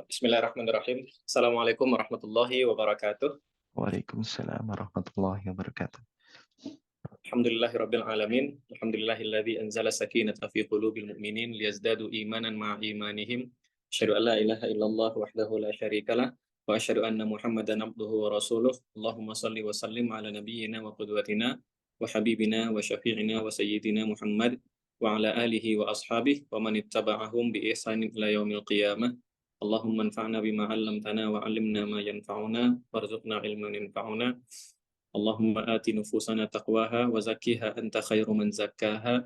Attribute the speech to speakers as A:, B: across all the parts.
A: Bismillahirrahmanirrahim. Assalamualaikum warahmatullahi wabarakatuh.
B: Waalaikumsalam warahmatullahi wabarakatuh.
A: Alhamdulillahirabbil alamin. Alhamdulillahilladzi anzala sakinata fi qulubil mu'minin liyazdadu imanan ma'a imanihim. Asyhadu an la ilaha illallah wahdahu la syarikalah wa asyhadu anna Muhammadan abduhu wa rasuluh. Allahumma shalli wa sallim ala nabiyyina wa qudwatina wa habibina wa syafi'ina wa sayyidina Muhammad wa ala alihi wa ashabihi wa man ittaba'ahum bi ihsanin ila yaumil qiyamah. Allahumma anfa'na bima 'allamtana wa 'allimna ma yanfa'una warzuqna ilman yanfa'una. Allahumma ati nufusana taqwaha wa zakkiha anta khairu man zakkaha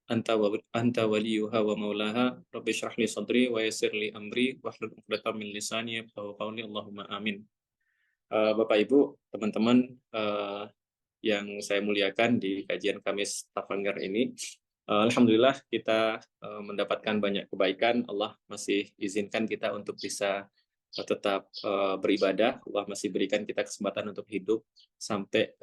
A: anta waliyuha wa maulaha. Rabbi shrah li sadri wa yassir li amri wahlul 'uqdatam min lisani yafqahu qawli. Allahumma amin. Bapak Ibu, teman-teman yang saya muliakan di kajian Kamis Tafanggar ini, alhamdulillah kita mendapatkan banyak kebaikan. Allah masih izinkan kita untuk bisa tetap beribadah. Allah masih berikan kita kesempatan untuk hidup sampai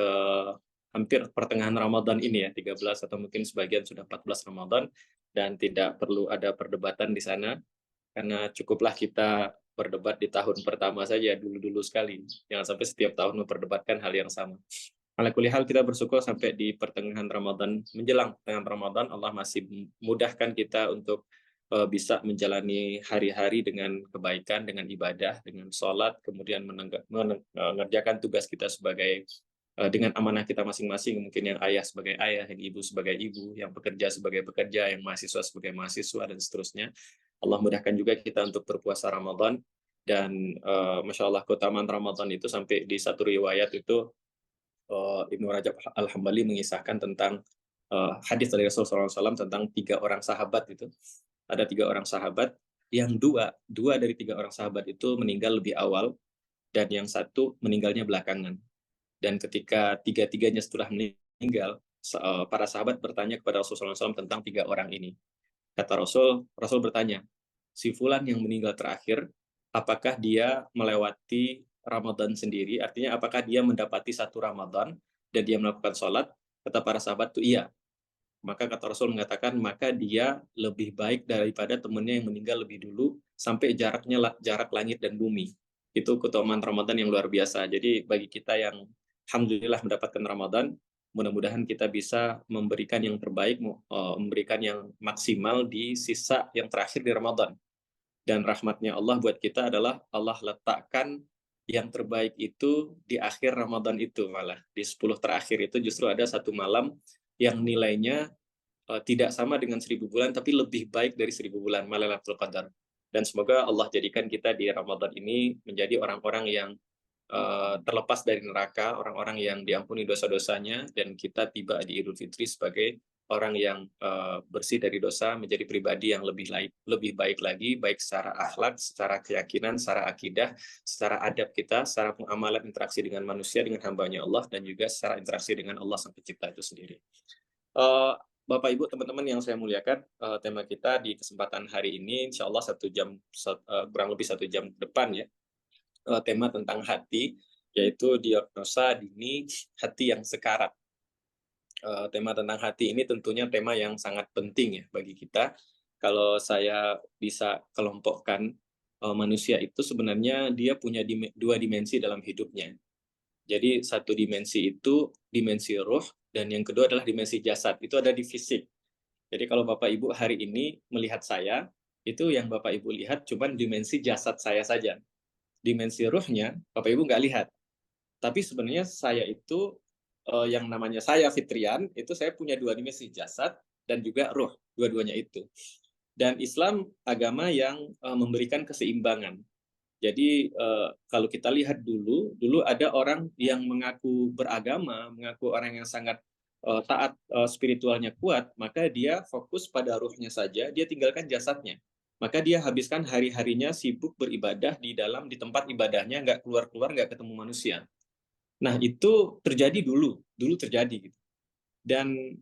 A: hampir pertengahan Ramadan ini ya, 13 atau mungkin sebagian sudah 14 Ramadan, dan tidak perlu ada perdebatan di sana karena cukuplah kita berdebat di tahun pertama saja, dulu-dulu sekali. Jangan sampai setiap tahun memperdebatkan hal yang sama. Ala kulli hal, kita bersyukur sampai di pertengahan Ramadan, menjelang pertengahan Ramadan, Allah masih mudahkan kita untuk bisa menjalani hari-hari dengan kebaikan, dengan ibadah, dengan sholat, kemudian mengerjakan tugas kita sebagai dengan amanah kita masing-masing, mungkin yang ayah sebagai ayah, yang ibu sebagai ibu, yang pekerja sebagai pekerja, yang mahasiswa sebagai mahasiswa, dan seterusnya. Allah mudahkan juga kita untuk berpuasa Ramadan, dan Masya Allah, keutamaan Ramadan itu sampai di satu riwayat itu Ibnu Rajab Al-Hambali mengisahkan tentang hadis dari Rasulullah SAW tentang 3 orang sahabat itu. Ada 3 orang sahabat, yang dua dari 3 orang sahabat itu meninggal lebih awal, dan yang satu meninggalnya belakangan. Dan ketika tiga-tiganya setelah meninggal, para sahabat bertanya kepada Rasulullah SAW tentang 3 orang ini. Kata Rasul bertanya, si fulan yang meninggal terakhir, apakah dia melewati Ramadan sendiri? Artinya apakah dia mendapati satu Ramadan dan dia melakukan sholat? Kata para sahabat itu iya. Maka kata Rasul mengatakan, maka dia lebih baik daripada temannya yang meninggal lebih dulu, sampai jarak langit dan bumi. Itu keutamaan Ramadan yang luar biasa. Jadi bagi kita yang alhamdulillah mendapatkan Ramadan, mudah-mudahan kita bisa memberikan yang terbaik, memberikan yang maksimal di sisa yang terakhir di Ramadan. Dan rahmatnya Allah buat kita adalah Allah letakkan yang terbaik itu di akhir Ramadan itu, malah di 10 terakhir itu justru ada satu malam yang nilainya tidak sama dengan 1000 bulan, tapi lebih baik dari 1000 bulan, Lailatul Qadar. Dan semoga Allah jadikan kita di Ramadan ini menjadi orang-orang yang terlepas dari neraka, orang-orang yang diampuni dosa-dosanya, dan kita tiba di Idul Fitri sebagai orang yang bersih dari dosa, menjadi pribadi yang lebih baik lagi, baik secara akhlak, secara keyakinan, secara akidah, secara adab kita, secara pengamalan interaksi dengan manusia, dengan hambanya Allah, dan juga secara interaksi dengan Allah Sang Pencipta itu sendiri. Bapak Ibu, teman-teman yang saya muliakan, tema kita di kesempatan hari ini, insya Allah kurang lebih 1 jam ke depan ya, tema tentang hati, yaitu diagnosa dini hati yang sekarat. Tema tentang hati ini tentunya tema yang sangat penting ya bagi kita. Kalau saya bisa kelompokkan, manusia itu sebenarnya dia punya 2 dimensi dalam hidupnya. Jadi satu dimensi itu dimensi ruh, dan yang kedua adalah dimensi jasad, itu ada di fisik. Jadi kalau Bapak Ibu hari ini melihat saya, itu yang Bapak Ibu lihat cuma dimensi jasad saya saja. Dimensi ruhnya Bapak Ibu nggak lihat. Tapi sebenarnya saya itu, yang namanya saya Fitrian, itu saya punya 2 dimensi, jasad dan juga ruh, dua-duanya itu. Dan Islam agama yang memberikan keseimbangan. Jadi kalau kita lihat dulu ada orang yang mengaku beragama, mengaku orang yang sangat taat, spiritualnya kuat, maka dia fokus pada ruhnya saja, dia tinggalkan jasadnya. Maka dia habiskan hari-harinya sibuk beribadah di tempat ibadahnya, nggak keluar-keluar, nggak ketemu manusia. Nah itu terjadi dulu terjadi gitu. Dan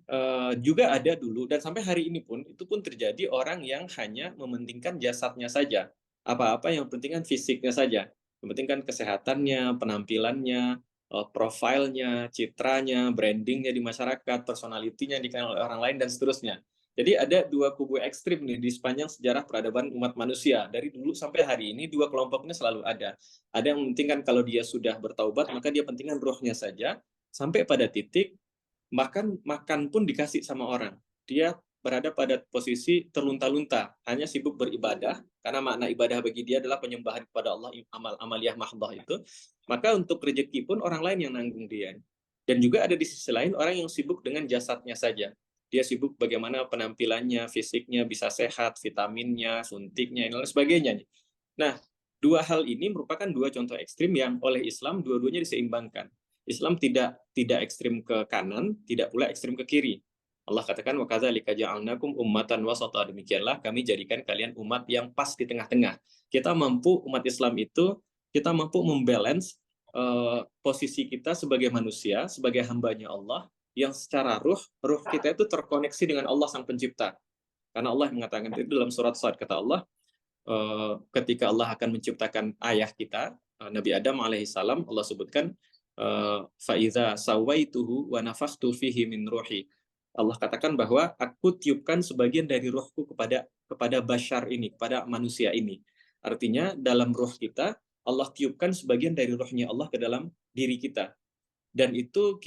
A: juga ada dulu, dan sampai hari ini pun, itu pun terjadi orang yang hanya mementingkan jasadnya saja. Apa-apa yang penting kan fisiknya saja. Yang penting kan kesehatannya, penampilannya, profilnya, citranya, brandingnya di masyarakat, personalitinya dikenal oleh orang lain, dan seterusnya. Jadi ada dua kubu ekstrim nih di sepanjang sejarah peradaban umat manusia. Dari dulu sampai hari ini, dua kelompok ini selalu ada. Ada yang mementingkan kalau dia sudah bertaubat, maka dia pentingkan rohnya saja, sampai pada titik makan pun dikasih sama orang. Dia berada pada posisi terlunta-lunta, hanya sibuk beribadah, karena makna ibadah bagi dia adalah penyembahan kepada Allah, amaliyah mahdoh itu. Maka untuk rezeki pun orang lain yang nanggung dia. Dan juga ada di sisi lain orang yang sibuk dengan jasadnya saja. Dia sibuk bagaimana penampilannya, fisiknya bisa sehat, vitaminnya, suntiknya, dan lain sebagainya. Nah, dua hal ini merupakan dua contoh ekstrim yang oleh Islam dua-duanya diseimbangkan. Islam tidak ekstrim ke kanan, tidak pula ekstrim ke kiri. Allah katakan wa kadzalika ja'alnakum ummatan wasata, demikianlah kami jadikan kalian umat yang pas di tengah-tengah. Kita mampu umat Islam itu kita mampu membalance posisi kita sebagai manusia, sebagai hambanya Allah yang secara ruh kita itu terkoneksi dengan Allah Sang Pencipta. Karena Allah mengatakan itu dalam surat Sad, kata Allah, ketika Allah akan menciptakan ayah kita, Nabi Adam alaihissalam, Allah sebutkan, faiza sawaituhu wa nafakhtu fihi min ruhi. Allah katakan bahwa aku tiupkan sebagian dari ruhku kepada bashar ini, kepada manusia ini. Artinya dalam ruh kita, Allah tiupkan sebagian dari ruhnya Allah ke dalam diri kita. Dan itu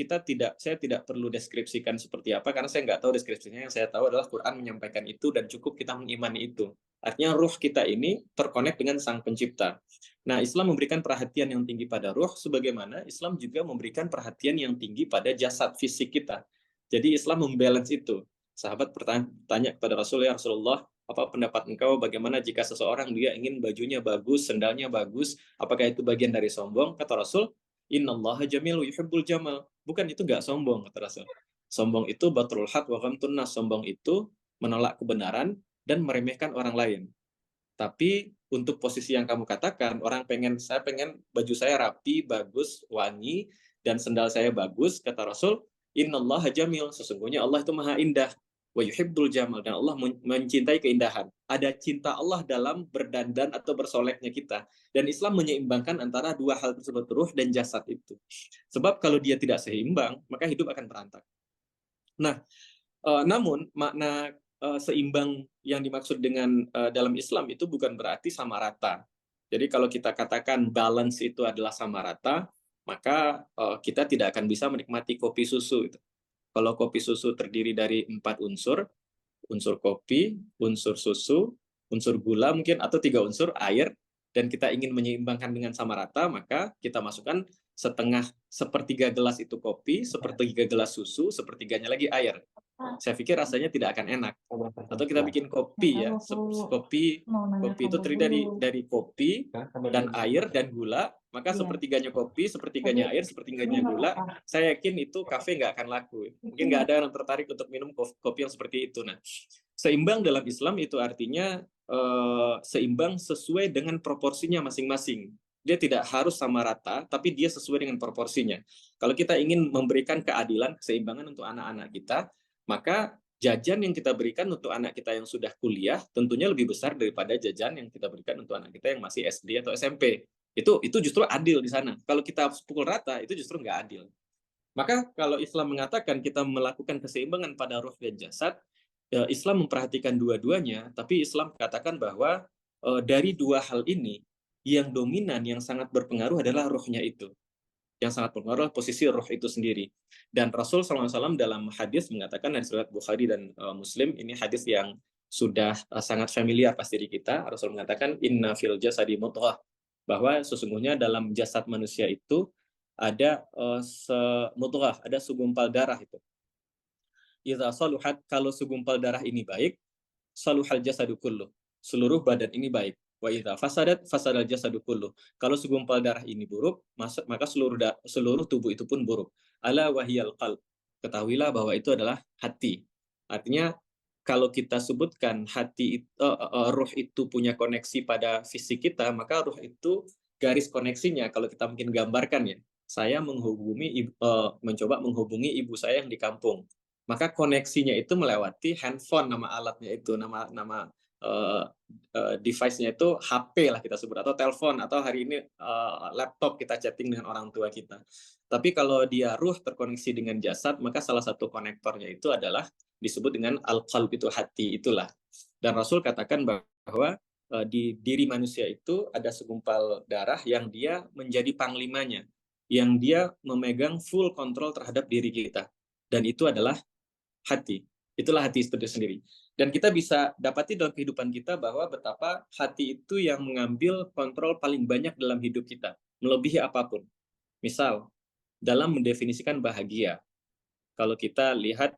A: saya tidak perlu deskripsikan seperti apa, karena saya nggak tahu deskripsinya. Yang saya tahu adalah Quran menyampaikan itu, dan cukup kita mengimani itu. Artinya ruh kita ini terkonek dengan Sang Pencipta. Nah, Islam memberikan perhatian yang tinggi pada ruh, sebagaimana Islam juga memberikan perhatian yang tinggi pada jasad fisik kita. Jadi Islam membalance itu. Sahabat bertanya kepada Rasul, ya Rasulullah, apa pendapat engkau bagaimana jika seseorang dia ingin bajunya bagus, sendalnya bagus, apakah itu bagian dari sombong? Kata Rasul, innallaha jamilu yuhibbul jamal. Bukan, itu nggak sombong, kata Rasul. Sombong itu batrul haq wa ghamtun nas. Sombong itu menolak kebenaran dan meremehkan orang lain. Tapi untuk posisi yang kamu katakan, saya pengen baju saya rapi, bagus, wangi, dan sendal saya bagus, kata Rasul, innallaha jamil, sesungguhnya Allah itu maha indah, wa yuhibbul jamal, dan Allah mencintai keindahan. Ada cinta Allah dalam berdandan atau bersoleknya kita. Dan Islam menyeimbangkan antara dua hal tersebut, ruh dan jasad itu. Sebab kalau dia tidak seimbang, maka hidup akan berantak. Nah, namun makna seimbang yang dimaksud dengan dalam Islam itu bukan berarti sama rata. Jadi kalau kita katakan balance itu adalah sama rata, maka kita tidak akan bisa menikmati kopi susu. Kalau kopi susu terdiri dari 4 unsur, unsur kopi, unsur susu, unsur gula mungkin, atau 3 unsur, air, dan kita ingin menyeimbangkan dengan sama rata, maka kita masukkan sepertiga gelas itu kopi, sepertiga gelas susu, sepertiganya lagi air. Saya pikir rasanya tidak akan enak. Atau kita bikin kopi ya, kopi itu terdiri dari kopi dan air dan gula, maka sepertiganya kopi, sepertiganya air, sepertiganya gula. Saya yakin itu kafe nggak akan laku. Mungkin nggak ada yang tertarik untuk minum kopi yang seperti itu. Nah, seimbang dalam Islam itu artinya seimbang sesuai dengan proporsinya masing-masing. Dia tidak harus sama rata, tapi dia sesuai dengan proporsinya. Kalau kita ingin memberikan keadilan, keseimbangan untuk anak-anak kita, maka jajan yang kita berikan untuk anak kita yang sudah kuliah tentunya lebih besar daripada jajan yang kita berikan untuk anak kita yang masih SD atau SMP. Itu justru adil di sana. Kalau kita pukul rata, itu justru nggak adil. Maka kalau Islam mengatakan kita melakukan keseimbangan pada ruh dan jasad, Islam memperhatikan dua-duanya, tapi Islam katakan bahwa dari dua hal ini, yang dominan, yang sangat berpengaruh adalah ruhnya itu. Yang sangat berpengaruh posisi ruh itu sendiri. Dan Rasul SAW dalam hadis mengatakan, dari riwayat Bukhari dan Muslim, ini hadis yang sudah sangat familiar pasti di kita. Rasul mengatakan, inna fil jasadi mudghah, bahwa sesungguhnya dalam jasad manusia itu ada mudghah, ada segumpal darah itu. Idza saluhat, kalau segumpal darah ini baik, saluhal jasadu kullu, seluruh badan ini baik. Wa idza fasadat fasadal jasadu kullu, kalau segumpal darah ini buruk, maka seluruh tubuh itu pun buruk. Ala wahiyal qalb, ketahuilah bahwa itu adalah hati. Artinya kalau kita sebutkan ruh itu punya koneksi pada fisik kita, maka ruh itu garis koneksinya. Kalau kita mungkin gambarkan ya, saya mencoba menghubungi ibu saya yang di kampung, maka koneksinya itu melewati handphone, nama alatnya itu, nama uh, device-nya itu HP lah kita sebut, atau telepon, atau hari ini laptop kita chatting dengan orang tua kita. Tapi kalau dia ruh terkoneksi dengan jasad, maka salah satu konektornya itu adalah disebut dengan al-qalb, itu hati itulah. Dan Rasul katakan bahwa di diri manusia itu ada segumpal darah yang dia menjadi panglimanya, yang dia memegang full kontrol terhadap diri kita. Dan itu adalah hati. Itulah hati itu sendiri. Dan kita bisa dapati dalam kehidupan kita bahwa betapa hati itu yang mengambil kontrol paling banyak dalam hidup kita, melebihi apapun. Misal, dalam mendefinisikan bahagia, kalau kita lihat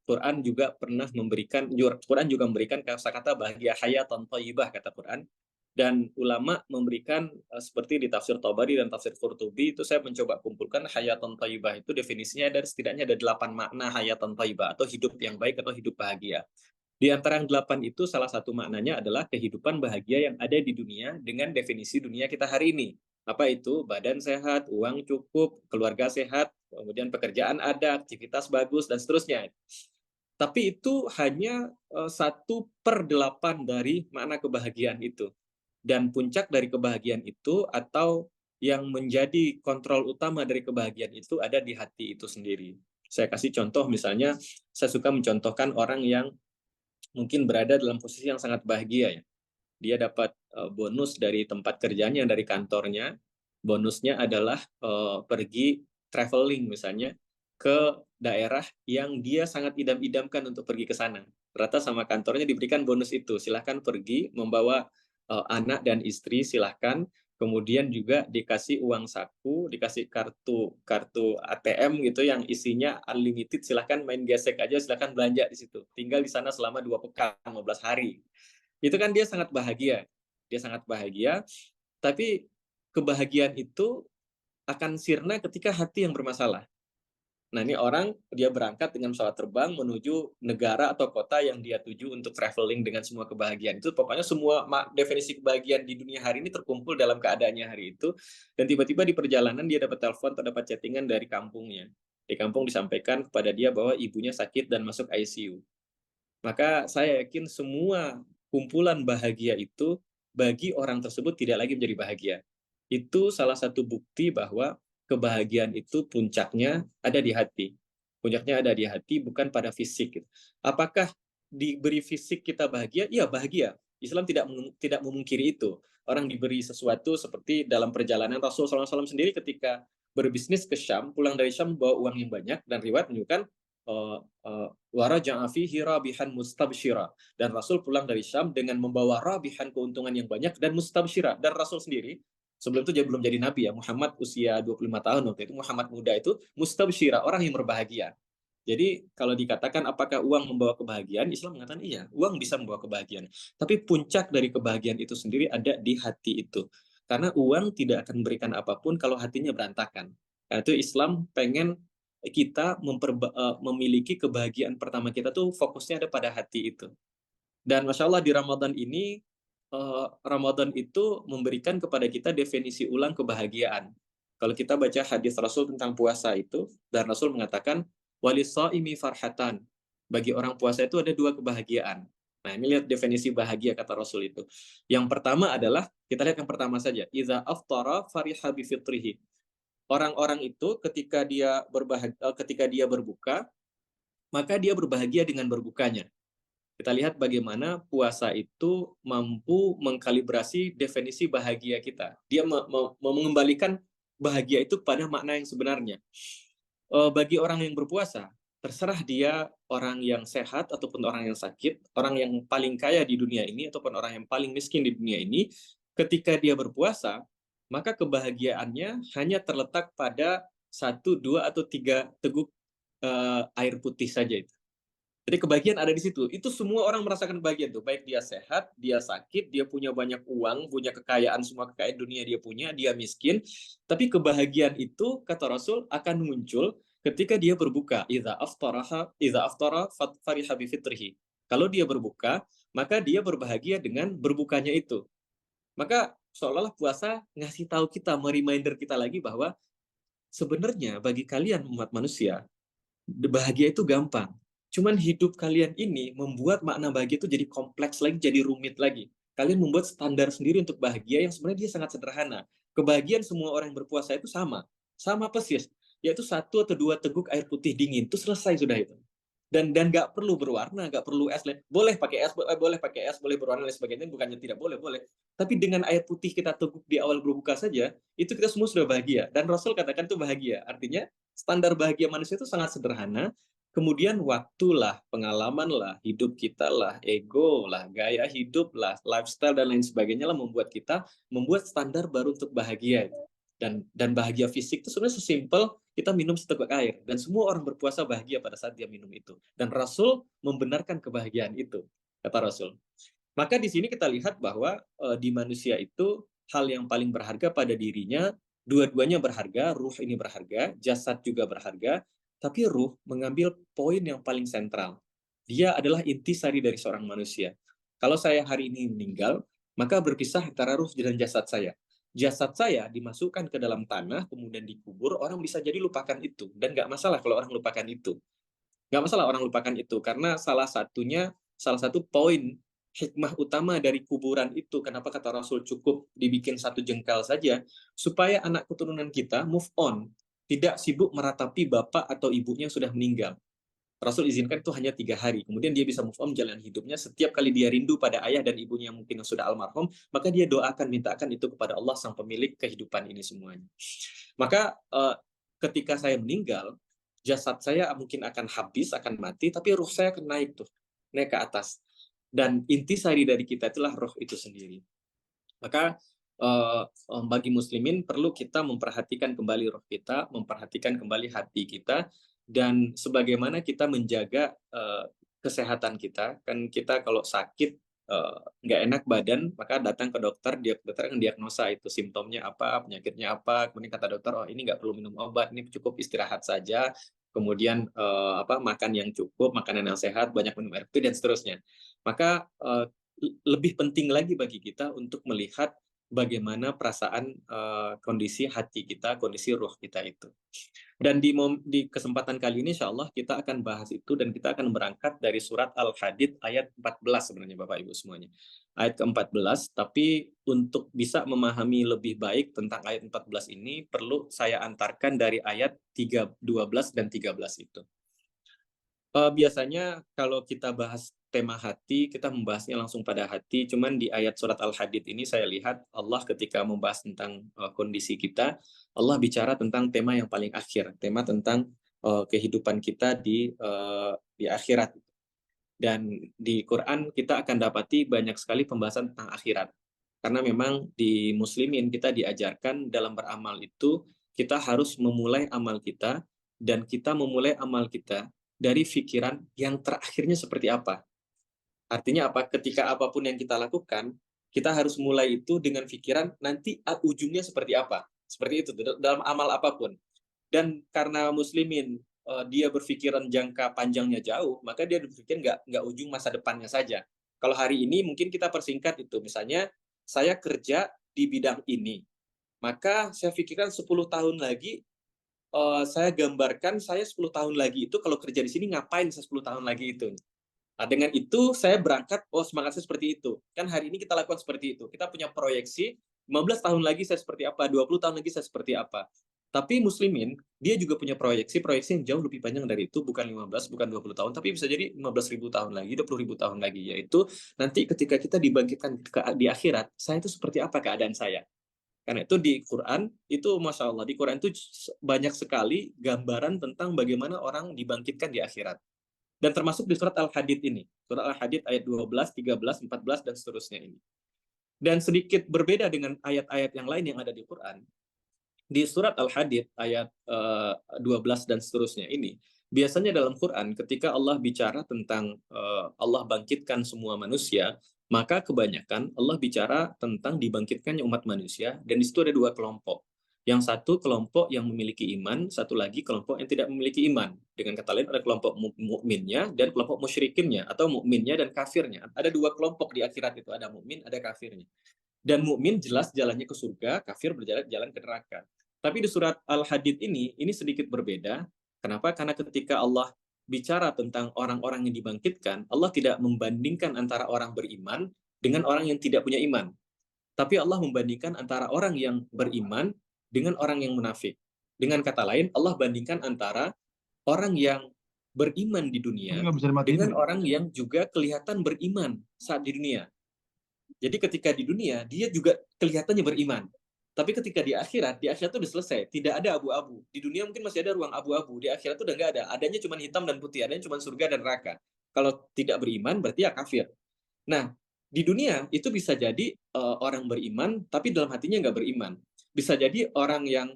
A: Quran juga memberikan kata-kata bahagia, hayatan thayyibah kata Quran. Dan ulama memberikan seperti di tafsir Tabari dan tafsir Qurtubi, itu saya mencoba kumpulkan hayatan thayyibah itu definisinya setidaknya ada 8 makna hayatan thayyibah, atau hidup yang baik atau hidup bahagia. Di antara yang 8 itu salah satu maknanya adalah kehidupan bahagia yang ada di dunia dengan definisi dunia kita hari ini. Apa itu? Badan sehat, uang cukup, keluarga sehat, kemudian pekerjaan ada, aktivitas bagus, dan seterusnya. Tapi itu hanya 1/8 dari makna kebahagiaan itu. Dan puncak dari kebahagiaan itu, atau yang menjadi kontrol utama dari kebahagiaan itu, ada di hati itu sendiri. Saya kasih contoh, misalnya saya suka mencontohkan orang yang mungkin berada dalam posisi yang sangat bahagia ya. Dia dapat bonus dari tempat kerjanya, dari kantornya. Bonusnya adalah pergi traveling misalnya ke daerah yang dia sangat idam-idamkan untuk pergi ke sana. Rata sama kantornya diberikan bonus itu. Silahkan pergi, membawa anak dan istri, silahkan. Kemudian juga dikasih uang saku, dikasih kartu ATM gitu yang isinya unlimited, silahkan main gesek aja, silahkan belanja di situ. Tinggal di sana selama 2 pekan, 15 hari. Itu kan dia sangat bahagia. Dia sangat bahagia, tapi kebahagiaan itu akan sirna ketika hati yang bermasalah. Nah, ini orang dia berangkat dengan pesawat terbang menuju negara atau kota yang dia tuju untuk traveling dengan semua kebahagiaan. Itu pokoknya semua definisi kebahagiaan di dunia hari ini terkumpul dalam keadaannya hari itu. Dan tiba-tiba di perjalanan dia dapat telepon atau dapat chattingan dari kampungnya. Di kampung disampaikan kepada dia bahwa ibunya sakit dan masuk ICU. Maka saya yakin semua kumpulan bahagia itu bagi orang tersebut tidak lagi menjadi bahagia. Itu salah satu bukti bahwa kebahagiaan itu puncaknya ada di hati. Puncaknya ada di hati, bukan pada fisik. Apakah diberi fisik kita bahagia? Iya, bahagia. Islam tidak memungkiri itu. Orang diberi sesuatu seperti dalam perjalanan Rasulullah SAW sendiri ketika berbisnis ke Syam, pulang dari Syam bawa uang yang banyak, dan riwayat menunjukkan waraja'a fihi rabihan mustabsyira, dan Rasul pulang dari Syam dengan membawa rabihan, keuntungan yang banyak, dan mustabsyira. Dan Rasul sendiri sebelum itu dia belum jadi nabi ya, Muhammad usia 25 tahun waktu itu, Muhammad muda itu mustabsyira, orang yang berbahagia. Jadi kalau dikatakan apakah uang membawa kebahagiaan, Islam mengatakan iya, uang bisa membawa kebahagiaan. Tapi puncak dari kebahagiaan itu sendiri ada di hati itu. Karena uang tidak akan memberikan apapun kalau hatinya berantakan. Karena itu Islam pengen kita memiliki kebahagiaan pertama kita tuh fokusnya ada pada hati itu. Dan Masya Allah di Ramadan ini, Ramadan itu memberikan kepada kita definisi ulang kebahagiaan. Kalau kita baca hadis Rasul tentang puasa itu, dan Rasul mengatakan, walissaimi farhatan. Bagi orang puasa itu ada 2 kebahagiaan. Nah, ini lihat definisi bahagia kata Rasul itu. Yang pertama adalah, kita lihat yang pertama saja, idza aftara fariha bi fitrihi. Orang-orang itu ketika dia berbuka, maka dia berbahagia dengan berbukanya. Kita lihat bagaimana puasa itu mampu mengkalibrasi definisi bahagia kita. Dia mengembalikan bahagia itu pada makna yang sebenarnya. Bagi orang yang berpuasa, terserah dia orang yang sehat ataupun orang yang sakit, orang yang paling kaya di dunia ini ataupun orang yang paling miskin di dunia ini, ketika dia berpuasa, maka kebahagiaannya hanya terletak pada 1, 2, atau 3 teguk air putih saja itu. Jadi kebahagiaan ada di situ. Itu semua orang merasakan bahagia tuh. Baik dia sehat, dia sakit, dia punya banyak uang, punya kekayaan, semua kekayaan dunia dia punya, dia miskin. Tapi kebahagiaan itu, kata Rasul, akan muncul ketika dia berbuka. Idza aftara fariha bi fitrihi. Kalau dia berbuka, maka dia berbahagia dengan berbukanya itu. Maka seolah-olah puasa ngasih tahu kita, mereminder kita lagi bahwa sebenarnya bagi kalian umat manusia, bahagia itu gampang. Cuman hidup kalian ini membuat makna bahagia itu jadi kompleks lagi, jadi rumit lagi. Kalian membuat standar sendiri untuk bahagia yang sebenarnya dia sangat sederhana. Kebahagiaan semua orang yang berpuasa itu sama persis, yaitu 1 atau 2 teguk air putih dingin, itu selesai sudah itu. Dan nggak perlu berwarna, nggak perlu es, boleh pakai es, boleh pakai es, boleh berwarna dan sebagainya, bukannya tidak boleh, boleh. Tapi dengan air putih kita teguk di awal berbuka saja, itu kita semua sudah bahagia. Dan Rasul katakan itu bahagia. Artinya standar bahagia manusia itu sangat sederhana. Kemudian waktulah, pengalaman lah, hidup kita lah, ego lah, gaya hidup lah, lifestyle dan lain sebagainya lah membuat kita membuat standar baru untuk bahagia. Dan bahagia fisik itu sebenarnya sesimpel kita minum seteguk air. Dan semua orang berpuasa bahagia pada saat dia minum itu. Dan Rasul membenarkan kebahagiaan itu, kata Rasul. Maka di sini kita lihat bahwa di manusia itu hal yang paling berharga pada dirinya, dua-duanya berharga, ruh ini berharga, jasad juga berharga, tapi ruh mengambil poin yang paling sentral. Dia adalah intisari dari seorang manusia. Kalau saya hari ini meninggal, maka berpisah antara ruh dan jasad saya. Jasad saya dimasukkan ke dalam tanah, kemudian dikubur, orang bisa jadi lupakan itu. Dan nggak masalah kalau orang lupakan itu. Nggak masalah orang lupakan itu, karena salah satu poin hikmah utama dari kuburan itu, kenapa kata Rasul cukup dibikin 1 jengkal saja, supaya anak keturunan kita move on, tidak sibuk meratapi bapak atau ibunya yang sudah meninggal. Rasul izinkan itu hanya 3 hari, kemudian dia bisa move on jalan hidupnya. Setiap kali dia rindu pada ayah dan ibunya yang mungkin sudah almarhum, maka dia doakan, mintakan itu kepada Allah sang pemilik kehidupan ini semuanya. Maka ketika saya meninggal, jasad saya mungkin akan habis, akan mati, tapi ruh saya akan naik tuh, naik ke atas. Dan intisari dari kita itulah roh itu sendiri. Maka bagi muslimin perlu kita memperhatikan kembali roh kita, memperhatikan kembali hati kita, dan sebagaimana kita menjaga kesehatan kita. Kan kita kalau sakit nggak enak badan, maka datang ke dokter, dokter akan diagnosa itu simptomnya apa, penyakitnya apa, kemudian kata dokter, oh ini nggak perlu minum obat, ini cukup istirahat saja, kemudian makan yang cukup, makanan yang sehat, banyak minum air putih dan seterusnya. Maka lebih penting lagi bagi kita untuk melihat bagaimana perasaan kondisi hati kita, kondisi ruh kita itu. Dan di kesempatan kali ini insya Allah kita akan bahas itu, dan kita akan berangkat dari surat Al-Hadid ayat 14 sebenarnya Bapak Ibu semuanya. Ayat ke-14, tapi untuk bisa memahami lebih baik tentang ayat 14 ini perlu saya antarkan dari ayat 12 dan 13 itu. Biasanya kalau kita bahas tema hati, kita membahasnya langsung pada hati. Cuman di ayat surat Al-Hadid ini saya lihat Allah ketika membahas tentang kondisi kita, Allah bicara tentang tema yang paling akhir, tema tentang kehidupan kita di akhirat. Dan di Quran kita akan dapati banyak sekali pembahasan tentang akhirat. Karena memang di muslimin kita diajarkan dalam beramal itu kita harus memulai amal kita, dan kita memulai amal kita dari pikiran yang terakhirnya seperti apa. Artinya apa? Ketika apapun yang kita lakukan, kita harus mulai itu dengan pikiran nanti ujungnya seperti apa. Seperti itu dalam amal apapun. Dan karena muslimin dia berpikiran jangka panjangnya jauh, maka dia berpikir nggak ujung masa depannya saja. Kalau hari ini mungkin kita persingkat itu, misalnya saya kerja di bidang ini, maka saya pikirkan 10 tahun lagi, saya gambarkan saya 10 tahun lagi itu kalau kerja di sini ngapain saya 10 tahun lagi itu. Nah, dengan itu saya berangkat, oh semangat saya seperti itu. Kan hari ini kita lakukan seperti itu. Kita punya proyeksi, 15 tahun lagi saya seperti apa, 20 tahun lagi saya seperti apa. Tapi muslimin, dia juga punya proyeksi yang jauh lebih panjang dari itu, bukan 15, bukan 20 tahun, tapi bisa jadi 15.000 tahun lagi, 20.000 tahun lagi, yaitu nanti ketika kita dibangkitkan di akhirat, saya itu seperti apa keadaan saya. Karena itu di Quran, itu Masya Allah, di Quran itu banyak sekali gambaran tentang bagaimana orang dibangkitkan di akhirat. Dan termasuk di surat Al-Hadid ini. Surat Al-Hadid ayat 12, 13, 14, dan seterusnya ini. Dan sedikit berbeda dengan ayat-ayat yang lain yang ada di Quran. Di surat Al-Hadid ayat 12 dan seterusnya ini, biasanya dalam Quran ketika Allah bicara tentang Allah bangkitkan semua manusia, maka kebanyakan Allah bicara tentang dibangkitkannya umat manusia, dan di situ ada 2 kelompok. Yang satu kelompok yang memiliki iman, satu lagi kelompok yang tidak memiliki iman. Dengan kata lain ada kelompok mukminnya dan kelompok musyrikinnya, atau mukminnya dan kafirnya. Ada 2 kelompok di akhirat itu, ada mukmin, ada kafirnya. Dan mukmin jelas jalannya ke surga, kafir jalan ke neraka. Tapi di surat Al-Hadid ini sedikit berbeda. Kenapa? Karena ketika Allah bicara tentang orang-orang yang dibangkitkan, Allah tidak membandingkan antara orang beriman dengan orang yang tidak punya iman. Tapi Allah membandingkan antara orang yang beriman dengan orang yang munafik. Dengan kata lain, Allah bandingkan antara orang yang beriman di dunia
C: Nggak bisa dimatiin
A: dengan
C: ya?
A: orang yang juga kelihatan beriman saat di dunia. Jadi ketika di dunia, dia juga kelihatannya beriman. Tapi ketika di akhirat itu udah selesai. Tidak ada abu-abu. Di dunia mungkin masih ada ruang abu-abu. Di akhirat itu udah nggak ada. Adanya cuma hitam dan putih. Adanya cuma surga dan neraka. Kalau tidak beriman, berarti ya kafir. Nah, di dunia itu bisa jadi orang beriman, tapi dalam hatinya nggak beriman. Bisa jadi orang yang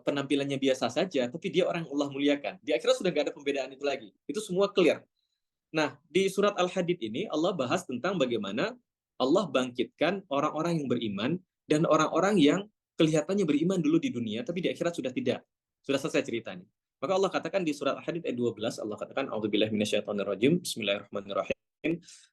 A: penampilannya biasa saja, tapi dia orang yang Allah muliakan. Di akhirat sudah nggak ada pembedaan itu lagi. Itu semua clear. Nah, di surat Al-Hadid ini Allah bahas tentang bagaimana Allah bangkitkan orang-orang yang beriman dan orang-orang yang kelihatannya beriman dulu di dunia, tapi di akhirat sudah tidak. Sudah selesai ceritanya. Maka Allah katakan di surat Al-Hadid ayat 12, Allah katakan, A'udzubillahi minasyaitonirrajim, Bismillahirrahmanirrahim.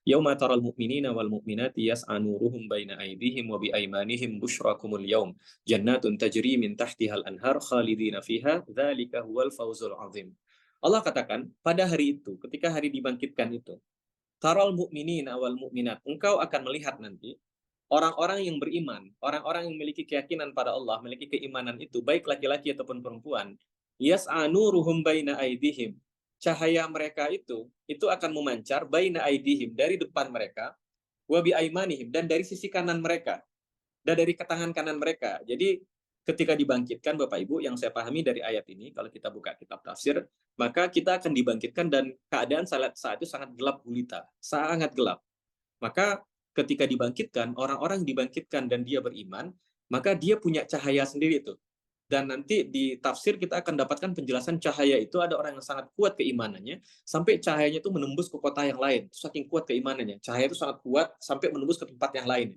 A: Yauma taral mu'minina wal mu'minati yas'a nuruhum baina aydihim wa bi aymanihim busyrakumul yaum jannatun tajri min tahtihal anhar khalidina fiha dzalika huwal fawzul azim. Allah katakan, pada hari itu, ketika hari dibangkitkan itu, taral mu'minina wal mu'minat, engkau akan melihat nanti orang-orang yang beriman, orang-orang yang memiliki keyakinan pada Allah, memiliki keimanan itu, baik laki-laki ataupun perempuan, yas'a nuruhum baina aydihim, cahaya mereka itu akan memancar baina aydihim, dari depan mereka, wa bi aymanihim, dan dari sisi kanan mereka, dan dari tangan kanan mereka. Jadi ketika dibangkitkan, Bapak Ibu, yang saya pahami dari ayat ini, kalau kita buka kitab tafsir, maka kita akan dibangkitkan dan keadaan saat itu sangat gelap gulita, sangat gelap. Maka ketika dibangkitkan, orang-orang yang dibangkitkan dan dia beriman, maka dia punya cahaya sendiri itu. Dan nanti di tafsir kita akan dapatkan penjelasan cahaya itu ada orang yang sangat kuat keimanannya, sampai cahayanya itu menembus ke kota yang lain. Saking kuat keimanannya. Cahaya itu sangat kuat sampai menembus ke tempat yang lain.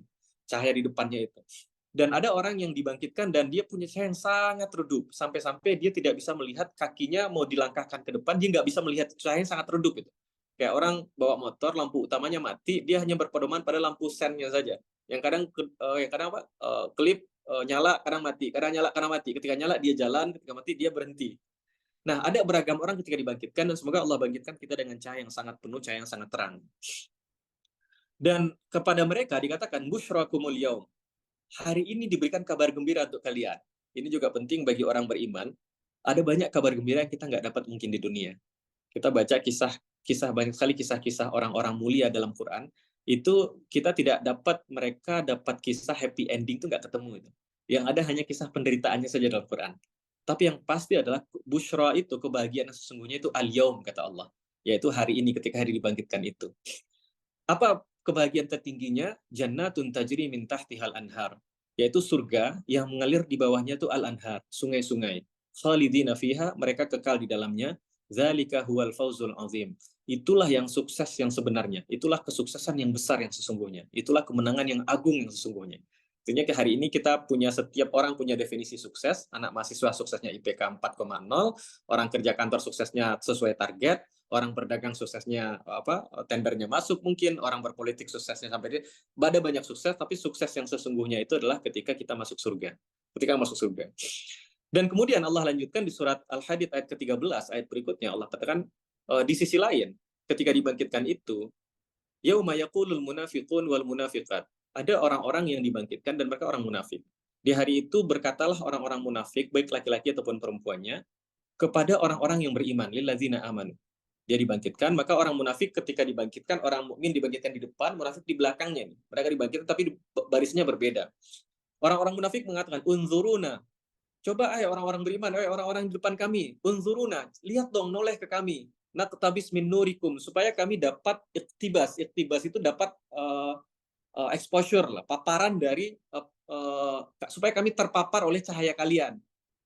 A: Cahaya di depannya itu. Dan ada orang yang dibangkitkan dan dia punya cahaya yang sangat redup. Sampai-sampai dia tidak bisa melihat kakinya mau dilangkahkan ke depan, dia nggak bisa melihat cahaya yang sangat redup itu. Kayak orang bawa motor, lampu utamanya mati, dia hanya berpedoman pada lampu sennya saja. Yang kadang kelip nyala, kadang mati, kadang nyala, kadang mati. Ketika nyala dia jalan, ketika mati dia berhenti. Nah, ada beragam orang ketika dibangkitkan, dan semoga Allah bangkitkan kita dengan cahaya yang sangat penuh, cahaya yang sangat terang. Dan kepada mereka dikatakan, busyrakumul yaum, hari ini diberikan kabar gembira untuk kalian. Ini juga penting bagi orang beriman. Ada banyak kabar gembira yang kita nggak dapat mungkin di dunia. Kita baca banyak sekali kisah-kisah orang-orang mulia dalam Quran. Itu kita tidak dapat, mereka dapat kisah happy ending itu nggak ketemu itu. Yang ada hanya kisah penderitaannya saja dalam Quran. Tapi yang pasti adalah busyra itu, kebahagiaan yang sesungguhnya itu al-yaum, kata Allah. Yaitu hari ini, ketika hari dibangkitkan itu. Apa kebahagiaan tertingginya? Jannatun tajri min tahtihal anhar. Yaitu surga yang mengalir di bawahnya itu al-anhar, sungai-sungai. Khalidina fiha, mereka kekal di dalamnya. Dzalika huwal fawzul azim. Itulah yang sukses yang sebenarnya. Itulah kesuksesan yang besar yang sesungguhnya. Itulah kemenangan yang agung yang sesungguhnya. Artinya ke hari ini kita punya, setiap orang punya definisi sukses. Anak mahasiswa suksesnya IPK 4,0, orang kerja kantor suksesnya sesuai target, orang berdagang suksesnya tendernya masuk mungkin, orang berpolitik suksesnya sampai dia. Ada banyak sukses, tapi sukses yang sesungguhnya itu adalah ketika kita masuk surga. Ketika masuk surga. Dan kemudian Allah lanjutkan di surat Al-Hadid ayat ke-13, ayat berikutnya Allah katakan di sisi lain, ketika dibangkitkan itu, yauma yaqulul munafiqun wal munafiqat. Ada orang-orang yang dibangkitkan dan mereka orang munafik. Di hari itu berkatalah orang-orang munafik, baik laki-laki ataupun perempuannya, kepada orang-orang yang beriman, lilladzina amanu. Dia dibangkitkan, maka orang munafik ketika dibangkitkan, orang mukmin dibangkitkan di depan, munafik di belakangnya. Mereka dibangkitkan tapi barisnya berbeda. Orang-orang munafik mengatakan, unzuruna, coba orang-orang beriman, orang-orang di depan kami, unzuruna, lihat dong, noleh ke kami, naqtabis min nurikum, supaya kami dapat iktibas. Iktibas itu dapat exposure lah, paparan dari supaya kami terpapar oleh cahaya kalian.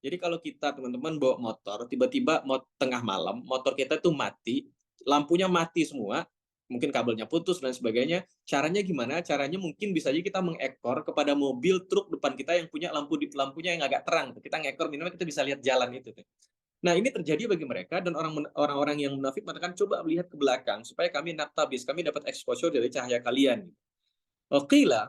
A: Jadi kalau kita teman-teman bawa motor, tiba-tiba tengah malam motor kita itu mati, lampunya mati semua, mungkin kabelnya putus dan sebagainya. Caranya gimana? Caranya mungkin bisa aja kita mengekor kepada mobil truk depan kita yang punya lampunya yang agak terang. Kita ngekor minimal kita bisa lihat jalan itu. Nah, ini terjadi bagi mereka, dan orang-orang yang munafik mengatakan, coba melihat ke belakang supaya kami naktabis, kami dapat exposure dari cahaya kalian. Qila,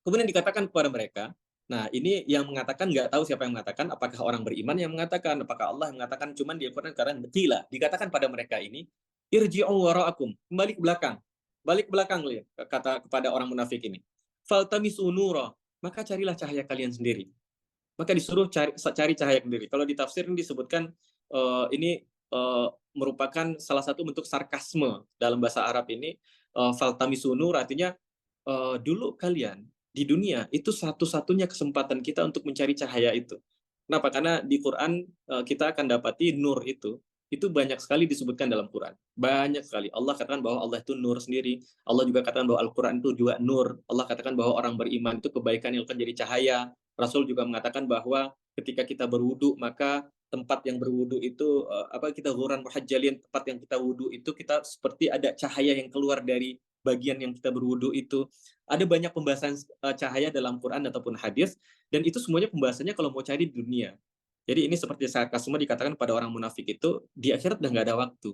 A: kemudian dikatakan kepada mereka, Nah, ini yang mengatakan nggak tahu siapa yang mengatakan, apakah orang beriman yang mengatakan, apakah Allah yang mengatakan, cuman di Al-Quran karena qila, dikatakan pada mereka ini, irji'u wara'akum, kembali ke belakang. Balik ke belakang, lihat, kata kepada orang munafik ini. Faltamisu nura, maka carilah cahaya kalian sendiri. Maka disuruh cari cahaya sendiri. Kalau di tafsir ini disebutkan ini merupakan salah satu bentuk sarkasme dalam bahasa Arab ini. Faltamisu nur artinya dulu kalian di dunia itu satu-satunya kesempatan kita untuk mencari cahaya itu. Kenapa? Karena di Quran kita akan dapati nur itu banyak sekali disebutkan dalam Quran. Banyak sekali. Allah katakan bahwa Allah itu nur sendiri. Allah juga katakan bahwa Al-Quran itu juga nur. Allah katakan bahwa orang beriman itu kebaikan yang akan jadi cahaya. Rasul juga mengatakan bahwa ketika kita berwudu maka tempat yang berwudu itu kita ghuran muhajjalin, tempat yang kita wudu itu kita seperti ada cahaya yang keluar dari bagian yang kita berwudu itu. Ada banyak pembahasan cahaya dalam Quran ataupun hadis, dan itu semuanya pembahasannya kalau mau cari di dunia. Jadi ini seperti sarkasme dikatakan pada orang munafik itu di akhirat udah nggak ada waktu.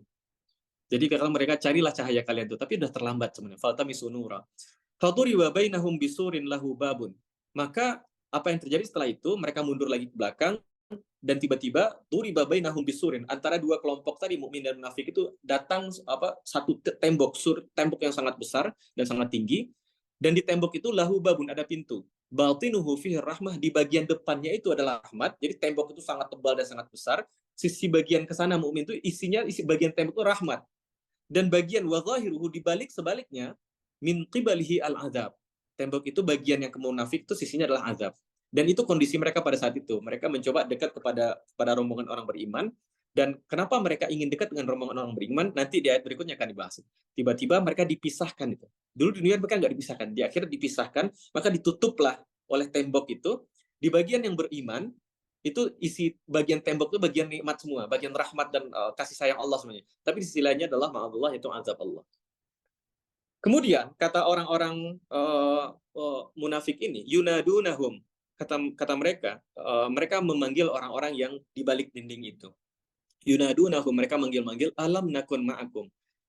A: Jadi kata mereka carilah cahaya kalian itu, tapi udah terlambat sebenarnya. Faltamisu nura. Faturiba bainahum bisurin lahu babun. Maka apa yang terjadi setelah itu, mereka mundur lagi ke belakang, dan tiba-tiba turiba bainahum bisurin, antara dua kelompok tadi mukmin dan munafik itu datang satu tembok yang sangat besar dan sangat tinggi, dan di tembok itu lahu babun, ada pintu. Batinuhu fihi rahmah, di bagian depannya itu adalah rahmat. Jadi tembok itu sangat tebal dan sangat besar. Sisi bagian ke sana mukmin itu isi bagian tembok itu rahmat. Dan bagian wazahiruhu, dibalik sebaliknya, min qibalihi al-azab. Tembok itu bagian yang ke munafik itu sisinya adalah azab. Dan itu kondisi mereka pada saat itu. Mereka mencoba dekat kepada rombongan orang beriman. Dan kenapa mereka ingin dekat dengan rombongan orang beriman? Nanti di ayat berikutnya akan dibahas. Tiba-tiba mereka dipisahkan itu. Dulu di dunia mereka nggak dipisahkan. Di akhir dipisahkan, maka ditutuplah oleh tembok itu. Di bagian yang beriman, itu isi bagian tembok itu bagian nikmat semua, bagian rahmat dan kasih sayang Allah semuanya. Tapi di sisi lainnya adalah ma'adullah, itu azab Allah. Kemudian kata orang-orang munafik ini, yunadunahum, kata mereka, mereka memanggil orang-orang yang di balik dinding itu. Yunadunahum, mereka manggil-manggil, alam nakun ma'akum.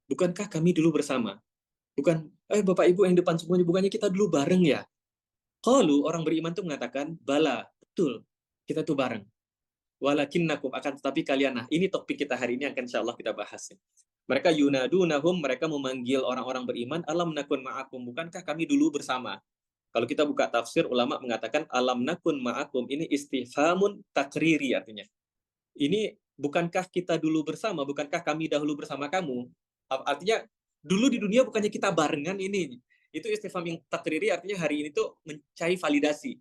A: Bukankah kami dulu bersama? Bukan, Bapak Ibu yang depan semuanya, bukannya kita dulu bareng ya? Qalu, orang beriman itu mengatakan, bala, betul, kita tuh bareng. Walakinnakum, akan tetapi kalian, nah ini topik kita hari ini akan insyaallah kita bahas. Mereka yunadunahum, mereka memanggil orang-orang beriman, alam nakun ma'akum, bukankah kami dulu bersama? Kalau kita buka tafsir, ulama mengatakan alam nakun ma'akum ini istifhamun takriri, artinya ini bukankah kita dulu bersama, bukankah kami dahulu bersama kamu? Artinya dulu di dunia bukannya kita barengan ini. Itu istifham yang takriri, artinya hari ini tuh mencari validasi.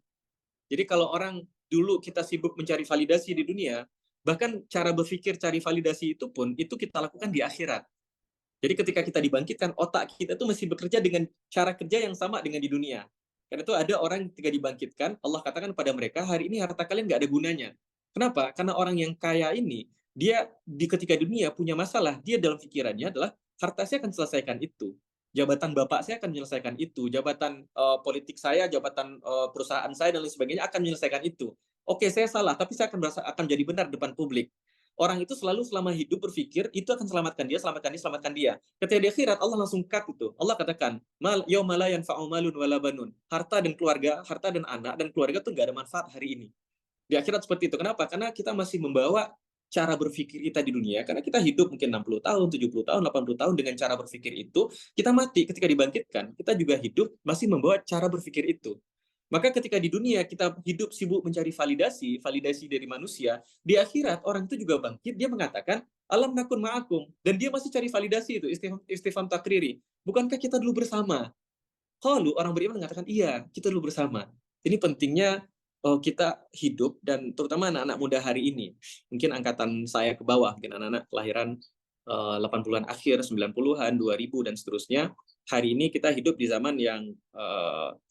A: Jadi kalau orang dulu kita sibuk mencari validasi di dunia, bahkan cara berpikir cari validasi itu pun itu kita lakukan di akhirat. Jadi ketika kita dibangkitkan, otak kita itu masih bekerja dengan cara kerja yang sama dengan di dunia. Karena itu ada orang ketika dibangkitkan, Allah katakan pada mereka, hari ini harta kalian nggak ada gunanya. Kenapa? Karena orang yang kaya ini, dia ketika dunia punya masalah, dia dalam pikirannya adalah harta saya akan selesaikan itu. Jabatan bapak saya akan menyelesaikan itu. Jabatan politik saya, jabatan perusahaan saya dan lain sebagainya akan menyelesaikan itu. Oke, saya salah, tapi saya akan jadi benar depan publik. Orang itu selalu selama hidup berpikir itu akan selamatkan dia, selamatkan dia, selamatkan dia. Ketika di akhirat Allah langsung cut itu. Allah katakan, yauma la yanfa'u malun wala banun. Harta dan keluarga, harta dan anak dan keluarga itu nggak ada manfaat hari ini. Di akhirat seperti itu. Kenapa? Karena kita masih membawa cara berpikir kita di dunia. Karena kita hidup mungkin 60 tahun, 70 tahun, 80 tahun dengan cara berpikir itu. Kita mati ketika dibangkitkan. Kita juga hidup masih membawa cara berpikir itu. Maka ketika di dunia kita hidup sibuk mencari validasi dari manusia, di akhirat orang itu juga bangkit, dia mengatakan, alam nakun ma'akum. Dan dia masih cari validasi itu, istifham takriri. Bukankah kita dulu bersama? Kalau orang beriman mengatakan, iya, kita dulu bersama. Ini pentingnya kita hidup, dan terutama anak-anak muda hari ini. Mungkin angkatan saya ke bawah, mungkin anak-anak kelahiran 80-an akhir, 90-an, 2000, dan seterusnya. Hari ini kita hidup di zaman yang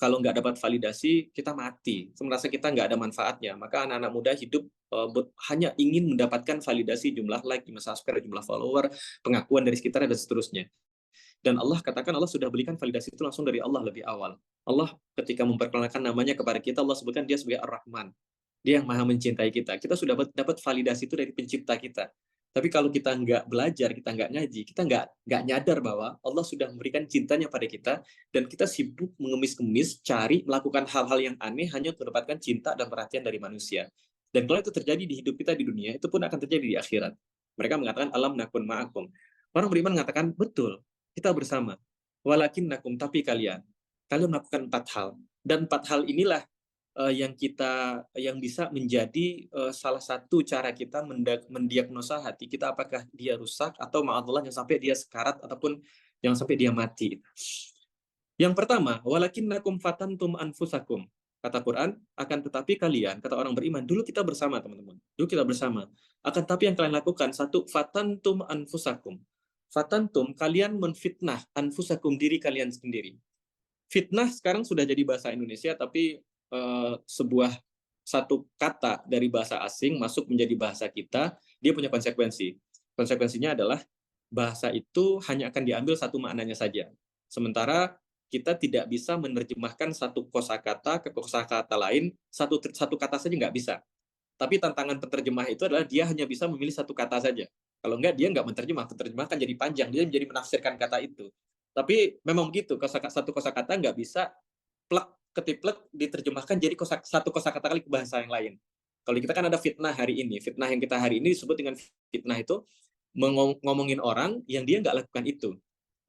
A: kalau nggak dapat validasi, kita mati. Merasa kita nggak ada manfaatnya. Maka anak-anak muda hidup hanya ingin mendapatkan validasi jumlah like, jumlah subscribe, jumlah follower, pengakuan dari sekitar, dan seterusnya. Dan Allah katakan Allah sudah berikan validasi itu langsung dari Allah lebih awal. Allah ketika memperkenalkan namanya kepada kita, Allah sebutkan dia sebagai Ar-Rahman. Dia yang maha mencintai kita. Kita sudah dapat validasi itu dari pencipta kita. Tapi kalau kita nggak belajar, kita nggak ngaji, kita nggak nyadar bahwa Allah sudah memberikan cintanya pada kita, dan kita sibuk mengemis-kemis, cari, melakukan hal-hal yang aneh hanya untuk mendapatkan cinta dan perhatian dari manusia. Dan kalau itu terjadi di hidup kita di dunia, itu pun akan terjadi di akhirat. Mereka mengatakan, alam nakun ma'akum. Orang beriman mengatakan, betul, kita bersama. Walakin nakum, tapi kalian melakukan 4 hal. Dan 4 hal inilah yang bisa menjadi salah satu cara kita mendiagnosa hati kita, apakah dia rusak atau ma'adallah yang sampai dia sekarat ataupun yang sampai dia mati. Yang pertama, walakinnakum fatantum anfusakum. Kata Quran, akan tetapi kalian, kata orang beriman, dulu kita bersama, teman-teman. Dulu kita bersama. Akan tapi yang kalian lakukan, satu, fatantum anfusakum. Fatantum, kalian menfitnah anfusakum, diri kalian sendiri. Fitnah sekarang sudah jadi bahasa Indonesia, tapi sebuah satu kata dari bahasa asing masuk menjadi bahasa kita, dia punya konsekuensi. Konsekuensinya adalah bahasa itu hanya akan diambil satu maknanya saja. Sementara kita tidak bisa menerjemahkan satu kosakata ke kosakata lain, satu kata saja nggak bisa. Tapi tantangan penerjemah itu adalah dia hanya bisa memilih satu kata saja. Kalau enggak, dia nggak menerjemah. Penerjemah kan jadi panjang, dia menjadi menafsirkan kata itu. Tapi memang begitu, satu kosakata nggak bisa plek ketiplek diterjemahkan jadi satu kosakata kali ke bahasa yang lain. Kalau kita kan ada fitnah hari ini, fitnah yang kita hari ini disebut dengan fitnah itu ngomongin orang yang dia nggak lakukan itu.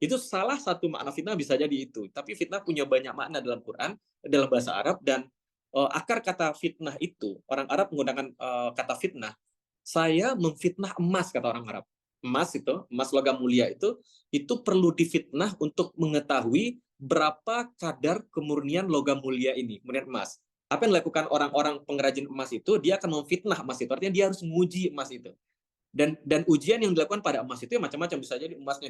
A: Itu salah satu makna fitnah bisa jadi itu. Tapi fitnah punya banyak makna dalam Quran, dalam bahasa Arab, dan akar kata fitnah itu, orang Arab menggunakan kata fitnah. Saya memfitnah emas, kata orang Arab. Emas logam mulia itu perlu difitnah untuk mengetahui berapa kadar kemurnian logam mulia ini, kemudian emas. Apa yang dilakukan orang-orang pengrajin emas itu, dia akan memfitnah emas itu, artinya dia harus menguji emas itu. Dan ujian yang dilakukan pada emas itu ya macam-macam, bisa jadi emasnya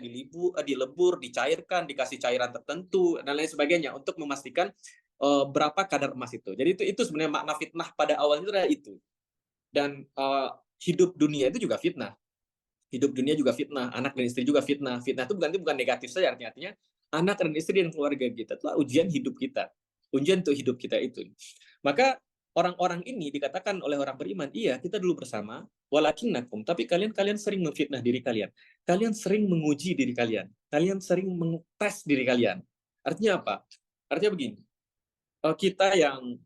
A: dilebur, dicairkan, dikasih cairan tertentu dan lain sebagainya untuk memastikan berapa kadar emas itu. Jadi itu sebenarnya makna fitnah pada awal itu adalah itu. Dan hidup dunia itu juga fitnah. Hidup dunia juga fitnah, anak dan istri juga fitnah. Fitnah itu bukan negatif saja, artinya anak dan istri dan keluarga kita itulah ujian hidup kita. Ujian untuk hidup kita itu. Maka orang-orang ini dikatakan oleh orang beriman, iya, kita dulu bersama, walakinnakum, tapi kalian sering memfitnah diri kalian. Kalian sering menguji diri kalian. Kalian sering mengetes diri kalian. Artinya apa? Artinya begini. Kita yang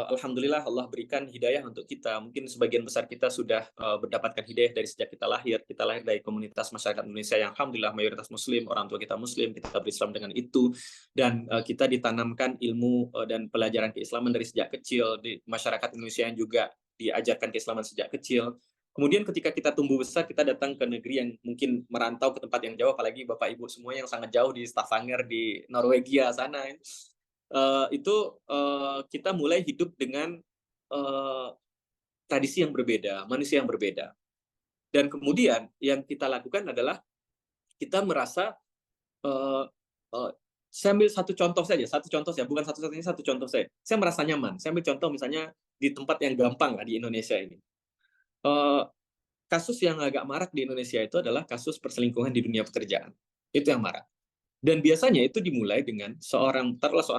A: alhamdulillah Allah berikan hidayah untuk kita, mungkin sebagian besar kita sudah mendapatkan hidayah dari sejak kita lahir. Kita lahir dari komunitas masyarakat Indonesia yang alhamdulillah mayoritas muslim, orang tua kita muslim, kita berislam dengan itu, dan kita ditanamkan ilmu dan pelajaran keislaman dari sejak kecil. Di masyarakat Indonesia yang juga diajarkan keislaman sejak kecil. Kemudian ketika kita tumbuh besar, kita datang ke negeri yang mungkin merantau ke tempat yang jauh, apalagi Bapak Ibu semua yang sangat jauh di Stavanger, di Norwegia sana. Kita mulai hidup dengan tradisi yang berbeda, manusia yang berbeda. Dan kemudian yang kita lakukan adalah kita merasa, saya ambil satu contoh saja, bukan satu-satunya, satu contoh saja. Saya merasa nyaman. Saya ambil contoh misalnya di tempat yang gampang lah di Indonesia ini. Kasus yang agak marak di Indonesia itu adalah kasus perselingkuhan di dunia pekerjaan. Itu yang marak. Dan biasanya itu dimulai dengan seorang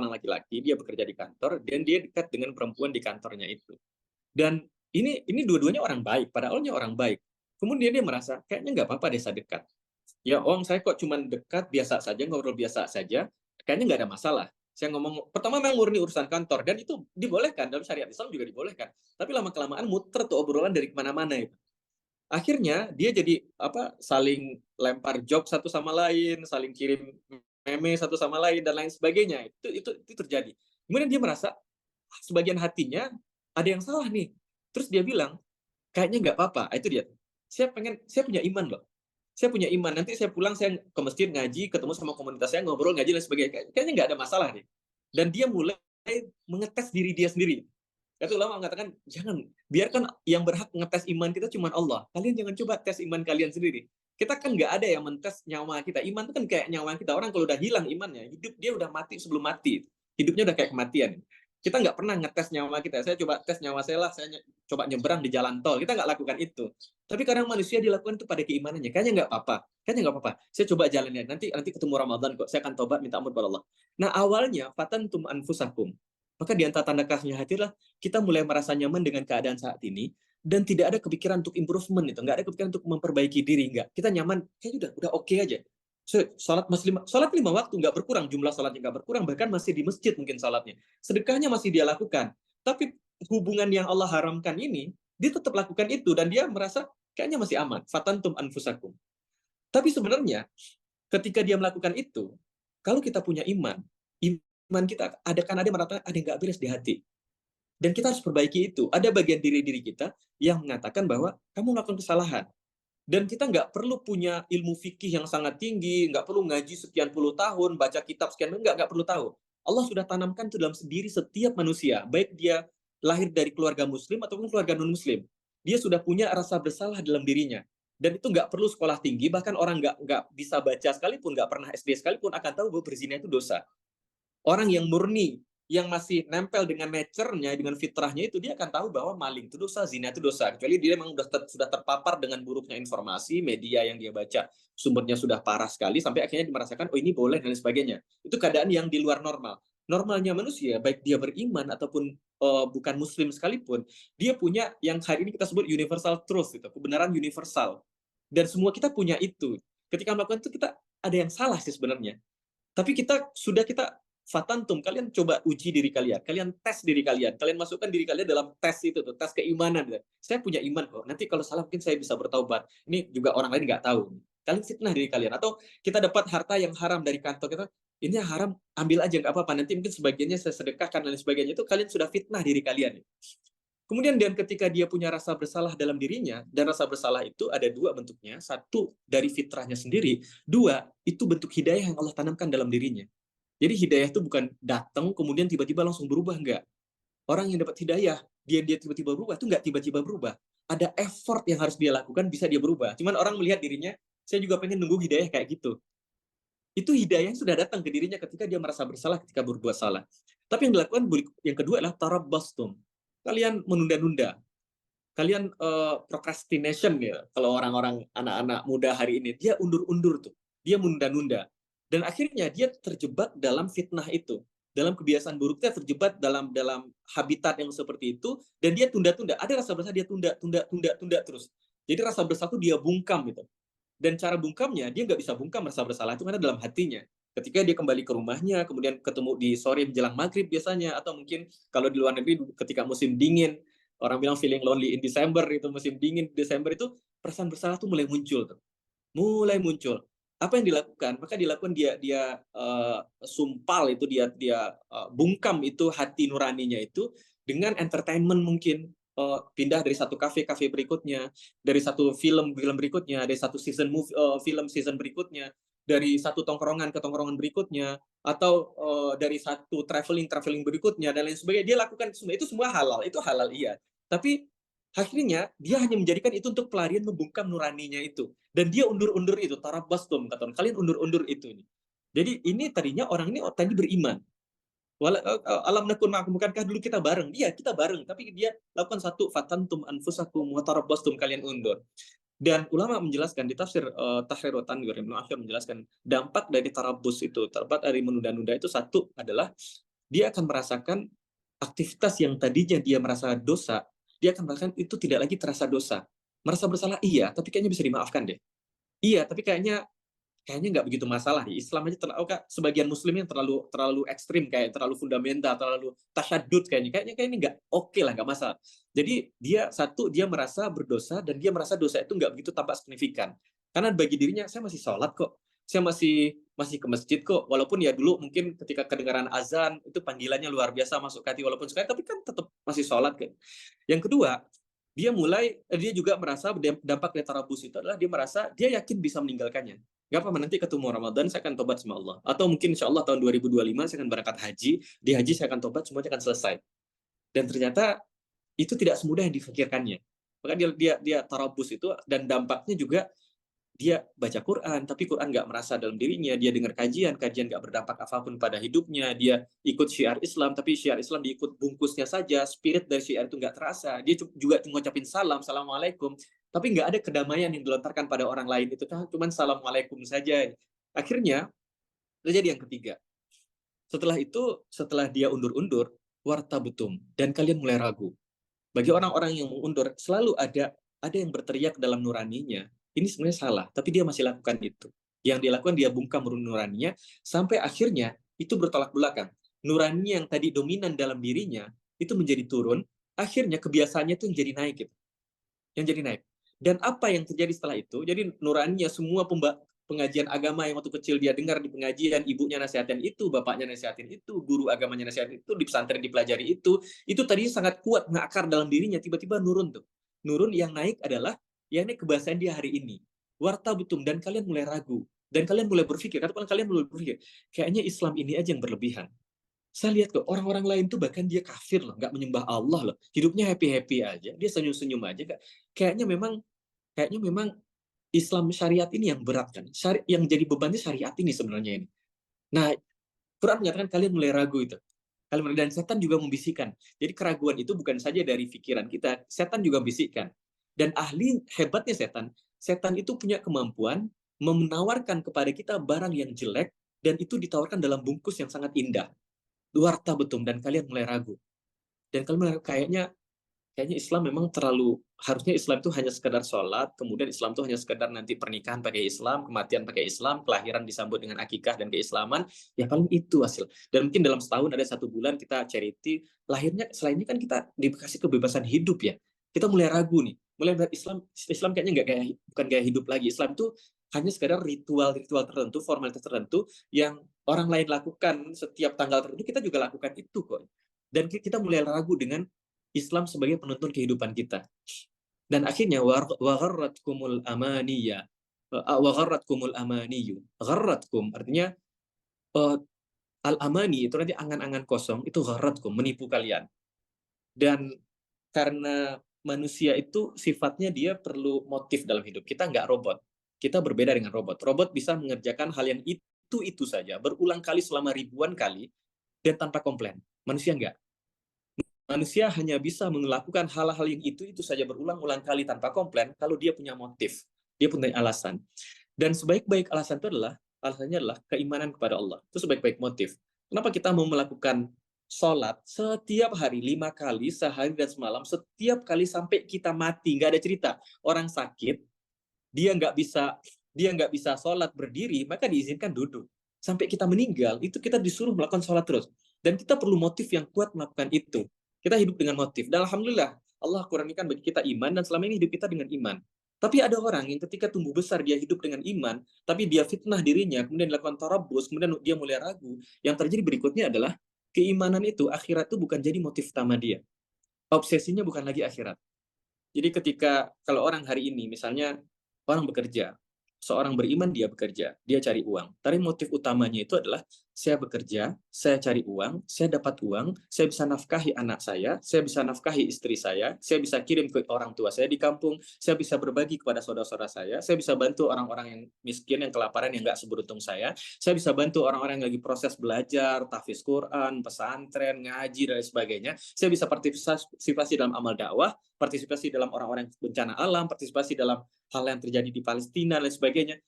A: laki-laki, dia bekerja di kantor, dan dia dekat dengan perempuan di kantornya itu. Dan ini dua-duanya orang baik, pada awalnya orang baik. Kemudian dia merasa, kayaknya nggak apa-apa deh saya dekat. Ya, saya kok cuma dekat, biasa saja, ngobrol biasa saja, kayaknya nggak ada masalah. Saya ngomong, pertama memang murni urusan kantor, dan itu dibolehkan, dalam syariat Islam juga dibolehkan. Tapi lama-kelamaan muter tuh obrolan dari kemana-mana itu. Akhirnya dia jadi saling lempar job satu sama lain, saling kirim meme satu sama lain dan lain sebagainya. Itu terjadi. Kemudian dia merasa sebagian hatinya ada yang salah nih. Terus dia bilang, kayaknya nggak apa-apa. Itu dia. Saya punya iman loh. Saya punya iman. Nanti saya pulang, saya ke masjid ngaji, ketemu sama komunitas saya, ngobrol, ngaji dan sebagainya. Kayaknya nggak ada masalah nih. Dan dia mulai mengetes diri dia sendiri. Itu ulama mengatakan, jangan, biarkan yang berhak ngetes iman kita cuma Allah. Kalian jangan coba tes iman kalian sendiri. Kita kan nggak ada yang mentes nyawa kita. Iman itu kan kayak nyawa kita. Orang kalau udah hilang imannya, hidup dia udah mati sebelum mati. Hidupnya udah kayak kematian. Kita nggak pernah ngetes nyawa kita. Saya coba tes nyawa saya lah, saya coba nyebrang di jalan tol. Kita nggak lakukan itu. Tapi kadang manusia dilakukan itu pada keimanannya. Kayaknya nggak apa-apa. Saya coba jalannya. Nanti ketemu Ramadan kok. Saya akan tobat, minta ampun pada Allah. Nah, awalnya fatantum anfusakum. Maka di antara tanda kasihnya hati adalah kita mulai merasa nyaman dengan keadaan saat ini, dan tidak ada kepikiran untuk improvement itu, nggak ada kepikiran untuk memperbaiki diri, nggak. Kita nyaman, kayaknya udah oke aja. Sholat 5 waktu nggak berkurang, jumlah sholatnya nggak berkurang, bahkan masih di masjid mungkin sholatnya. Sedekahnya masih dia lakukan. Tapi hubungan yang Allah haramkan ini, dia tetap lakukan itu, dan dia merasa kayaknya masih aman. Fatantum anfusakum. Tapi sebenarnya, ketika dia melakukan itu, kalau kita punya iman kita ada merata ada yang nggak beres di hati. Dan kita harus perbaiki itu. Ada bagian diri kita yang mengatakan bahwa kamu melakukan kesalahan. Dan kita nggak perlu punya ilmu fikih yang sangat tinggi, nggak perlu ngaji sekian puluh tahun, baca kitab sekian, nggak perlu tahu. Allah sudah tanamkan itu dalam diri setiap manusia, baik dia lahir dari keluarga muslim ataupun keluarga non-muslim. Dia sudah punya rasa bersalah dalam dirinya. Dan itu nggak perlu sekolah tinggi, bahkan orang nggak bisa baca sekalipun, nggak pernah SD sekalipun, akan tahu bahwa berzina itu dosa. Orang yang murni, yang masih nempel dengan nature-nya, dengan fitrahnya itu, dia akan tahu bahwa maling itu dosa, zina itu dosa. Kecuali dia memang sudah terpapar dengan buruknya informasi, media yang dia baca, sumbernya sudah parah sekali, sampai akhirnya dia merasakan, oh ini boleh, dan lain sebagainya. Itu keadaan yang di luar normal. Normalnya manusia, baik dia beriman ataupun bukan muslim sekalipun, dia punya yang hari ini kita sebut universal truth, itu kebenaran universal. Dan semua kita punya itu. Ketika melakukan itu, kita ada yang salah sih sebenarnya. Tapi kita fatantum, kalian coba uji diri kalian, kalian tes diri kalian, kalian masukkan diri kalian dalam tes itu tuh, tes keimanan. Saya punya iman kok, nanti kalau salah mungkin saya bisa bertaubat. Ini juga orang lain nggak tahu. Kalian fitnah diri kalian. Atau kita dapat harta yang haram dari kantor kita, ini yang haram, ambil aja nggak apa-apa, nanti mungkin sebagiannya saya sedekahkan dan lain sebagainya. Itu kalian sudah fitnah diri kalian. Kemudian dan ketika dia punya rasa bersalah dalam dirinya, dan rasa bersalah itu ada dua bentuknya, satu dari fitrahnya sendiri, dua itu bentuk hidayah yang Allah tanamkan dalam dirinya. Jadi hidayah itu bukan datang kemudian tiba-tiba langsung berubah, enggak. Orang yang dapat hidayah, dia tiba-tiba berubah, itu enggak tiba-tiba berubah. Ada effort yang harus dia lakukan, bisa dia berubah. Cuman orang melihat dirinya, saya juga pengen nunggu hidayah kayak gitu. Itu hidayah yang sudah datang ke dirinya ketika dia merasa bersalah ketika berbuat salah. Tapi yang dilakukan yang kedua adalah tarabbastum. Kalian menunda-nunda. Kalian procrastination ya. Kalau orang-orang anak-anak muda hari ini, dia undur-undur tuh. Dia menunda-nunda. Dan akhirnya dia terjebak dalam fitnah itu, dalam kebiasaan buruknya, terjebak dalam habitat yang seperti itu, dan dia tunda-tunda. Ada rasa bersalah, dia tunda terus. Jadi rasa bersalah itu dia bungkam gitu. Dan cara bungkamnya, dia nggak bisa bungkam rasa bersalah itu karena dalam hatinya. Ketika dia kembali ke rumahnya, kemudian ketemu di sore menjelang maghrib biasanya, atau mungkin kalau di luar negeri ketika musim dingin, orang bilang feeling lonely in December, itu musim dingin Desember itu, perasaan bersalah tuh mulai muncul tuh. Mulai muncul. Apa yang dilakukan? Maka dilakukan dia sumpal itu, dia bungkam itu hati nuraninya itu dengan entertainment mungkin. Pindah dari satu kafe berikutnya, dari satu film berikutnya, dari satu film season berikutnya, dari satu tongkrongan ke tongkrongan berikutnya, atau dari satu traveling berikutnya, dan lain sebagainya. Dia lakukan semua itu, semua halal, itu halal iya. Tapi akhirnya dia hanya menjadikan itu untuk pelarian membungkam nuraninya itu, dan dia undur-undur itu, tarabbastum, kata kalian undur-undur itu. Jadi ini tadinya orang ini tadi beriman. Alam nakun ma'akum, bukankah dulu kita bareng? Iya, kita bareng, tapi dia lakukan satu, fatantum anfusakum wa tarabbastum, kalian undur. Dan ulama menjelaskan di tafsir Tahrir wa Tanwir, Ibnu Athir menjelaskan dampak dari tarabbus itu, dampak dari menunda-nunda itu, satu adalah dia akan merasakan aktivitas yang tadinya dia merasa dosa, dia akan merasakan itu tidak lagi terasa dosa. Merasa bersalah iya, tapi kayaknya bisa dimaafkan deh. Iya, tapi kayaknya nggak begitu masalah. Islam aja sebagian muslim yang terlalu ekstrim, kayak terlalu fundamental, terlalu tasyadud, kayaknya ini nggak oke lah, nggak masalah. Jadi dia merasa berdosa, dan dia merasa dosa itu nggak begitu tampak signifikan. Karena bagi dirinya, saya masih sholat kok, saya masih ke masjid kok, walaupun ya dulu mungkin ketika kedengaran azan itu panggilannya luar biasa masuk ke hati, walaupun sekarang, tapi kan tetap masih sholat kan. Yang kedua, dia juga merasa dampak dari tarabus itu adalah dia merasa dia yakin bisa meninggalkannya. Gak apa-apa, nanti ketemu Ramadan saya akan tobat sama Allah. Atau mungkin insya Allah tahun 2025 saya akan berangkat haji, di haji saya akan tobat, semuanya akan selesai. Dan ternyata itu tidak semudah yang dipikirkannya. Maka dia tarabus itu, dan dampaknya juga dia baca Quran, tapi Quran nggak merasa dalam dirinya. Dia dengar kajian nggak berdampak apapun pada hidupnya. Dia ikut syiar Islam, tapi syiar Islam diikut bungkusnya saja. Spirit dari syiar itu nggak terasa. Dia juga ngucapin salam, assalamualaikum, tapi nggak ada kedamaian yang dilontarkan pada orang lain. Itu kan cuma assalamualaikum saja. Akhirnya terjadi yang ketiga. Setelah itu, setelah dia undur-undur, wartabutum, dan kalian mulai ragu. Bagi orang-orang yang mengundur, selalu ada yang berteriak dalam nuraninya. Ini sebenarnya salah, tapi dia masih lakukan itu. Yang dia lakukan, dia bungkam nuraninya, sampai akhirnya itu bertolak belakang. Nurani yang tadi dominan dalam dirinya, itu menjadi turun, akhirnya kebiasaannya itu yang jadi naik. Gitu. Yang jadi naik. Dan apa yang terjadi setelah itu? Jadi nuraninya semua pengajian agama yang waktu kecil dia dengar di pengajian, ibunya nasihatin itu, bapaknya nasihatin itu, guru agamanya nasihatin itu, di pesantren dipelajari itu tadinya sangat kuat ngakar dalam dirinya, tiba-tiba nurun tuh. Nurun yang naik adalah yang naik kebiasaan dia hari ini. Warta betum, dan kalian mulai ragu, dan kalian mulai berpikir, katakan kalian mulai berpikir, kayaknya Islam ini aja yang berlebihan. Saya lihat kok orang-orang lain tuh bahkan dia kafir loh, nggak menyembah Allah loh, hidupnya happy-happy aja, dia senyum-senyum aja, kayaknya memang Islam syariat ini yang berat kan, yang jadi bebannya syariat ini sebenarnya ini. Nah, Quran menyatakan kalian mulai ragu itu. Dan setan juga membisikkan. Jadi keraguan itu bukan saja dari pikiran kita, setan juga membisikkan. Dan hebatnya setan itu punya kemampuan menawarkan kepada kita barang yang jelek, dan itu ditawarkan dalam bungkus yang sangat indah. Warta betum, dan kalian mulai ragu. Dan kalian kayaknya Islam memang harusnya Islam itu hanya sekedar sholat, kemudian Islam itu hanya sekedar nanti pernikahan pakai Islam, kematian pakai Islam, kelahiran disambut dengan akikah dan keislaman, ya paling itu hasil. Dan mungkin dalam setahun ada 1 bulan kita charity, lahirnya selainnya kan kita dikasih kebebasan hidup ya. Kita mulai ragu nih, mulai melihat Islam kayaknya bukan gaya hidup lagi. Islam itu hanya sekedar ritual-ritual tertentu, formalitas tertentu yang orang lain lakukan setiap tanggal tertentu, kita juga lakukan itu kok. Dan kita mulai ragu dengan Islam sebagai penuntun kehidupan kita. Dan akhirnya wagharratkumul amaniya. Wagharratkumul amaniyu. Gharratkum artinya al-amani itu nanti angan-angan kosong, itu gharratkum, menipu kalian. Dan karena manusia itu sifatnya dia perlu motif dalam hidup. Kita nggak robot. Kita berbeda dengan robot. Robot bisa mengerjakan hal yang itu saja, berulang kali selama ribuan kali, dan tanpa komplain. Manusia nggak. Manusia hanya bisa melakukan hal-hal yang itu saja berulang-ulang kali tanpa komplain kalau dia punya motif, dia punya alasan. Dan sebaik-baik alasannya adalah keimanan kepada Allah. Itu sebaik-baik motif. Kenapa kita mau melakukan sholat setiap hari 5 kali, sehari dan semalam, setiap kali sampai kita mati? Nggak ada cerita. Orang sakit, dia nggak bisa sholat berdiri, maka diizinkan duduk. Sampai kita meninggal, itu kita disuruh melakukan sholat terus. Dan kita perlu motif yang kuat melakukan itu. Kita hidup dengan motif. Dan alhamdulillah, Allah kurniakan bagi kita iman, dan selama ini hidup kita dengan iman. Tapi ada orang yang ketika tumbuh besar, dia hidup dengan iman, tapi dia fitnah dirinya, kemudian dilakukan tarabus, kemudian dia mulai ragu. Yang terjadi berikutnya adalah, keimanan itu, akhirat itu bukan jadi motif utama dia. Obsesinya bukan lagi akhirat. Jadi ketika, kalau orang hari ini, misalnya, orang bekerja, seorang beriman dia bekerja, dia cari uang. Tapi motif utamanya itu adalah saya bekerja, saya cari uang, saya dapat uang, saya bisa nafkahi anak saya bisa nafkahi istri saya bisa kirim ke orang tua saya di kampung, saya bisa berbagi kepada saudara-saudara saya bisa bantu orang-orang yang miskin, yang kelaparan, yang nggak seberuntung saya bisa bantu orang-orang yang lagi proses belajar, tahfiz Quran, pesantren, ngaji, dan sebagainya. Saya bisa partisipasi dalam amal dakwah, partisipasi dalam orang-orang bencana alam, partisipasi dalam hal yang terjadi di Palestina dan sebagainya.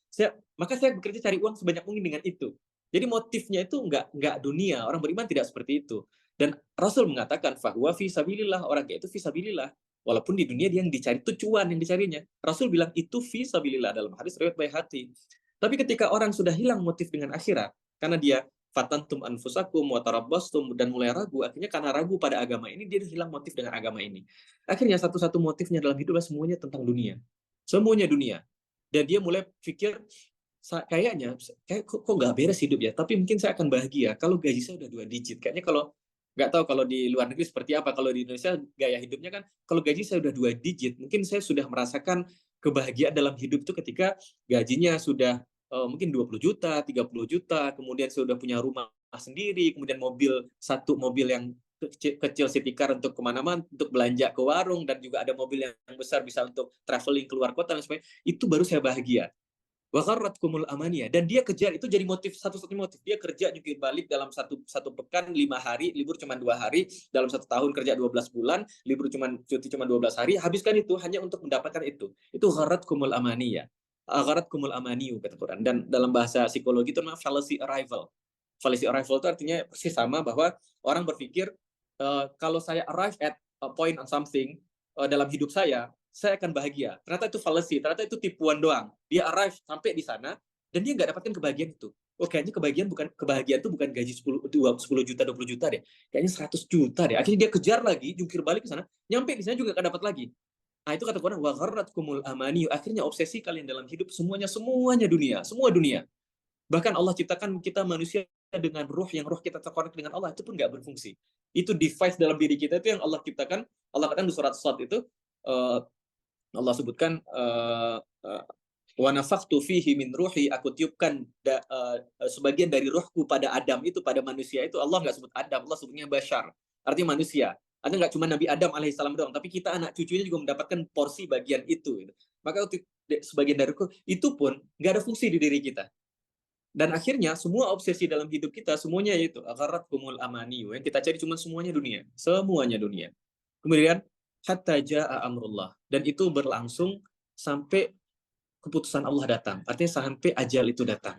A: Maka saya bekerja cari uang sebanyak mungkin dengan itu. Jadi motifnya itu nggak dunia. Orang beriman tidak seperti itu. Dan Rasul mengatakan fahuwa fi sabilillah, orang kayak itu fi sabilillah. Walaupun di dunia dia yang dicari itu cuan yang dicarinya. Rasul bilang itu fi sabilillah dalam hadis riwayat Baihaqi. Tapi ketika orang sudah hilang motif dengan akhirat, karena dia fatantum anfusakum wa tarabbastum, dan mulai ragu, akhirnya karena ragu pada agama ini, dia hilang motif dengan agama ini. Akhirnya satu-satu motifnya dalam hidupnya semuanya tentang dunia. Semuanya dunia. Dan dia mulai pikir, kayaknya kok nggak beres hidup ya, tapi mungkin saya akan bahagia kalau gaji saya udah 2 digit. Kayaknya kalau nggak tahu kalau di luar negeri seperti apa, kalau di Indonesia gaya hidupnya kan kalau gaji saya udah 2 digit, mungkin saya sudah merasakan kebahagiaan dalam hidup itu ketika gajinya sudah mungkin 20 juta, 30 juta, kemudian saya udah punya rumah sendiri, kemudian satu mobil yang kecil city car untuk kemana-mana, untuk belanja ke warung, dan juga ada mobil yang besar bisa untuk traveling keluar kota dan sebagainya. Itu baru saya bahagia. Wagharratkumul amaniya, dan dia kejar itu jadi motif, satu-satunya motif. Dia kerja jungkir balik dalam satu pekan 5 hari, libur cuma 2 hari, dalam 1 tahun kerja 12 bulan, cuti cuma 12 hari, habiskan itu hanya untuk mendapatkan itu. Itu gharratkumul amaniya. Gharratkumul amaniyu kata Quran. Dan dalam bahasa psikologi itu namanya fallacy arrival. Fallacy arrival itu artinya persis sama, bahwa orang berpikir kalau saya arrive at point on something dalam hidup saya akan bahagia. Ternyata itu fallacy, ternyata itu tipuan doang. Dia arrive sampai di sana dan dia nggak dapatkan kebahagiaan itu. Oh, kayaknya kebahagiaan itu bukan gaji 10 juta, 20 juta deh. Kayaknya 100 juta deh. Akhirnya dia kejar lagi, jungkir balik ke sana, nyampe di sana juga nggak dapat lagi. Nah, itu kata Quran, wa gharratkumul amani. Akhirnya obsesi kalian dalam hidup semuanya dunia, semua dunia. Bahkan Allah ciptakan kita manusia dengan yang roh kita terkonek dengan Allah, itu pun nggak berfungsi. Itu device dalam diri kita itu yang Allah ciptakan. Allah katakan di surat Sad itu, Allah sebutkan, wa nafakhtu fihi min ruhi, aku tiupkan sebagian dari rohku pada Adam itu, pada manusia itu. Allah nggak sebut Adam, Allah sebutnya bashar, artinya manusia. Artinya nggak cuma Nabi Adam alaihissalam doang, tapi kita anak cucunya juga mendapatkan porsi bagian itu. Maka sebagian dari itu pun nggak ada fungsi di diri kita. Dan akhirnya semua obsesi dalam hidup kita semuanya yaitu agharatkumul amani, yang kita cari cuma semuanya dunia. Kemudian hatta jaa amrullah, dan itu berlangsung sampai keputusan Allah datang. Artinya sampai ajal itu datang.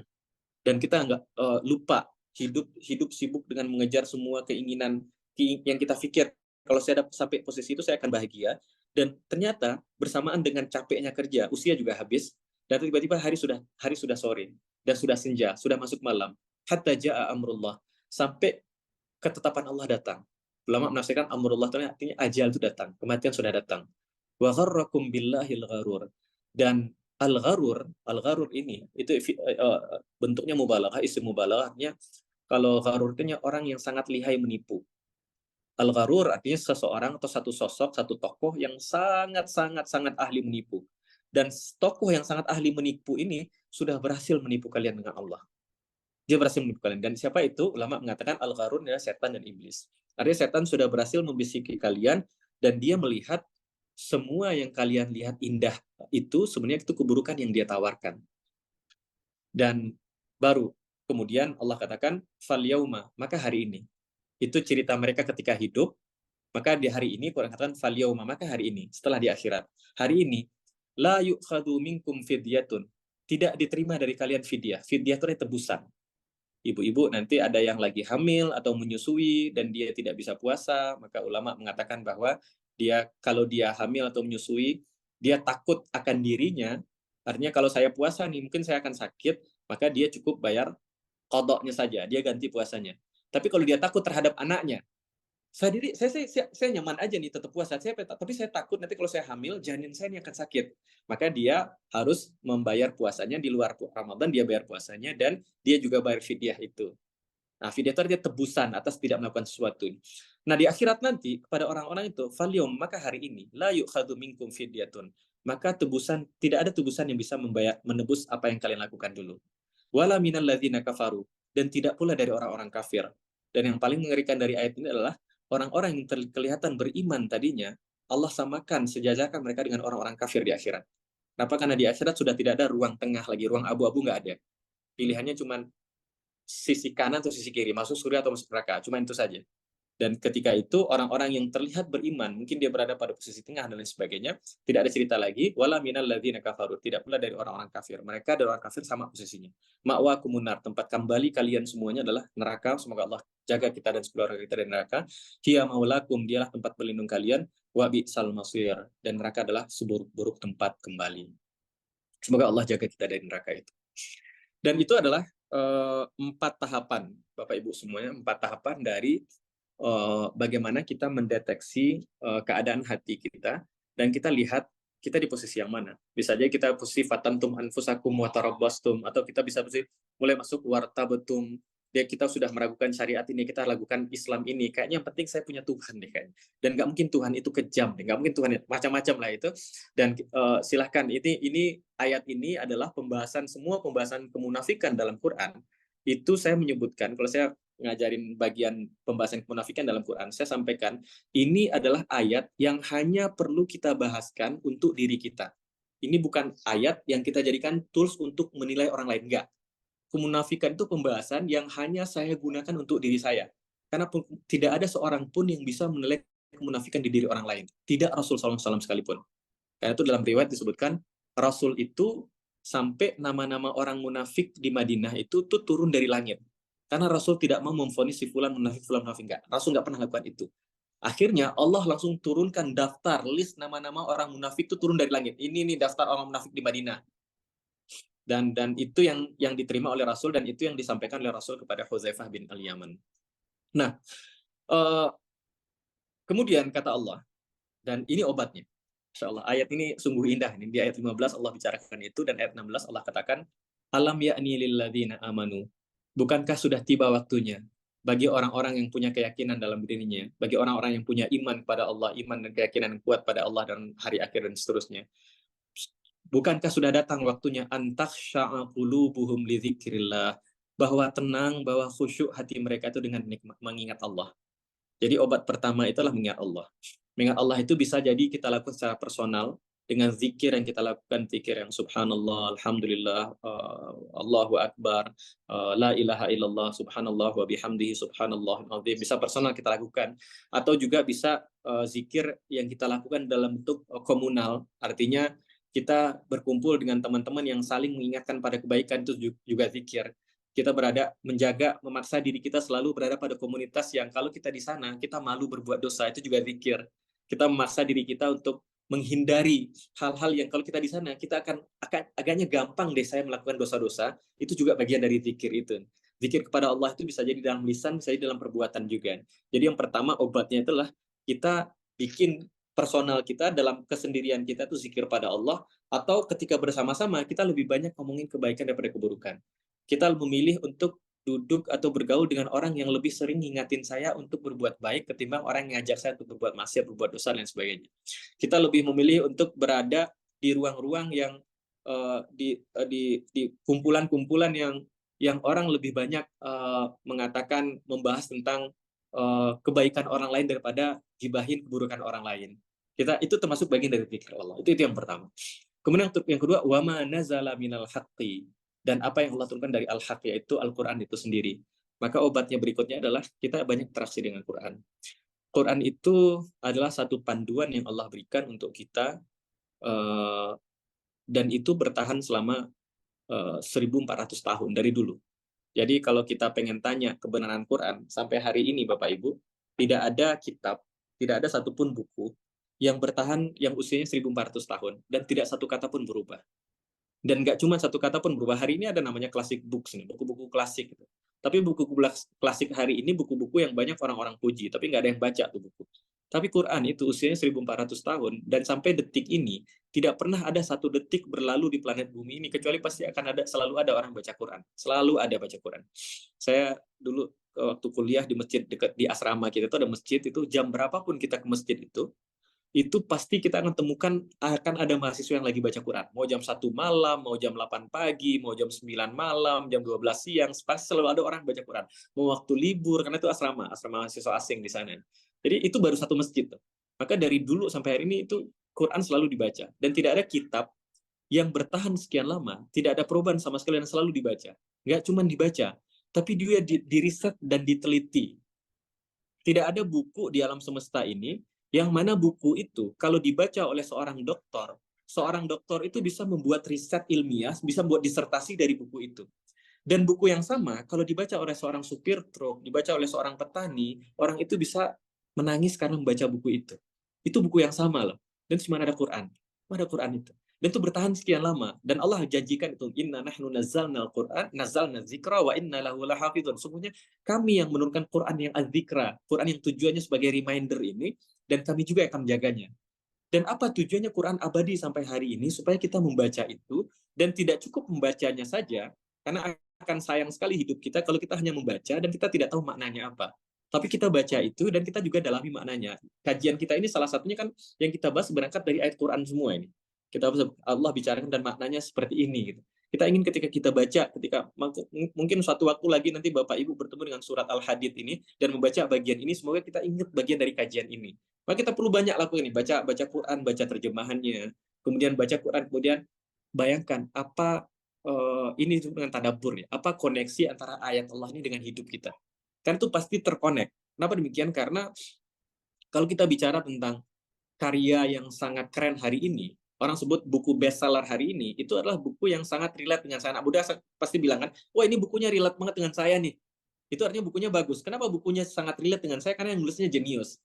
A: Dan kita nggak lupa hidup sibuk dengan mengejar semua keinginan yang kita pikir kalau saya sampai posisi itu saya akan bahagia. Dan ternyata bersamaan dengan capeknya kerja, usia juga habis, dan tiba-tiba hari sudah sore dan sudah senja, sudah masuk malam. Hatta jaa amrullah, sampai ketetapan Allah datang. Ulama menafsirkan amrullah itu artinya ajal itu datang, kematian sudah datang. Wa gharrakum billahil gharur. Dan al-gharur ini itu bentuknya mubalaghah, isim mubalaghahnya. Kalau gharur itu orang yang sangat lihai menipu. Al-gharur artinya seseorang atau satu sosok, satu tokoh yang sangat ahli menipu. Dan tokoh yang sangat ahli menipu ini sudah berhasil menipu kalian dengan Allah. Dia berhasil menipu kalian. Dan siapa itu? Ulama mengatakan al-gharur adalah setan dan iblis. Artinya setan sudah berhasil membisiki kalian dan dia melihat semua yang kalian lihat indah itu sebenarnya itu keburukan yang dia tawarkan. Dan baru kemudian Allah katakan fal yauma, maka hari ini. Itu cerita mereka ketika hidup, maka di hari ini Quran katakan fal yauma, maka hari ini, setelah di akhirat. Hari ini la yu'khadhu minkum fidyatun, tidak diterima dari kalian fidyah. Fidyah itu tebusan. Ibu-ibu nanti ada yang lagi hamil atau menyusui dan dia tidak bisa puasa, maka ulama mengatakan bahwa kalau dia hamil atau menyusui, dia takut akan dirinya. Artinya kalau saya puasa nih, mungkin saya akan sakit, maka dia cukup bayar qadanya saja, dia ganti puasanya. Tapi kalau dia takut terhadap anaknya, saya nyaman aja nih tetap puasa, tapi saya takut nanti kalau saya hamil, janin saya ini akan sakit. Maka dia harus membayar puasanya di luar Ramadan, dia bayar puasanya dan dia juga bayar fidyah itu. Nah, fidyah itu artinya tebusan atas tidak melakukan sesuatu. Nah, di akhirat nanti kepada orang-orang itu, falyum, maka hari ini la yu'khadhu minkum fidyatun. Maka tidak ada tebusan yang bisa menebus apa yang kalian lakukan dulu. Wala minal ladzina kafaru, dan tidak pula dari orang-orang kafir. Dan yang paling mengerikan dari ayat ini adalah orang-orang yang kelihatan beriman tadinya, Allah samakan, sejajarkan mereka dengan orang-orang kafir di akhirat. Kenapa? Karena di akhirat sudah tidak ada ruang tengah lagi, ruang abu-abu nggak ada. Pilihannya cuma sisi kanan atau sisi kiri, masuk surga atau masuk neraka, cuma itu saja. Dan ketika itu orang-orang yang terlihat beriman, mungkin dia berada pada posisi tengah dan lain sebagainya, tidak ada cerita lagi, wala minal ladzina kafaru, tidak pula dari orang-orang kafir. Mereka dan orang kafir sama posisinya. Ma'wakumun nar, tempat kembali kalian semuanya adalah neraka. Semoga Allah jaga kita dan keluarga kita dari neraka. Hiya maulakum, dialah tempat berlindung kalian, wa bi'sal masir, dan neraka adalah seburuk-buruk tempat kembali. Semoga Allah jaga kita dari neraka itu. Dan itu adalah 4 tahapan, Bapak Ibu semuanya, 4 tahapan dari bagaimana kita mendeteksi keadaan hati kita dan kita lihat kita di posisi yang mana. Bisa aja kita posisi fatantum anfusakum wa tarabbastum, atau kita bisa posisi mulai masuk wartabetum. Kita sudah meragukan syariat ini, kita lakukan Islam ini. Kayaknya yang penting saya punya Tuhan deh kayaknya. Dan nggak mungkin Tuhan itu kejam, nggak mungkin Tuhan macam-macam lah itu. Dan silahkan ini ayat ini adalah semua pembahasan kemunafikan dalam Quran. Itu saya menyebutkan, kalau saya ngajarin bagian pembahasan kemunafikan dalam Quran, saya sampaikan ini adalah ayat yang hanya perlu kita bahaskan untuk diri kita. Ini bukan ayat yang kita jadikan tools untuk menilai orang lain, enggak. Kemunafikan itu pembahasan yang hanya saya gunakan untuk diri saya. Karena tidak ada seorang pun yang bisa menilai kemunafikan di diri orang lain. Tidak Rasul SAW sekalipun. Karena itu dalam riwayat disebutkan, Rasul itu sampai nama-nama orang munafik di Madinah itu tuh turun dari langit. Karena Rasul tidak mau memvonis si fulan munafik enggak. Rasul enggak pernah lakukan itu. Akhirnya Allah langsung turunkan daftar list nama-nama orang munafik itu turun dari langit. Ini nih daftar orang munafik di Madinah. Dan itu yang diterima oleh Rasul, dan itu yang disampaikan oleh Rasul kepada Hudzaifah bin Al-Yaman. Nah, eh, kemudian kata Allah, dan ini obatnya. Insya Allah, ayat ini sungguh indah. Ini di ayat 15 Allah bicarakan itu, dan ayat 16 Allah katakan, Alam ya'ni lilladzina amanu. Bukankah sudah tiba waktunya bagi orang-orang yang punya keyakinan dalam dirinya, bagi orang-orang yang punya iman kepada Allah, iman dan keyakinan yang kuat pada Allah dan hari akhir dan seterusnya. Bukankah sudah datang waktunya antakhsha'a qulubuhum li dzikrillah, bahwa tenang, bahwa khusyuk hati mereka itu dengan mengingat Allah. Jadi obat pertama itulah mengingat Allah. Mengingat Allah itu bisa jadi kita lakukan secara personal dengan zikir yang kita lakukan, zikir yang subhanallah, alhamdulillah, Allahu akbar, la ilaha illallah, subhanallah wa bihamdihi subhanallah azim. Bisa personal kita lakukan, atau juga bisa zikir yang kita lakukan dalam bentuk komunal, artinya kita berkumpul dengan teman-teman yang saling mengingatkan pada kebaikan, itu juga zikir. Kita berada, menjaga, memaksa diri kita selalu berada pada komunitas yang kalau kita di sana, kita malu berbuat dosa, itu juga zikir. Kita memaksa diri kita untuk menghindari hal-hal yang kalau kita di sana, kita akan agaknya gampang deh saya melakukan dosa-dosa, itu juga bagian dari zikir itu. Zikir kepada Allah itu bisa jadi dalam lisan, bisa jadi dalam perbuatan juga. Jadi yang pertama obatnya itulah kita bikin personal kita dalam kesendirian kita itu zikir pada Allah, atau ketika bersama-sama kita lebih banyak ngomongin kebaikan daripada keburukan. Kita memilih untuk duduk atau bergaul dengan orang yang lebih sering ngingatin saya untuk berbuat baik ketimbang orang yang ngajak saya untuk berbuat maksiat, berbuat dosa dan sebagainya. Kita lebih memilih untuk berada di ruang-ruang yang di kumpulan-kumpulan yang orang lebih banyak mengatakan, membahas tentang kebaikan orang lain daripada gibahin keburukan orang lain. Kita itu termasuk bagian dari zikir Allah. Itu yang pertama. Kemudian yang kedua, wa ma nazala minal haqqi, dan apa yang Allah turunkan dari al-haq, yaitu Al-Quran itu sendiri. Maka obatnya berikutnya adalah kita banyak interaksi dengan Quran. Quran itu adalah satu panduan yang Allah berikan untuk kita, dan itu bertahan selama 1400 tahun dari dulu. Jadi kalau kita pengen tanya kebenaran Quran, sampai hari ini Bapak Ibu, tidak ada kitab, tidak ada satupun buku yang bertahan, yang usianya 1400 tahun, dan tidak satu kata pun berubah. Dan nggak cuma satu kata pun berubah. Hari ini ada namanya classic books, buku-buku klasik. Gitu. Tapi buku-buku klasik hari ini buku-buku yang banyak orang-orang puji, tapi nggak ada yang baca tuh buku. Tapi Quran itu usianya 1400 tahun, dan sampai detik ini tidak pernah ada satu detik berlalu di planet bumi ini kecuali pasti akan ada, selalu ada orang baca Quran. Selalu ada baca Quran. Saya dulu waktu kuliah di masjid dekat di asrama kita itu ada masjid, itu jam berapapun kita ke masjid itu pasti kita akan temukan akan ada mahasiswa yang lagi baca Quran. Mau jam 1 malam, mau jam 8 pagi, mau jam 9 malam, jam 12 siang, pasti selalu ada orang baca Quran. Mau waktu libur, karena itu asrama mahasiswa asing di sana. Jadi itu baru satu masjid. Maka dari dulu sampai hari ini itu Quran selalu dibaca. Dan tidak ada kitab yang bertahan sekian lama, tidak ada perubahan sama sekali, yang selalu dibaca. Nggak cuma dibaca, tapi dia diriset dan diteliti. Tidak ada buku di alam semesta ini yang mana buku itu kalau dibaca oleh seorang doktor itu bisa membuat riset ilmiah, bisa membuat disertasi dari buku itu. Dan buku yang sama kalau dibaca oleh seorang supir truk, dibaca oleh seorang petani, orang itu bisa menangis karena membaca buku itu. Itu buku yang sama loh. Dan cuma ada Quran. Ada Quran itu. Dan itu bertahan sekian lama. Dan Allah janjikan itu, inna nahnu nazzalnal Quran, nazzalna dzikra wa inna lahu lahafidhun. Sungguhnya kami yang menurunkan Quran yang az-dzikra, Quran yang tujuannya sebagai reminder ini, dan kami juga akan menjaganya. Dan apa tujuannya Quran abadi sampai hari ini? Supaya kita membaca itu, dan tidak cukup membacanya saja, karena akan sayang sekali hidup kita kalau kita hanya membaca dan kita tidak tahu maknanya apa. Tapi kita baca itu dan kita juga dalami maknanya. Kajian kita ini salah satunya kan yang kita bahas berangkat dari ayat Quran semua ini. Kita Allah bicarakan dan maknanya seperti ini gitu. Kita ingin ketika kita baca, ketika mungkin suatu waktu lagi nanti Bapak Ibu bertemu dengan surat Al-Hadid ini dan membaca bagian ini, semoga kita ingat bagian dari kajian ini. Maka kita perlu banyak lakukan ini, baca Quran, baca terjemahannya, kemudian baca Quran, kemudian bayangkan apa ini dengan tadabbur ya, apa koneksi antara ayat Allah ini dengan hidup kita. Kan itu pasti terkonek. Kenapa demikian? Karena kalau kita bicara tentang karya yang sangat keren hari ini, orang sebut buku bestseller hari ini, itu adalah buku yang sangat relate dengan saya. Anak muda pasti bilang kan, wah ini bukunya relate banget dengan saya nih. Itu artinya bukunya bagus. Kenapa bukunya sangat relate dengan saya? Karena yang nulisnya jenius.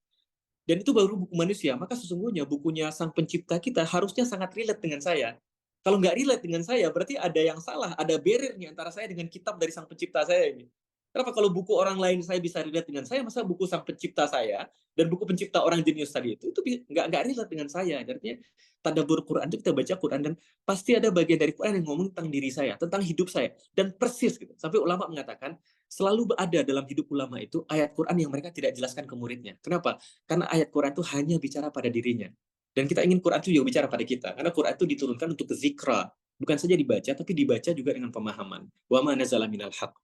A: Dan itu baru buku manusia, maka sesungguhnya bukunya Sang Pencipta kita harusnya sangat relate dengan saya. Kalau nggak relate dengan saya, berarti ada yang salah, ada barrier nih antara saya dengan kitab dari Sang Pencipta saya ini. Kenapa kalau buku orang lain saya bisa relate dengan saya, masa buku Sang Pencipta saya dan buku pencipta orang jenius tadi itu nggak relate dengan saya. Artinya tadabbur Quran itu kita baca Quran dan pasti ada bagian dari Quran yang ngomong tentang diri saya, tentang hidup saya, dan persis gitu. Sampai ulama mengatakan selalu ada dalam hidup ulama itu ayat Quran yang mereka tidak jelaskan ke muridnya. Kenapa? Karena ayat Quran itu hanya bicara pada dirinya. Dan kita ingin Quran itu juga bicara pada kita. Karena Quran itu diturunkan untuk zikra. Bukan saja dibaca, tapi dibaca juga dengan pemahaman. Wa ma nazala minal haq.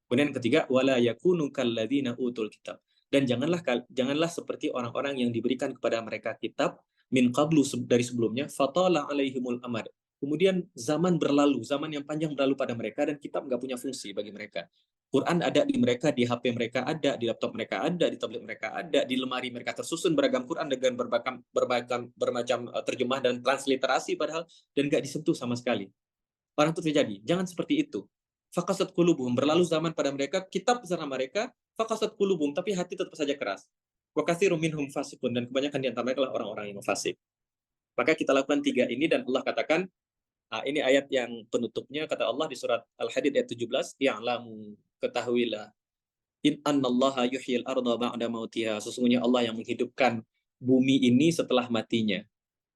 A: Kemudian yang ketiga, wala yakunu kalladzina utul kitab. Dan janganlah seperti orang-orang yang diberikan kepada mereka kitab min qablu dari sebelumnya, fatala alaihimul amad. Kemudian zaman berlalu, zaman yang panjang berlalu pada mereka dan kitab nggak punya fungsi bagi mereka. Quran ada di mereka, di HP mereka ada, di laptop mereka ada, di tablet mereka ada, di lemari mereka tersusun beragam Quran dengan bermacam terjemah dan transliterasi padahal dan nggak disentuh sama sekali. Orang itu terjadi. Jangan seperti itu. Fakasat kulubuhum, berlalu zaman pada mereka, kitab bersama mereka, fakasat kulubuhum, tapi hati tetap saja keras. Wa katsirun minhum fasiqun, dan kebanyakan di antara mereka adalah orang-orang yang fasik. Maka kita lakukan tiga ini dan Allah katakan, ini ayat yang penutupnya, kata Allah di surat Al-Hadid ayat 17, ya'lamu, ketahuilah, in annallaha yuhyil arda ba'da mautiha, sesungguhnya Allah yang menghidupkan bumi ini setelah matinya.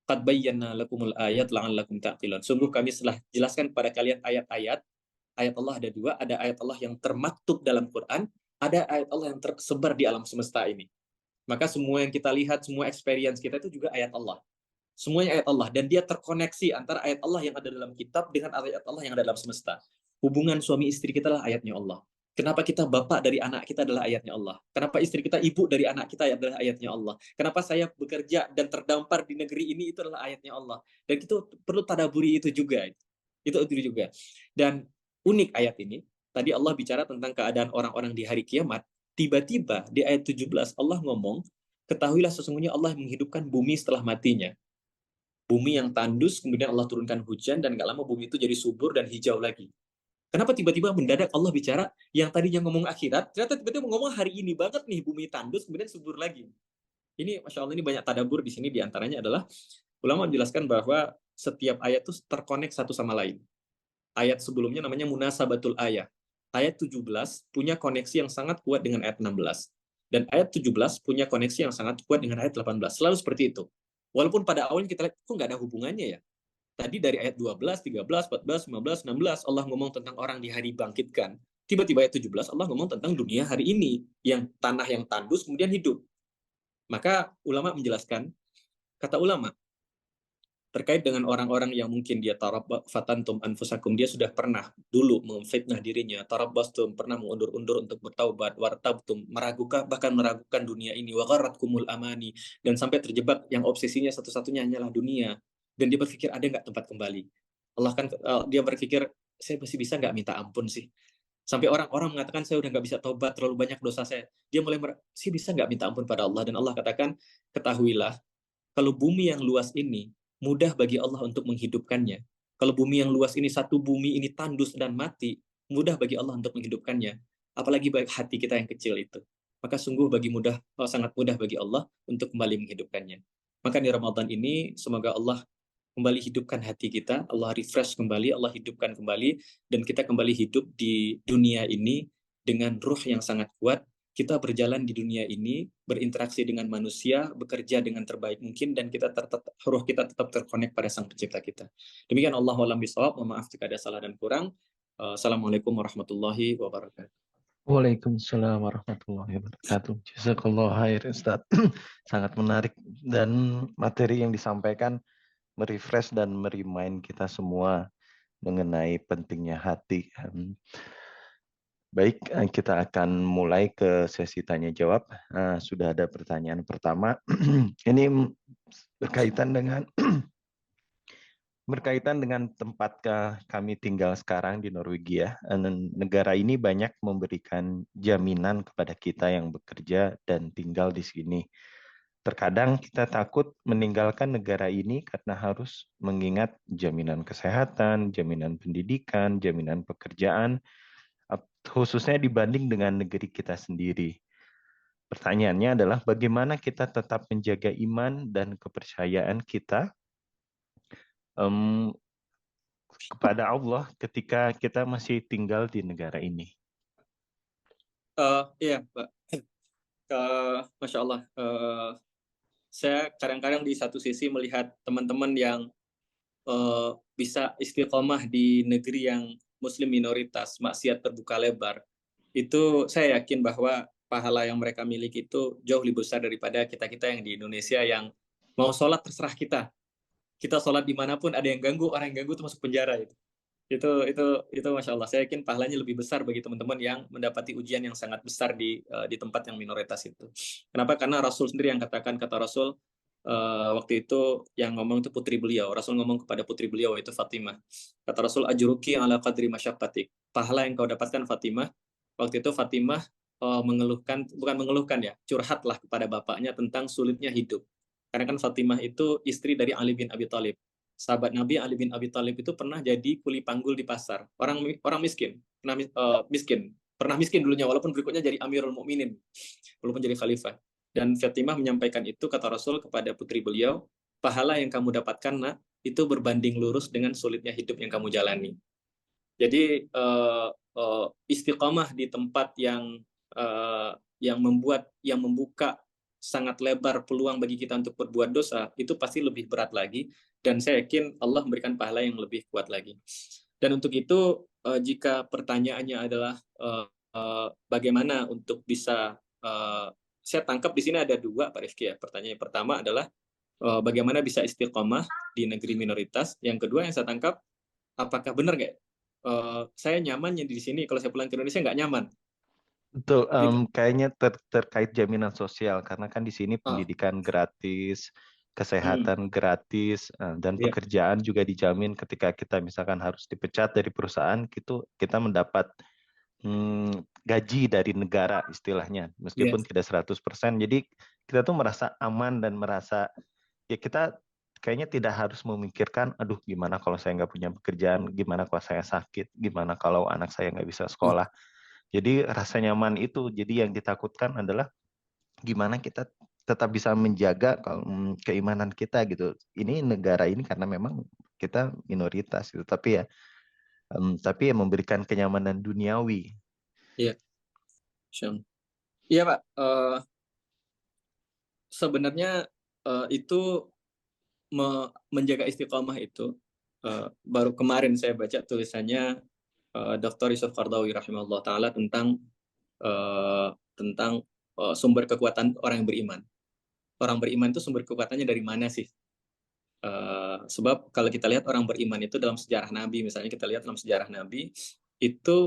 A: Qad bayyana lakumul ayat la'allakum ta'qilun. Sungguh kami telah jelaskan kepada kalian ayat-ayat. Ayat Allah ada dua, ada ayat Allah yang termaktub dalam Quran, ada ayat Allah yang tersebar di alam semesta ini. Maka semua yang kita lihat, semua experience kita itu juga ayat Allah. Semuanya ayat Allah dan dia terkoneksi antara ayat Allah yang ada dalam kitab dengan ayat Allah yang ada dalam semesta. Hubungan suami istri kita adalah ayatnya Allah. Kenapa kita bapak dari anak kita adalah ayatnya Allah. Kenapa istri kita ibu dari anak kita adalah ayatnya Allah. Kenapa saya bekerja dan terdampar di negeri ini itu adalah ayatnya Allah. Dan itu perlu tadaburi itu juga. Itu juga. Dan unik ayat ini, tadi Allah bicara tentang keadaan orang-orang di hari kiamat. Tiba-tiba di ayat 17 Allah ngomong, ketahuilah sesungguhnya Allah menghidupkan bumi setelah matinya. Bumi yang tandus, kemudian Allah turunkan hujan, dan gak lama bumi itu jadi subur dan hijau lagi. Kenapa tiba-tiba mendadak Allah bicara yang tadinya ngomong akhirat, ternyata tiba-tiba ngomong hari ini banget nih, bumi tandus, kemudian subur lagi. Ini, Masya Allah, ini banyak tadabur di sini, diantaranya adalah, ulama menjelaskan bahwa setiap ayat itu terkonek satu sama lain. Ayat sebelumnya namanya munasabatul ayat. Ayat 17 punya koneksi yang sangat kuat dengan ayat 16. Dan ayat 17 punya koneksi yang sangat kuat dengan ayat 18. Selalu seperti itu. Walaupun pada awalnya kita lihat, kok nggak ada hubungannya ya? Tadi dari ayat 12, 13, 14, 15, 16, Allah ngomong tentang orang di hari bangkitkan. Tiba-tiba ayat 17, Allah ngomong tentang dunia hari ini, yang tanah yang tandus kemudian hidup. Maka ulama menjelaskan, kata ulama, terkait dengan orang-orang yang mungkin dia fatantum anfusakum, dia sudah pernah dulu memfitnah dirinya, tarabbastum, pernah mengundur-undur untuk bertaubat, wartabtum, bahkan meragukan dunia ini, wa gharratkumul amani, dan sampai terjebak yang obsesinya satu-satunya hanyalah dunia, dan dia berpikir ada nggak tempat kembali. Allah kan dia berpikir saya masih bisa nggak minta ampun sih, sampai orang-orang mengatakan saya udah nggak bisa taubat, terlalu banyak dosa saya. Dia mulai sih bisa nggak minta ampun pada Allah, dan Allah katakan ketahuilah kalau bumi yang luas ini mudah bagi Allah untuk menghidupkannya. Kalau bumi yang luas ini, satu bumi ini tandus dan mati, mudah bagi Allah untuk menghidupkannya. Apalagi baik hati kita yang kecil itu. Maka sungguh sangat mudah bagi Allah untuk kembali menghidupkannya. Maka di Ramadan ini, semoga Allah kembali hidupkan hati kita, Allah refresh kembali, Allah hidupkan kembali, dan kita kembali hidup di dunia ini dengan ruh yang sangat kuat. Kita berjalan di dunia ini, berinteraksi dengan manusia, bekerja dengan terbaik mungkin, dan ruh kita tetap terkonek pada Sang Pencipta kita. Demikian, Allahu a'lam bishawab. Mohon maaf jika ada salah dan kurang. Assalamualaikum warahmatullahi wabarakatuh.
B: Waalaikumsalam warahmatullahi wabarakatuh. Jazakallah khair Ustaz. Sangat menarik dan materi yang disampaikan merefresh dan merimain kita semua mengenai pentingnya hati. Baik, kita akan mulai ke sesi tanya jawab. Sudah ada pertanyaan pertama. Ini berkaitan dengan tempat kami tinggal sekarang di Norwegia. Negara ini banyak memberikan jaminan kepada kita yang bekerja dan tinggal di sini. Terkadang kita takut meninggalkan negara ini karena harus mengingat jaminan kesehatan, jaminan pendidikan, jaminan pekerjaan, khususnya dibanding dengan negeri kita sendiri. Pertanyaannya adalah bagaimana kita tetap menjaga iman dan kepercayaan kita em, kepada Allah ketika kita masih tinggal di negara ini.
A: Iya, Pak. Masya Allah. Saya kadang-kadang di satu sisi melihat teman-teman yang bisa istiqomah di negeri yang Muslim minoritas, maksiat terbuka lebar. Itu saya yakin bahwa pahala yang mereka miliki itu jauh lebih besar daripada kita-kita yang di Indonesia yang mau sholat terserah kita. Kita sholat dimanapun ada yang ganggu, orang yang ganggu itu masuk penjara itu. Itu Masya Allah. Saya yakin pahalanya lebih besar bagi teman-teman yang mendapati ujian yang sangat besar di tempat yang minoritas itu. Kenapa? Karena Rasul sendiri yang katakan, kata Rasul, waktu itu yang ngomong itu putri beliau. Rasul ngomong kepada putri beliau, itu Fatimah. Kata Rasul, ajruki ala qadri masyaqatik. Pahala yang kau dapatkan Fatimah. Waktu itu Fatimah mengeluhkan, bukan mengeluhkan ya, curhatlah kepada bapaknya tentang sulitnya hidup. Karena kan Fatimah itu istri dari Ali bin Abi Thalib. Sahabat Nabi Ali bin Abi Thalib itu pernah jadi kuli panggul di pasar. Orang miskin, pernah miskin dulunya, walaupun berikutnya jadi Amirul Mukminin, walaupun jadi khalifah. Dan Fatimah menyampaikan itu, kata Rasul kepada putri beliau, pahala yang kamu dapatkan nak itu berbanding lurus dengan sulitnya hidup yang kamu jalani. Jadi istiqamah di tempat yang membuka sangat lebar peluang bagi kita untuk berbuat dosa, itu pasti lebih berat lagi, dan saya yakin Allah memberikan pahala yang lebih kuat lagi. Dan untuk itu, jika pertanyaannya adalah bagaimana untuk bisa, saya tangkap di sini ada dua, Pak Rifki ya. Pertanyaan yang pertama adalah bagaimana bisa istiqomah di negeri minoritas. Yang kedua yang saya tangkap, apakah benar nggak saya nyamannya di sini, kalau saya pulang ke Indonesia nggak nyaman.
B: Betul,
A: Gitu.
B: kayaknya terkait jaminan sosial karena kan di sini
A: Oh,
B: pendidikan gratis, kesehatan gratis, dan
A: iya,
B: pekerjaan juga dijamin ketika kita misalkan harus dipecat dari perusahaan, kita mendapat gaji dari negara istilahnya,
A: iya,
B: meskipun tidak 100%. Jadi kita tuh merasa aman dan merasa ya kita kayaknya tidak harus memikirkan, aduh gimana kalau saya nggak punya pekerjaan, gimana kalau saya sakit, gimana kalau anak saya nggak bisa
A: hmm,
B: sekolah. Jadi rasa nyaman itu, jadi yang ditakutkan adalah gimana kita tetap bisa menjaga keimanan kita gitu. Ini negara ini karena memang kita minoritas gitu, tapi ya memberikan kenyamanan duniawi.
A: iya, Syam. Iya Pak. Sebenarnya itu menjaga istiqomah itu, baru kemarin saya baca tulisannya Dr. Yusuf Qardawi rahimahullah taala tentang eh, tentang sumber kekuatan orang yang beriman. Orang beriman itu sumber kekuatannya dari mana sih? Sebab kalau kita lihat orang beriman itu dalam sejarah Nabi, misalnya kita lihat dalam sejarah Nabi itu,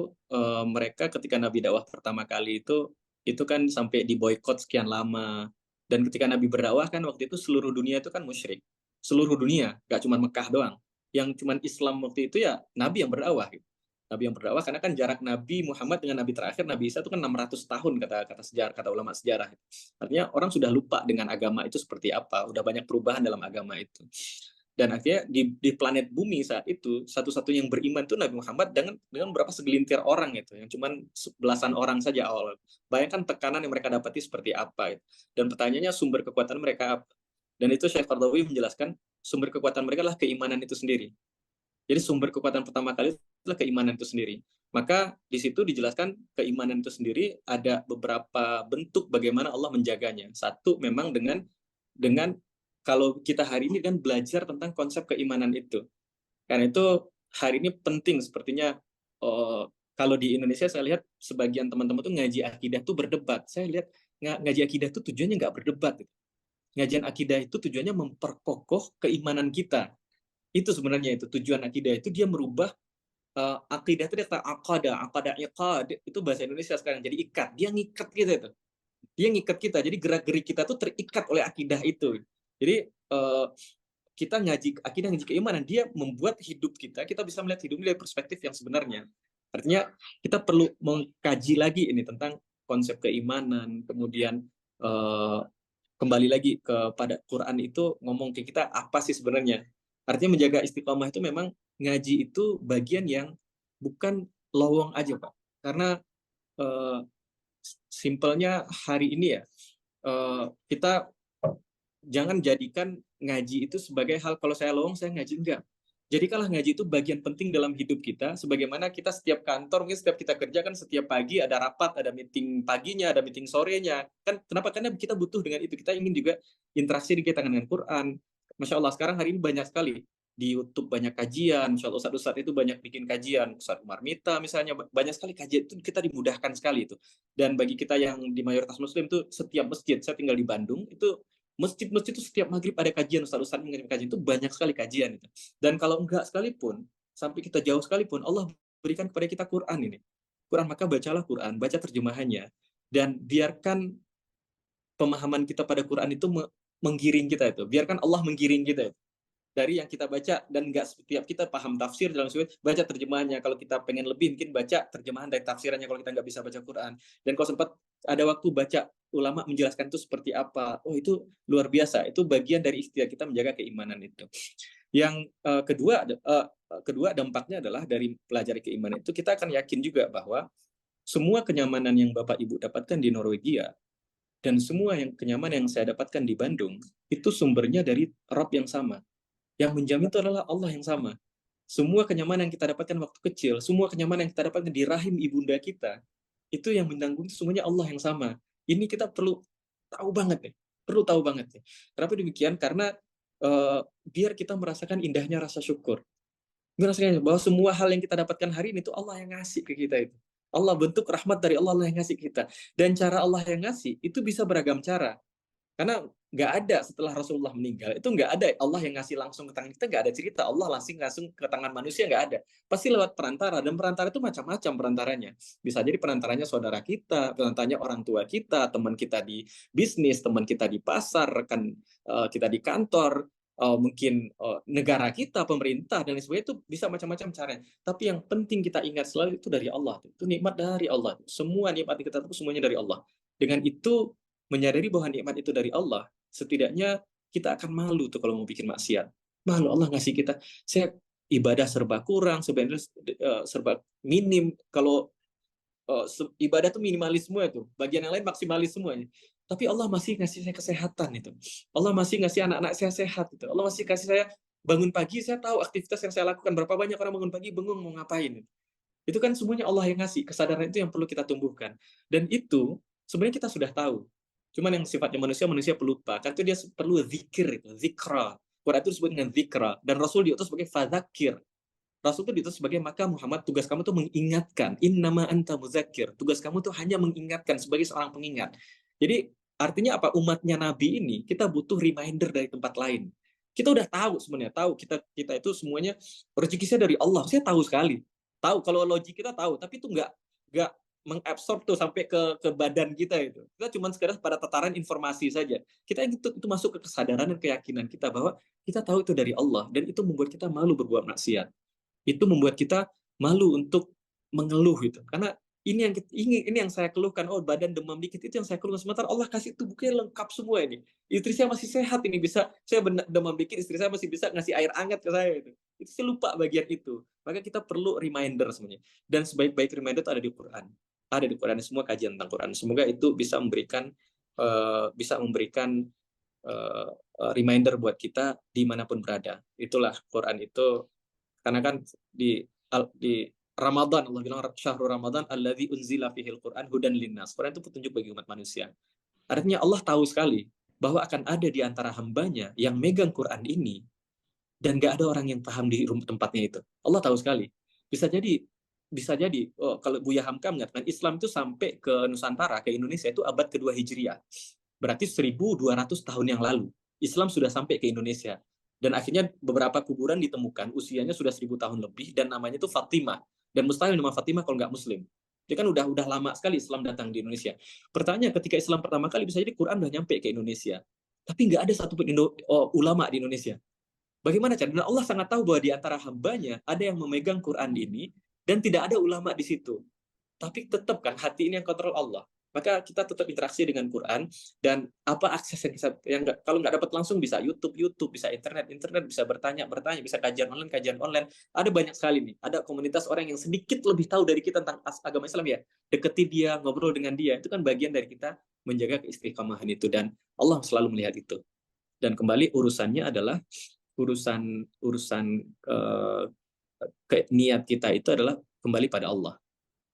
A: mereka ketika Nabi dakwah pertama kali itu kan sampai diboikot sekian lama, dan ketika Nabi berdakwah kan waktu itu seluruh dunia itu kan musyrik, seluruh dunia, gak cuma Mekah doang, yang cuma Islam waktu itu ya Nabi yang berdakwah gitu. Nabi yang berdakwah, karena kan jarak Nabi Muhammad dengan Nabi terakhir Nabi Isa itu kan 600 tahun, kata sejarah, kata ulama sejarah. Artinya orang sudah lupa dengan agama itu seperti apa, udah banyak perubahan dalam agama itu. Dan akhirnya di planet bumi saat itu satu-satunya yang beriman itu Nabi Muhammad dengan berapa segelintir orang itu, yang cuman belasan orang saja awal. Bayangkan tekanan yang mereka dapati seperti apa. Dan pertanyaannya sumber kekuatan mereka apa? Dan itu Syekh Qardawi menjelaskan sumber kekuatan mereka adalah keimanan itu sendiri. Jadi sumber kekuatan pertama kali adalah keimanan itu sendiri. Maka di situ dijelaskan keimanan itu sendiri ada beberapa bentuk bagaimana Allah menjaganya. Satu memang dengan kalau kita hari ini kan belajar tentang konsep keimanan itu. Karena itu hari ini penting sepertinya, kalau di Indonesia saya lihat sebagian teman-teman tuh ngaji akidah tuh berdebat. Saya lihat ngaji akidah tuh tujuannya nggak berdebat. Ngajian akidah itu tujuannya memperkokoh keimanan kita. Itu sebenarnya itu tujuan akidah itu, dia merubah akidah itu, dia kata akadah iqad itu bahasa Indonesia sekarang jadi ikat. Dia ngikat kita itu. Dia ngikat kita. Jadi gerak-gerik kita tuh terikat oleh akidah itu. Jadi kita ngaji akidah, ngaji keimanan, dia membuat hidup kita bisa melihat hidup dari perspektif yang sebenarnya. Artinya kita perlu mengkaji lagi ini tentang konsep keimanan, kemudian kembali lagi kepada Quran itu ngomong ke kita apa sih sebenarnya. Artinya menjaga istiqomah itu memang ngaji itu bagian yang bukan lowong aja Pak. Karena simpelnya hari ini ya, kita jangan jadikan ngaji itu sebagai hal kalau saya lowong saya ngaji, enggak. Jadikanlah ngaji itu bagian penting dalam hidup kita, sebagaimana kita setiap kantor, mungkin setiap kita kerja kan setiap pagi ada rapat, ada meeting paginya, ada meeting sorenya. Kan kenapa? Karena kita butuh dengan itu. Kita ingin juga interaksi kita dengan Quran. Masya Allah, sekarang hari ini banyak sekali. Di YouTube banyak kajian, Masya Allah Ustadz itu banyak bikin kajian. Ustadz Umar Mita misalnya, banyak sekali kajian itu kita dimudahkan sekali itu. Dan bagi kita yang di mayoritas muslim itu setiap masjid, saya tinggal di Bandung, itu masjid-masjid itu setiap maghrib ada kajian, Ustaz-Ustaz mengirim kajian, itu banyak sekali kajian itu. Dan kalau enggak sekalipun, sampai kita jauh sekalipun, Allah berikan kepada kita Quran ini. Quran, maka bacalah Quran, baca terjemahannya, dan biarkan pemahaman kita pada Quran itu menggiring kita itu. Biarkan Allah menggiring kita itu. Dari yang kita baca, dan nggak setiap kita paham tafsir dalam surat, baca terjemahannya. Kalau kita pengen lebih, mungkin baca terjemahan dari tafsirannya kalau kita nggak bisa baca Quran. Dan kalau sempat ada waktu baca ulama menjelaskan itu seperti apa, oh itu luar biasa. Itu bagian dari ikhtiar kita menjaga keimanan itu. Yang kedua dampaknya adalah dari pelajari keimanan itu, kita akan yakin juga bahwa semua kenyamanan yang Bapak Ibu dapatkan di Norwegia, dan semua kenyamanan yang saya dapatkan di Bandung, itu sumbernya dari Rabb yang sama. Yang menjamin itu adalah Allah yang sama. Semua kenyamanan yang kita dapatkan waktu kecil, semua kenyamanan yang kita dapatkan di rahim ibunda kita, itu yang menanggung semuanya Allah yang sama. Ini kita perlu tahu banget nih, perlu tahu banget nih. Kenapa demikian? Karena biar kita merasakan indahnya rasa syukur. Merasakan bahwa semua hal yang kita dapatkan hari ini itu Allah yang ngasih ke kita itu. Allah bentuk rahmat dari Allah, Allah yang ngasih ke kita. Dan cara Allah yang ngasih itu bisa beragam cara. Karena nggak ada setelah Rasulullah meninggal, itu nggak ada Allah yang ngasih langsung ke tangan kita, nggak ada cerita Allah langsung ke tangan manusia, nggak ada. Pasti lewat perantara, dan perantara itu macam-macam perantaranya. Bisa jadi perantaranya saudara kita, perantaranya orang tua kita, teman kita di bisnis, teman kita di pasar, rekan kita di kantor, mungkin negara kita, pemerintah, dan lain sebagainya, itu bisa macam-macam caranya. Tapi yang penting kita ingat selalu itu dari Allah. Itu nikmat dari Allah. Semua nikmat kita itu semuanya dari Allah. Dengan itu, menyadari bahwa nikmat itu dari Allah, setidaknya kita akan malu tuh kalau mau bikin maksiat. Malu Allah ngasih kita, saya ibadah serba kurang, sebenarnya serba minim. Kalau ibadah tuh minimalis semua itu, bagian yang lain maksimalis semuanya. Tapi Allah masih ngasih saya kesehatan itu. Allah masih ngasih anak-anak saya sehat itu. Allah masih kasih saya bangun pagi, saya tahu aktivitas yang saya lakukan. Berapa banyak orang bangun pagi bengong mau ngapain. Itu kan semuanya Allah yang ngasih. Kesadaran itu yang perlu kita tumbuhkan. Dan itu sebenarnya kita sudah tahu. Cuman yang sifatnya manusia pelupa. Karena itu dia perlu zikir, itu zikra. Quran itu disebut dengan zikra. Dan Rasul diutus sebagai fadzakir. Rasul itu diutus sebagai, maka Muhammad tugas kamu itu mengingatkan. Innama anta muzakkir. Tugas kamu itu hanya mengingatkan sebagai seorang pengingat. Jadi artinya apa? Umatnya Nabi ini kita butuh reminder dari tempat lain. Kita udah tahu sebenarnya, tahu kita itu semuanya rezeki saya dari Allah. Saya tahu sekali. Tahu kalau logik kita tahu, tapi itu nggak mengabsorb tuh sampai ke badan kita itu. Kita cuma sekedar pada tataran informasi saja. Kita itu masuk ke kesadaran dan keyakinan kita bahwa kita tahu itu dari Allah, dan itu membuat kita malu berbuat maksiat. Itu membuat kita malu untuk mengeluh itu. Karena ini yang saya keluhkan, oh badan demam dikit, itu yang saya keluhkan. Sementara Allah kasih tubuhnya lengkap semua ini. Istri saya masih sehat ini, bisa saya demam dikit, istri saya masih bisa ngasih air hangat ke saya itu. Itu saya lupa bagian itu. Maka kita perlu reminder sebenarnya. Dan sebaik-baik reminder itu ada di Quran. Ada di Quran, semua kajian tentang Quran. Semoga itu bisa memberikan reminder buat kita dimanapun berada. Itulah Quran itu. Karena kan di Ramadan, Allah bilang syahrul Ramadan alladzi unzila fihil Quran hudan linnas. Quran itu petunjuk bagi umat manusia. Artinya Allah tahu sekali bahwa akan ada di antara hambanya yang megang Quran ini, dan gak ada orang yang paham di tempatnya itu. Allah tahu sekali. Bisa jadi kalau Buya Hamka mengatakan Islam itu sampai ke Nusantara, ke Indonesia itu abad kedua Hijriah. Berarti 1200 tahun yang lalu Islam sudah sampai ke Indonesia. Dan akhirnya beberapa kuburan ditemukan usianya sudah 1000 tahun lebih, dan namanya itu Fatimah. Dan mustahil nama Fatimah kalau nggak Muslim. Dia kan udah lama sekali Islam datang di Indonesia. Pertanyaan, ketika Islam pertama kali, bisa jadi Quran udah nyampe ke Indonesia, tapi nggak ada satupun ulama di Indonesia. Bagaimana cara? Dan Allah sangat tahu bahwa di antara hambanya ada yang memegang Quran ini, dan tidak ada ulama di situ. Tapi tetap kan hati ini yang kontrol Allah. maka kita tetap interaksi dengan Quran. Dan apa akses yang kalau nggak dapat langsung bisa YouTube, bisa internet, bisa bertanya, bisa kajian online. Ada banyak sekali nih. Ada komunitas orang yang sedikit lebih tahu dari kita tentang agama Islam ya. Deketi dia, ngobrol dengan dia. Itu kan bagian dari kita menjaga keistiqomahan itu, dan Allah selalu melihat itu. Dan kembali urusannya adalah urusan niat kita itu adalah kembali pada Allah.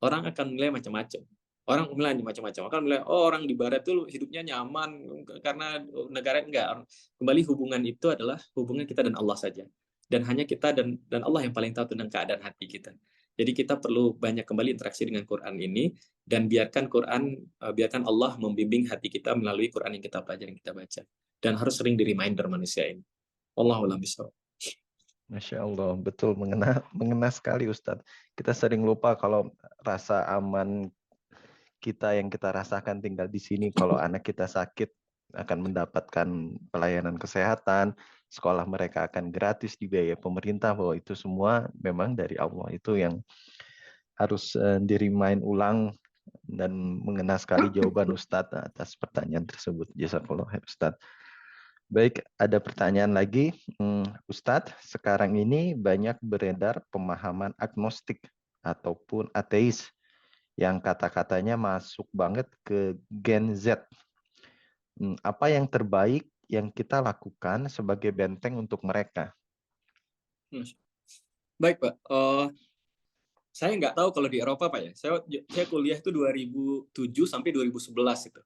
A: Orang akan menilai macam-macam. Orang akan menilai, oh orang di barat itu hidupnya nyaman karena negara enggak. Kembali hubungan itu adalah hubungan kita dan Allah saja. Dan hanya kita dan Allah yang paling tahu tentang keadaan hati kita. Jadi kita perlu banyak kembali interaksi dengan Quran ini, dan biarkan Allah membimbing hati kita melalui Quran yang kita pelajari, yang kita baca. Dan harus sering di-reminder manusia ini. Wallahu a'lam bishawab.
B: Masya Allah, betul, mengena sekali Ustadz. Kita sering lupa kalau rasa aman kita yang kita rasakan tinggal di sini, kalau anak kita sakit akan mendapatkan pelayanan kesehatan, sekolah mereka akan gratis dibiayai pemerintah, bahwa itu semua memang dari Allah. Itu yang harus di-remind ulang, dan mengena sekali jawaban Ustadz atas pertanyaan tersebut. Jazakallah Ustadz. Baik, ada pertanyaan lagi. Ustadz, sekarang ini banyak beredar pemahaman agnostik ataupun ateis yang kata-katanya masuk banget ke Gen Z. Apa yang terbaik yang kita lakukan sebagai benteng untuk mereka?
A: Baik, Pak. Saya nggak tahu kalau di Eropa, Pak ya. Saya kuliah itu 2007 sampai 2011 itu.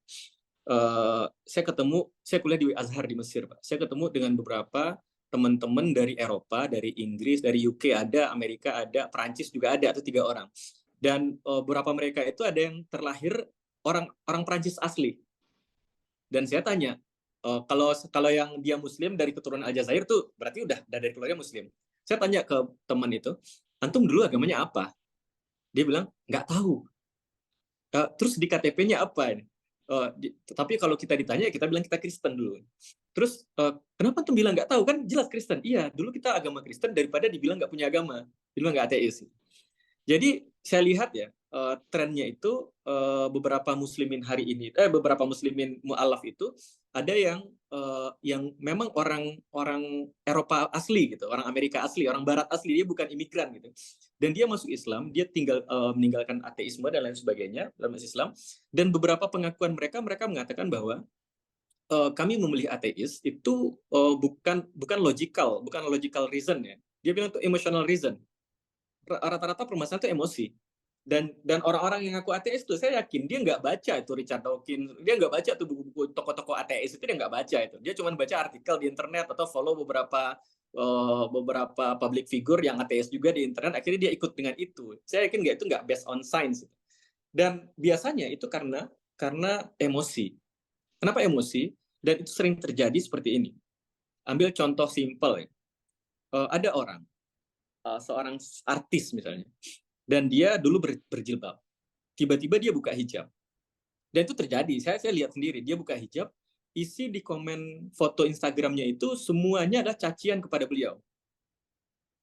A: Saya kuliah di Azhar di Mesir, Pak. Saya ketemu dengan beberapa teman-teman dari Eropa, dari Inggris, dari UK ada, Amerika ada, Perancis juga ada, atau 3 orang. Dan beberapa mereka itu ada yang terlahir orang Perancis asli. Dan saya tanya, kalau yang dia Muslim dari keturunan Aljazair tuh berarti udah dari keluarga Muslim. Saya tanya ke teman itu, antum dulu agamanya apa? Dia bilang nggak tahu. Terus di KTP-nya apa ini? Tapi kalau kita ditanya, kita bilang kita Kristen dulu. Terus kenapa tuh bilang nggak tahu? Kan jelas Kristen. Iya, dulu kita agama Kristen daripada dibilang nggak punya agama, dibilang nggak ateis. Jadi saya lihat ya, trennya itu beberapa muslimin hari ini, beberapa muslimin mu'alaf itu ada yang memang orang Eropa asli gitu, orang Amerika asli, orang Barat asli, dia bukan imigran gitu. Dan dia masuk Islam, dia meninggalkan ateisme dan lain sebagainya dalam Islam. Dan beberapa pengakuan mereka mengatakan bahwa kami memilih ateis itu bukan logical reason ya. Dia bilang itu emotional reason. Rata-rata permasalahan itu emosi. Dan orang-orang yang ngaku ateis itu, saya yakin dia nggak baca itu Richard Dawkins, dia nggak baca tuh buku-buku tokoh-tokoh ateis itu, dia nggak baca itu. Dia cuma baca artikel di internet atau follow beberapa public figure yang ateis juga di internet, akhirnya dia ikut dengan itu. Saya yakin itu nggak based on science. Dan biasanya itu karena emosi. Kenapa emosi? Dan itu sering terjadi seperti ini. Ambil contoh simpel ya. Ada orang, seorang artis misalnya, dan dia dulu berjilbab. Tiba-tiba dia buka hijab. Dan itu terjadi, saya lihat sendiri, dia buka hijab, isi di komen foto Instagramnya itu semuanya adalah cacian kepada beliau.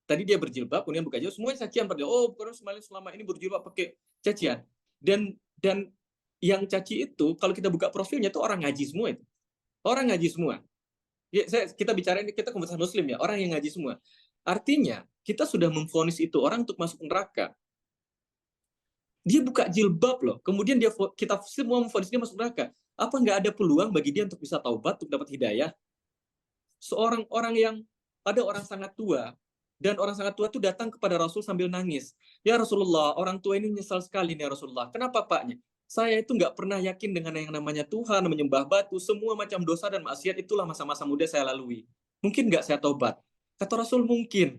A: Tadi dia berjilbab, kemudian buka hijab, semuanya cacian pada dia. Oh, karena selama ini berjilbab pakai cacian. Dan yang caci itu, kalau kita buka profilnya itu orang ngaji semua itu. Orang ngaji semua. Ya, kita bicara ini, kita komunitas muslim ya, orang yang ngaji semua. Artinya, kita sudah memvonis itu orang untuk masuk neraka. Dia buka jilbab loh, kemudian kita semua memvonis dia masuk neraka. Apa nggak ada peluang bagi dia untuk bisa taubat, untuk dapat hidayah? Seorang orang yang ada orang sangat tua, dan orang sangat tua itu datang kepada Rasul sambil nangis. Ya Rasulullah, orang tua ini menyesal sekali nih Rasulullah. Kenapa Paknya? Saya itu nggak pernah yakin dengan yang namanya Tuhan, menyembah batu, semua macam dosa dan maksiat itulah masa-masa muda saya lalui. Mungkin nggak saya taubat? Kata Rasul, mungkin.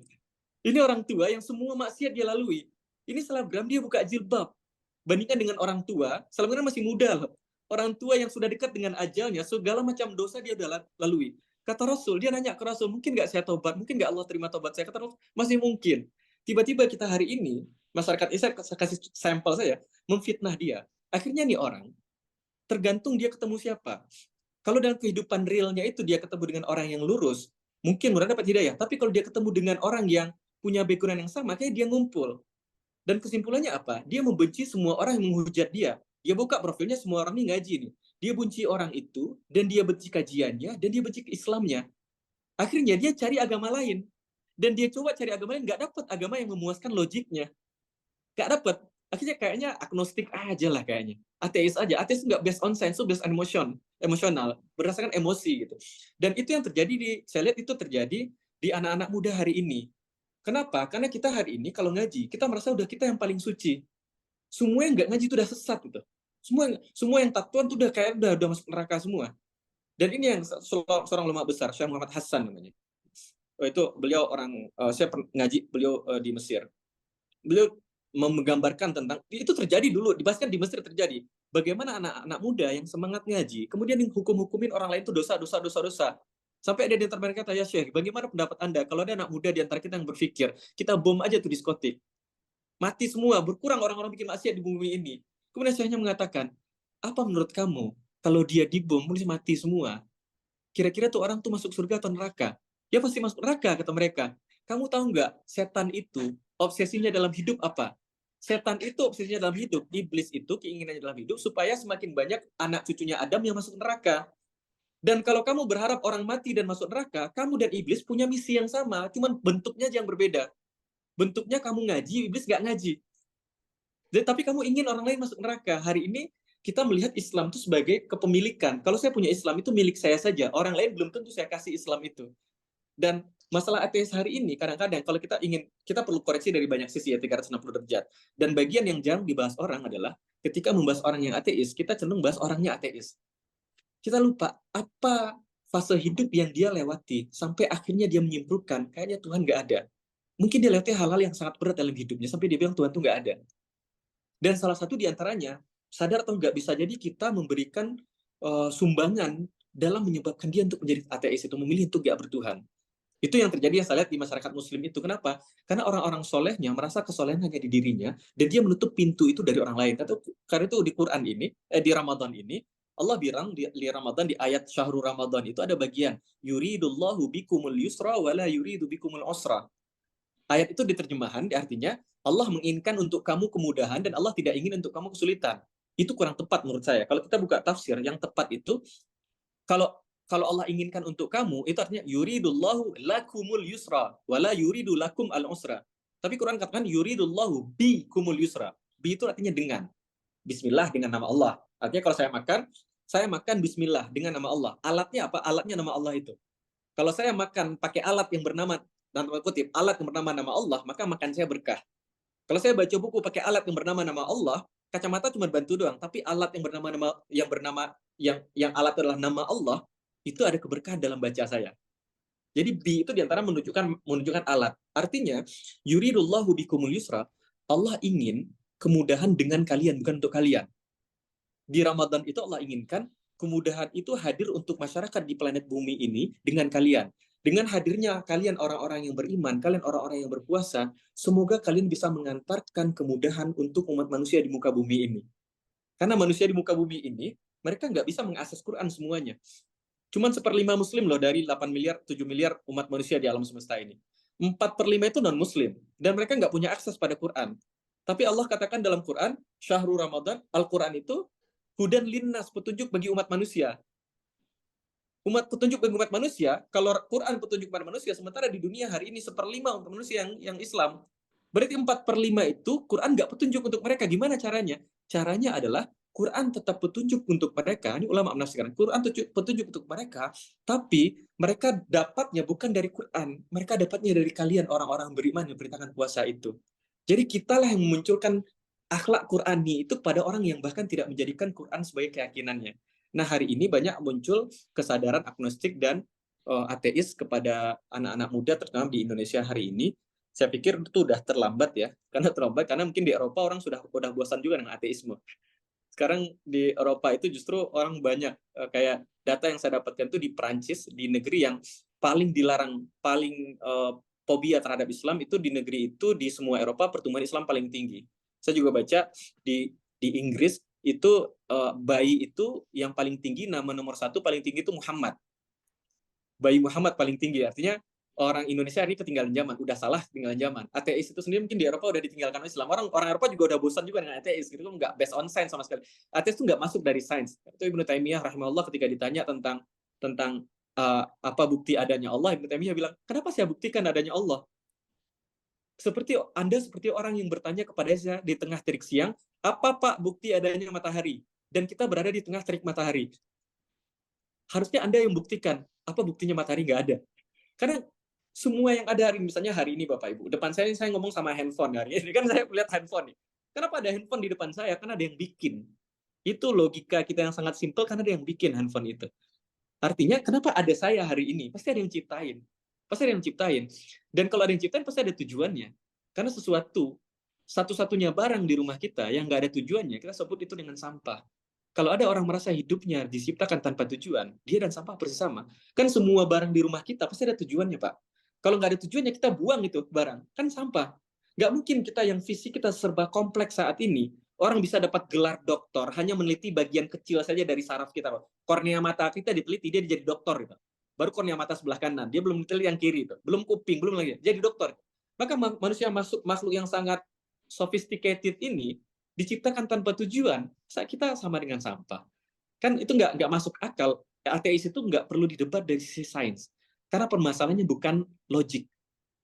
A: Ini orang tua yang semua maksiat dia lalui. Ini selebgram dia buka jilbab. Bandingkan dengan orang tua, selebgram masih muda loh. Orang tua yang sudah dekat dengan ajalnya, segala macam dosa dia udah lalui. Kata Rasul, dia nanya ke Rasul, mungkin nggak saya taubat? Mungkin nggak Allah terima taubat saya? Kata Rasul, masih mungkin. Tiba-tiba kita hari ini, masyarakat Israel, saya kasih sampel saya, memfitnah dia. Akhirnya nih orang, tergantung dia ketemu siapa. Kalau dalam kehidupan realnya itu dia ketemu dengan orang yang lurus, mungkin mudah dapat hidayah. Tapi kalau dia ketemu dengan orang yang punya background yang sama, kayak dia ngumpul. Dan kesimpulannya apa? Dia membenci semua orang yang menghujat dia. Dia buka profilnya, semua orang ini ngaji nih. Dia benci orang itu, dan dia benci kajiannya, dan dia benci Islamnya. Akhirnya dia cari agama lain. Dan dia coba cari agama lain, nggak dapat agama yang memuaskan logiknya. Nggak dapat. Akhirnya kayaknya agnostik aja lah kayaknya. Ateis aja. Ateis nggak based on science, based on emosional. Berdasarkan emosi gitu. Dan itu yang terjadi saya lihat itu terjadi di anak-anak muda hari ini. Kenapa? Karena kita hari ini kalau ngaji, kita merasa udah kita yang paling suci. Semua yang nggak ngaji itu udah sesat gitu. Semua yang tatuan tuh udah kayak udah masuk neraka semua. Dan ini yang seorang ulama besar, Syekh Muhammad Hasan namanya. Itu beliau orang saya ngaji beliau di Mesir. Beliau menggambarkan tentang itu terjadi dulu, dibahaskan di Mesir terjadi. Bagaimana anak-anak muda yang semangat ngaji, kemudian hukum-hukumin orang lain itu dosa. Sampai ada di antara mereka kata, ya Syekh, bagaimana pendapat Anda kalau ada anak muda di antara kita yang berpikir, kita bom aja tuh diskotik. Mati semua, berkurang orang-orang bikin maksiat di bumi ini. Kemudian Syekhnya mengatakan, apa menurut kamu kalau dia dibom, mesti mati semua? Kira-kira tuh orang tuh masuk surga atau neraka? Ya pasti masuk neraka, kata mereka. Kamu tahu nggak, setan itu obsesinya dalam hidup apa? Setan itu obsesinya dalam hidup, iblis itu keinginannya dalam hidup supaya semakin banyak anak cucunya Adam yang masuk neraka. Dan kalau kamu berharap orang mati dan masuk neraka, kamu dan iblis punya misi yang sama, cuman bentuknya yang berbeda. Bentuknya kamu ngaji, iblis nggak ngaji. Tapi kamu ingin orang lain masuk neraka. Hari ini kita melihat Islam itu sebagai kepemilikan. Kalau saya punya Islam itu milik saya saja. Orang lain belum tentu saya kasih Islam itu. Dan masalah ateis hari ini kadang-kadang kalau kita perlu koreksi dari banyak sisi ya, 360 derajat. Dan bagian yang jarang dibahas orang adalah ketika membahas orang yang ateis, kita cenderung bahas orangnya ateis. Kita lupa apa fase hidup yang dia lewati sampai akhirnya dia menyimpulkan kayaknya Tuhan nggak ada. Mungkin dia lewati hal-hal yang sangat berat dalam hidupnya sampai dia bilang Tuhan tuh nggak ada. Dan salah satu di antaranya, sadar atau nggak, bisa jadi kita memberikan sumbangan dalam menyebabkan dia untuk menjadi ateis, itu memilih untuk nggak bertuhan. Itu yang terjadi yang saya lihat di masyarakat muslim itu. Kenapa? Karena orang-orang solehnya merasa kesolehan hanya di dirinya, dan dia menutup pintu itu dari orang lain. Karena itu di Quran ini, di Ramadan ini, Allah bilang di Ramadan, di ayat Syahrul Ramadan itu ada bagian, yuridullahu bikumul yusra wala yuridu bikumul usra. Ayat itu diterjemahan, artinya Allah menginginkan untuk kamu kemudahan dan Allah tidak ingin untuk kamu kesulitan. Itu kurang tepat menurut saya. Kalau kita buka tafsir, yang tepat itu kalau Allah inginkan untuk kamu, itu artinya yuridullahu lakumul yusra wala yuridu lakum al usra. Tapi Quran katakan yuridullahu bikumul yusra. Bi itu artinya dengan. Bismillah, dengan nama Allah. Artinya kalau saya makan bismillah dengan nama Allah. Alatnya apa? Alatnya nama Allah itu. Kalau saya makan pakai alat yang bernama, dalam tanda kutip, alat yang bernama nama Allah, maka makan saya berkah. Kalau saya baca buku pakai alat yang bernama nama Allah, kacamata cuma bantu doang, tapi alat yang alat adalah nama Allah, itu ada keberkahan dalam baca saya. Jadi bi itu diantara menunjukkan alat. Artinya, yuridullahu bikumul yusra, Allah ingin kemudahan dengan kalian, bukan untuk kalian. Di Ramadan itu Allah inginkan kemudahan itu hadir untuk masyarakat di planet bumi ini dengan kalian. Dengan hadirnya kalian orang-orang yang beriman, kalian orang-orang yang berpuasa, semoga kalian bisa mengantarkan kemudahan untuk umat manusia di muka bumi ini. Karena manusia di muka bumi ini, mereka nggak bisa mengakses Quran semuanya. Cuman 1/5 muslim loh dari 8 miliar, 7 miliar umat manusia di alam semesta ini. 4/5 itu non-muslim. Dan mereka nggak punya akses pada Quran. Tapi Allah katakan dalam Quran, Syahrul Ramadan, Al-Quran itu hudan linnas, petunjuk bagi umat manusia. Petunjuk bagi umat manusia, kalau Quran petunjuk pada manusia, sementara di dunia hari ini 1/5 umat manusia yang Islam. Berarti 4/5 itu Quran nggak petunjuk untuk mereka. Gimana caranya? Caranya adalah Quran tetap petunjuk untuk mereka. Ini ulama menafsirkan. Quran petunjuk untuk mereka, tapi mereka dapatnya bukan dari Quran. Mereka dapatnya dari kalian, orang-orang beriman yang beritakan puasa itu. Jadi kitalah yang memunculkan akhlak Qurani itu pada orang yang bahkan tidak menjadikan Quran sebagai keyakinannya. Nah, hari ini banyak muncul kesadaran agnostik dan ateis kepada anak-anak muda, terutama di Indonesia hari ini. Saya pikir itu udah terlambat ya, karena mungkin di Eropa orang sudah bosan juga dengan ateisme. Sekarang di Eropa itu justru orang banyak, kayak data yang saya dapatkan itu di Prancis, di negeri yang paling dilarang, paling fobia terhadap Islam, itu di negeri itu, di semua Eropa pertumbuhan Islam paling tinggi. Saya juga baca di Inggris itu bayi itu yang paling tinggi, nama nomor 1 paling tinggi itu Muhammad. Bayi Muhammad paling tinggi, artinya orang Indonesia ini ketinggalan zaman, udah salah ketinggalan zaman. Ateis itu sendiri mungkin di Eropa udah ditinggalkan oleh Islam. Orang Eropa juga udah bosan juga dengan ateis, gitu kan nggak based on science sama sekali. Ateis itu nggak masuk dari sains. Itu Ibnu Taimiyah rahimahullah ketika ditanya tentang apa bukti adanya Allah, Ibnu Taimiyah bilang, kenapa saya buktikan adanya Allah? Seperti orang yang bertanya kepada saya di tengah terik siang, apa Pak bukti adanya matahari? Dan kita berada di tengah terik matahari. Harusnya Anda yang buktikan, apa buktinya matahari nggak ada. Karena semua yang ada hari ini, misalnya hari ini Bapak Ibu, depan saya ngomong sama handphone hari ini, kan saya lihat handphone nih. Kenapa ada handphone di depan saya? Karena ada yang bikin. Itu logika kita yang sangat simpel, karena ada yang bikin handphone itu. Artinya, kenapa ada saya hari ini? Pasti ada yang ciptain. Pasti ada yang ciptain. Dan kalau ada yang ciptain, pasti ada tujuannya. Karena satu-satunya barang di rumah kita yang nggak ada tujuannya, kita sebut itu dengan sampah. Kalau ada orang merasa hidupnya diciptakan tanpa tujuan, dia dan sampah persis sama. Kan semua barang di rumah kita pasti ada tujuannya, Pak. Kalau nggak ada tujuannya, kita buang itu barang. Kan sampah. Nggak mungkin kita yang fisik kita serba kompleks saat ini, orang bisa dapat gelar doktor hanya meneliti bagian kecil saja dari saraf kita. Kornea mata kita diteliti, dia jadi doktor. Gitu. Baru kornea mata sebelah kanan, dia belum diteliti yang kiri. Itu. Belum kuping, belum lagi. Jadi doktor. Maka manusia makhluk yang sangat sophisticated ini, diciptakan tanpa tujuan, kita sama dengan sampah. Kan itu nggak masuk akal. Ateis itu nggak perlu didebat dari sisi sains. Karena permasalahannya bukan logik.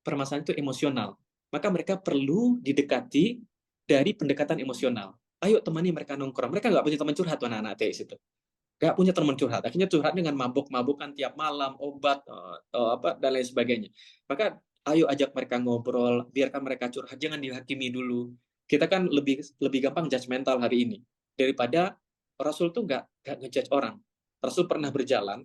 A: Permasalahan itu emosional. Maka mereka perlu didekati dari pendekatan emosional. Ayo temani mereka nongkrong. Mereka nggak punya teman curhat, anak-anak ateis itu. Nggak punya teman curhat. Akhirnya curhat dengan mabuk-mabukan tiap malam, obat, dan lain sebagainya. Maka ayo ajak mereka ngobrol, biarkan mereka curhat. Jangan dihakimi dulu. Kita kan lebih gampang judgmental hari ini daripada Rasul tuh nggak ngejudge orang. Rasul pernah berjalan,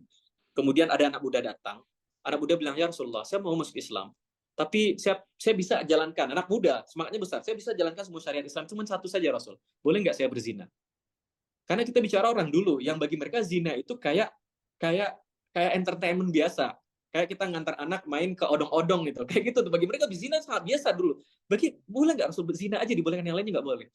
A: kemudian ada anak muda datang. Anak muda bilang, ya Rasulullah, saya mau masuk Islam, tapi saya bisa jalankan. Anak muda, semangatnya besar. Saya bisa jalankan semua syariat Islam, cuma satu saja Rasul. Boleh nggak saya berzina? Karena kita bicara orang dulu, yang bagi mereka zina itu kayak entertainment biasa. Kayak kita ngantar anak main ke odong-odong gitu. Kayak gitu tuh. Bagi mereka zina sangat biasa dulu. Boleh nggak Rasul berzina aja, dibolehkan, yang lainnya nggak boleh.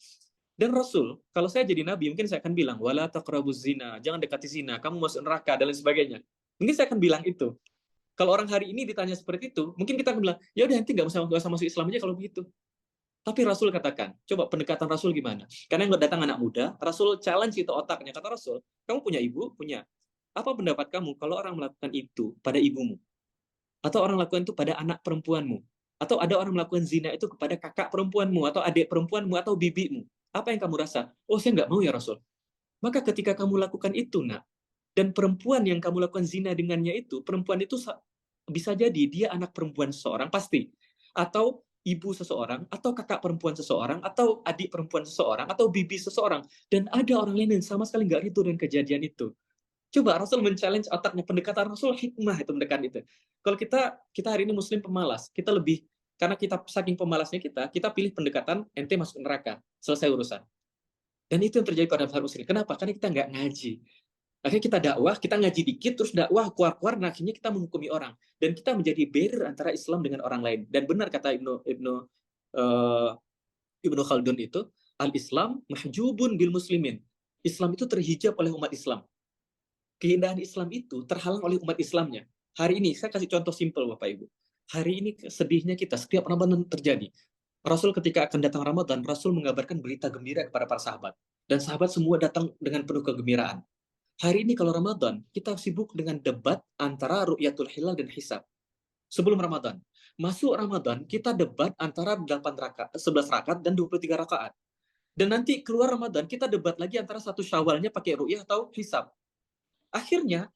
A: Dan Rasul, kalau saya jadi nabi, mungkin saya akan bilang, wala taqrabuz zina, jangan dekati zina, kamu masuk neraka, dan lain sebagainya. Mungkin saya akan bilang itu. Kalau orang hari ini ditanya seperti itu, mungkin kita akan bilang, ya udah nanti nggak usah masuk Islam aja kalau begitu. Tapi Rasul katakan, coba pendekatan Rasul gimana? Karena yang datang anak muda, Rasul challenge itu otaknya. Kata Rasul, kamu punya ibu? Punya. Apa pendapat kamu kalau orang melakukan itu pada ibumu? Atau orang melakukan itu pada anak perempuanmu? Atau ada orang melakukan zina itu kepada kakak perempuanmu, atau adik perempuanmu, atau bibimu? Apa yang kamu rasa? Oh, saya nggak mau ya Rasul. Maka ketika kamu lakukan itu, nak, dan perempuan yang kamu lakukan zina dengannya itu, perempuan itu bisa jadi dia anak perempuan seseorang, pasti. Atau ibu seseorang, atau kakak perempuan seseorang, atau adik perempuan seseorang, atau bibi seseorang. Dan ada orang lain yang sama sekali nggak ridho dengan kejadian itu. Coba Rasul men-challenge otaknya, pendekatan Rasul hikmah itu pendekatan itu. Kalau kita hari ini muslim pemalas, kita lebih, karena kita saking pemalasnya kita pilih pendekatan ente masuk neraka, selesai urusan. Dan itu yang terjadi pada masyarakat muslim. Kenapa? Karena kita nggak ngaji. Akhirnya kita dakwah, kita ngaji dikit, terus dakwah keluar-keluar, nah akhirnya kita menghukumi orang. Dan kita menjadi barrier antara Islam dengan orang lain. Dan benar kata Ibnu Khaldun itu, al-Islam mahjubun bil muslimin. Islam itu terhijab oleh umat Islam. Keindahan Islam itu terhalang oleh umat Islamnya. Hari ini, saya kasih contoh simpel Bapak Ibu. Hari ini sedihnya kita, setiap Ramadan terjadi. Rasul ketika akan datang Ramadan, Rasul mengabarkan berita gembira kepada para sahabat. Dan sahabat semua datang dengan penuh kegembiraan. Hari ini kalau Ramadan, kita sibuk dengan debat antara ru'yatul hilal dan hisab. Sebelum Ramadan. Masuk Ramadan, kita debat antara 11 rakaat dan 23 rakaat. Dan nanti keluar Ramadan, kita debat lagi antara satu Syawalnya pakai ru'yah atau hisab. Akhirnya,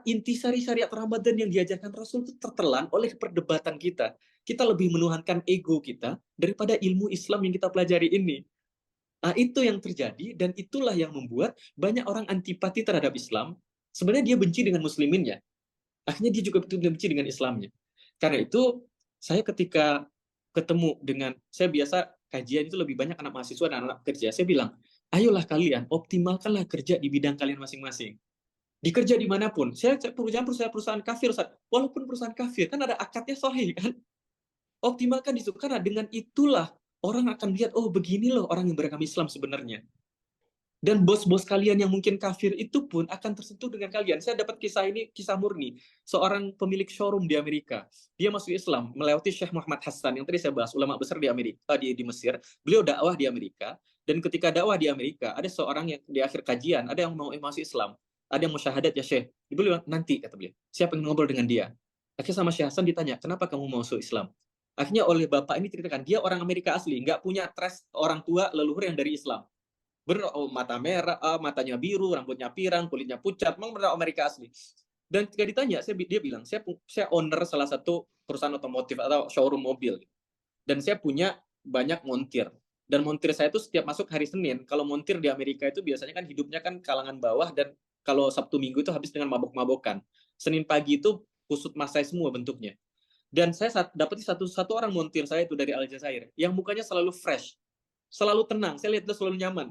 A: inti syariat Ramadan yang diajarkan Rasul itu tertelan oleh perdebatan kita. Kita lebih menuhankan ego kita daripada ilmu Islam yang kita pelajari ini. Nah, itu yang terjadi, dan itulah yang membuat banyak orang antipati terhadap Islam. Sebenarnya dia benci dengan musliminnya. Akhirnya dia juga benci dengan Islamnya. Karena itu, saya ketika ketemu dengan, saya biasa kajian itu lebih banyak anak mahasiswa dan anak kerja. Saya bilang, ayolah kalian, optimalkanlah kerja di bidang kalian masing-masing. Dikerja dimanapun. Saya perusahaan kafir, walaupun perusahaan kafir, kan ada akadnya sahih, kan? Optimalkan itu, karena dengan itulah orang akan lihat, oh begini loh orang yang beragama Islam sebenarnya. Dan bos-bos kalian yang mungkin kafir itu pun akan tersentuh dengan kalian. Saya dapat kisah ini, kisah murni. Seorang pemilik showroom di Amerika. Dia masuk Islam, melewati Syekh Muhammad Hassan, yang tadi saya bahas, ulama besar di Amerika, di Mesir. Beliau dakwah di Amerika. Dan ketika dakwah di Amerika, ada seorang yang di akhir kajian, ada yang mau masuk Islam. Ada yang mau syahadat, ya Syekh. Beliau nanti, kata beliau. Siapa yang ngobrol dengan dia? Akhirnya sama Syekh Hasan ditanya, kenapa kamu mau masuk Islam? Akhirnya oleh bapak ini ceritakan, dia orang Amerika asli, nggak punya trace orang tua leluhur yang dari Islam. Bener, oh, mata merah, matanya biru, rambutnya pirang, kulitnya pucat, memang benar Amerika asli. Dan ketika ditanya, dia bilang, saya owner salah satu perusahaan otomotif atau showroom mobil. Dan saya punya banyak montir. Dan montir saya itu setiap masuk hari Senin. Kalau montir di Amerika itu biasanya kan hidupnya kan kalangan bawah, dan kalau Sabtu Minggu itu habis dengan mabok-mabokan. Senin pagi itu kusut masai semua bentuknya. Dan saya dapat satu orang montir saya itu dari Aljazair, yang mukanya selalu fresh, selalu tenang. Saya lihat dia selalu nyaman.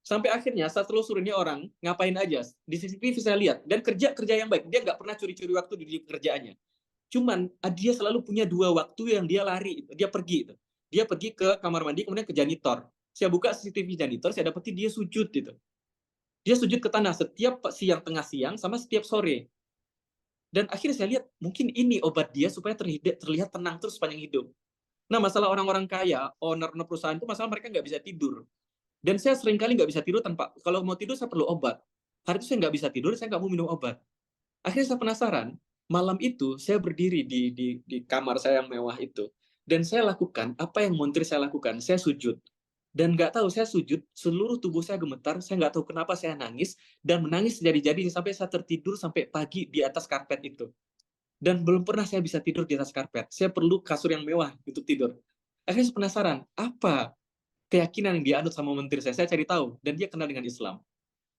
A: Sampai akhirnya saya telusuri ini orang ngapain aja. Di CCTV saya lihat, dan kerja yang baik. Dia nggak pernah curi-curi waktu di kerjaannya. Cuman dia selalu punya 2 waktu yang dia lari, dia pergi itu. Dia pergi ke kamar mandi, kemudian ke janitor. Saya buka CCTV janitor, saya dapati dia sujud gitu. Dia sujud ke tanah setiap siang, tengah siang, sama setiap sore. Dan akhirnya saya lihat, mungkin ini obat dia supaya terlihat tenang terus sepanjang hidup. Nah, masalah orang-orang kaya, owner perusahaan itu masalah mereka nggak bisa tidur. Dan saya sering kali nggak bisa tidur tanpa, kalau mau tidur saya perlu obat. Hari itu saya nggak bisa tidur, saya nggak mau minum obat. Akhirnya saya penasaran, malam itu saya berdiri di kamar saya yang mewah itu, dan saya lakukan apa yang montir saya lakukan, saya sujud. Dan nggak tahu, saya sujud, seluruh tubuh saya gemetar, saya nggak tahu kenapa saya nangis, dan menangis jadi-jadi sampai saya tertidur sampai pagi di atas karpet itu. Dan belum pernah saya bisa tidur di atas karpet. Saya perlu kasur yang mewah untuk tidur. Akhirnya saya penasaran, apa keyakinan yang dianut sama menteri saya cari tahu, dan dia kenal dengan Islam.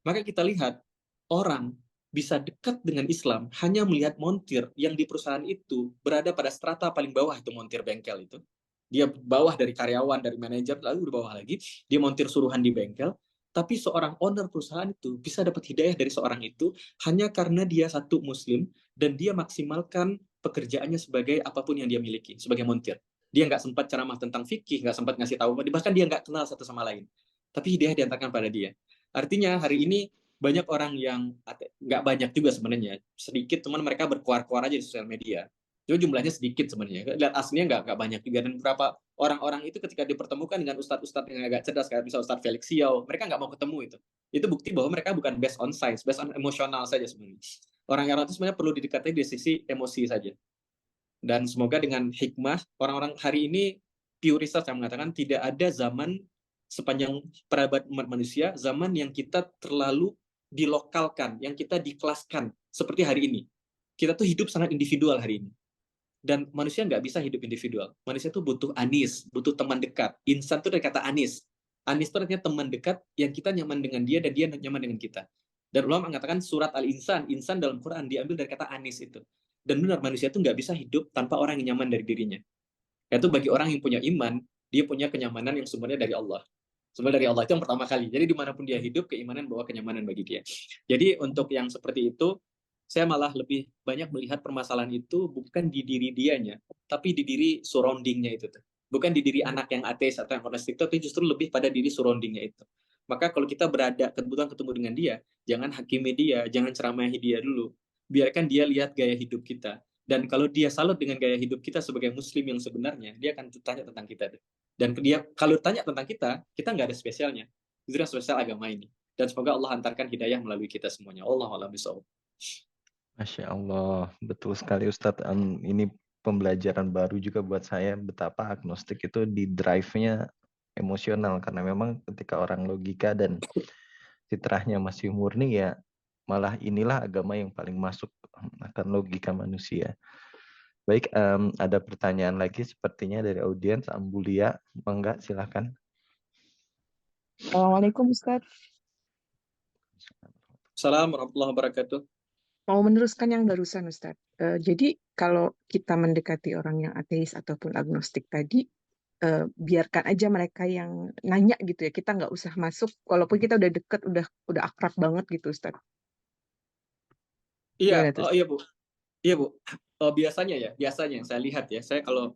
A: Maka kita lihat, orang bisa dekat dengan Islam hanya melihat montir yang di perusahaan itu berada pada strata paling bawah, itu montir bengkel itu. Dia bawah dari karyawan, dari manajer, lalu di bawah lagi, dia montir suruhan di bengkel. Tapi seorang owner perusahaan itu bisa dapat hidayah dari seorang itu hanya karena dia satu muslim, dan dia maksimalkan pekerjaannya sebagai apapun yang dia miliki, sebagai montir. Dia nggak sempat ceramah tentang fikih, nggak sempat ngasih tahu, bahkan dia nggak kenal satu sama lain. Tapi hidayah diantarkan pada dia. Artinya hari ini banyak orang yang, nggak banyak juga sebenarnya, sedikit, teman mereka berkuar-kuar aja di sosial media. Jadi jumlahnya sedikit sebenarnya. Lihat aslinya nggak banyak juga. Dan beberapa orang-orang itu ketika dipertemukan dengan ustadz-ustadz yang agak cerdas, kayak bisa Ustadz Felix Xiao, mereka nggak mau ketemu itu. Itu bukti bahwa mereka bukan based on science, based on emosional saja sebenarnya. Orang-orang itu sebenarnya perlu didekati dari sisi emosi saja. Dan semoga dengan hikmah, orang-orang hari ini, Pew Research yang mengatakan tidak ada zaman sepanjang perabot umat manusia, zaman yang kita terlalu dilokalkan, yang kita dikelaskan seperti hari ini. Kita tuh hidup sangat individual hari ini. Dan manusia nggak bisa hidup individual. Manusia tuh butuh anis, butuh teman dekat. Insan itu dari kata anis. Anis itu artinya teman dekat yang kita nyaman dengan dia dan dia nyaman dengan kita. Dan ulama mengatakan surat Al-Insan, insan dalam Quran diambil dari kata anis itu. Dan benar, manusia itu nggak bisa hidup tanpa orang yang nyaman dari dirinya. Itu bagi orang yang punya iman, dia punya kenyamanan yang sumbernya dari Allah. Sumber dari Allah itu yang pertama kali. Jadi dimanapun dia hidup, keimanan bawa kenyamanan bagi dia. Jadi untuk yang seperti itu, saya malah lebih banyak melihat permasalahan itu bukan di diri dianya, tapi di diri surroundingnya itu. Bukan di diri anak yang ateis atau yang agnostik, tapi justru lebih pada diri surroundingnya itu. Maka kalau kita berada, kebetulan ketemu dengan dia, jangan hakimi dia, jangan ceramahi dia dulu. Biarkan dia lihat gaya hidup kita. Dan kalau dia salut dengan gaya hidup kita sebagai muslim yang sebenarnya, dia akan tanya tentang kita. Dan dia kalau tanya tentang kita nggak ada spesialnya. Itu yang spesial agama ini. Dan semoga Allah hantarkan hidayah melalui kita semuanya. Allahu a'lam bishawab.
B: Masya Allah, betul sekali Ustadz. Ini pembelajaran baru juga buat saya betapa agnostik itu di drive-nya emosional. Karena memang ketika orang logika dan fitrahnya masih murni, ya malah inilah agama yang paling masuk akan logika manusia. Baik, ada pertanyaan lagi sepertinya dari audiens. Ambulia, Mangga, silakan.
C: Assalamualaikum Ustadz.
A: Assalamualaikum warahmatullahi wabarakatuh.
C: Mau meneruskan yang barusan Ustadz. Jadi kalau kita mendekati orang yang ateis ataupun agnostik tadi, biarkan aja mereka yang nanya gitu ya. Kita nggak usah masuk, walaupun kita udah deket, udah akrab banget gitu Ustadz.
A: Iya,
C: Gimana tuh?
A: iya Bu. Iya Bu. Biasanya yang saya lihat ya, saya kalau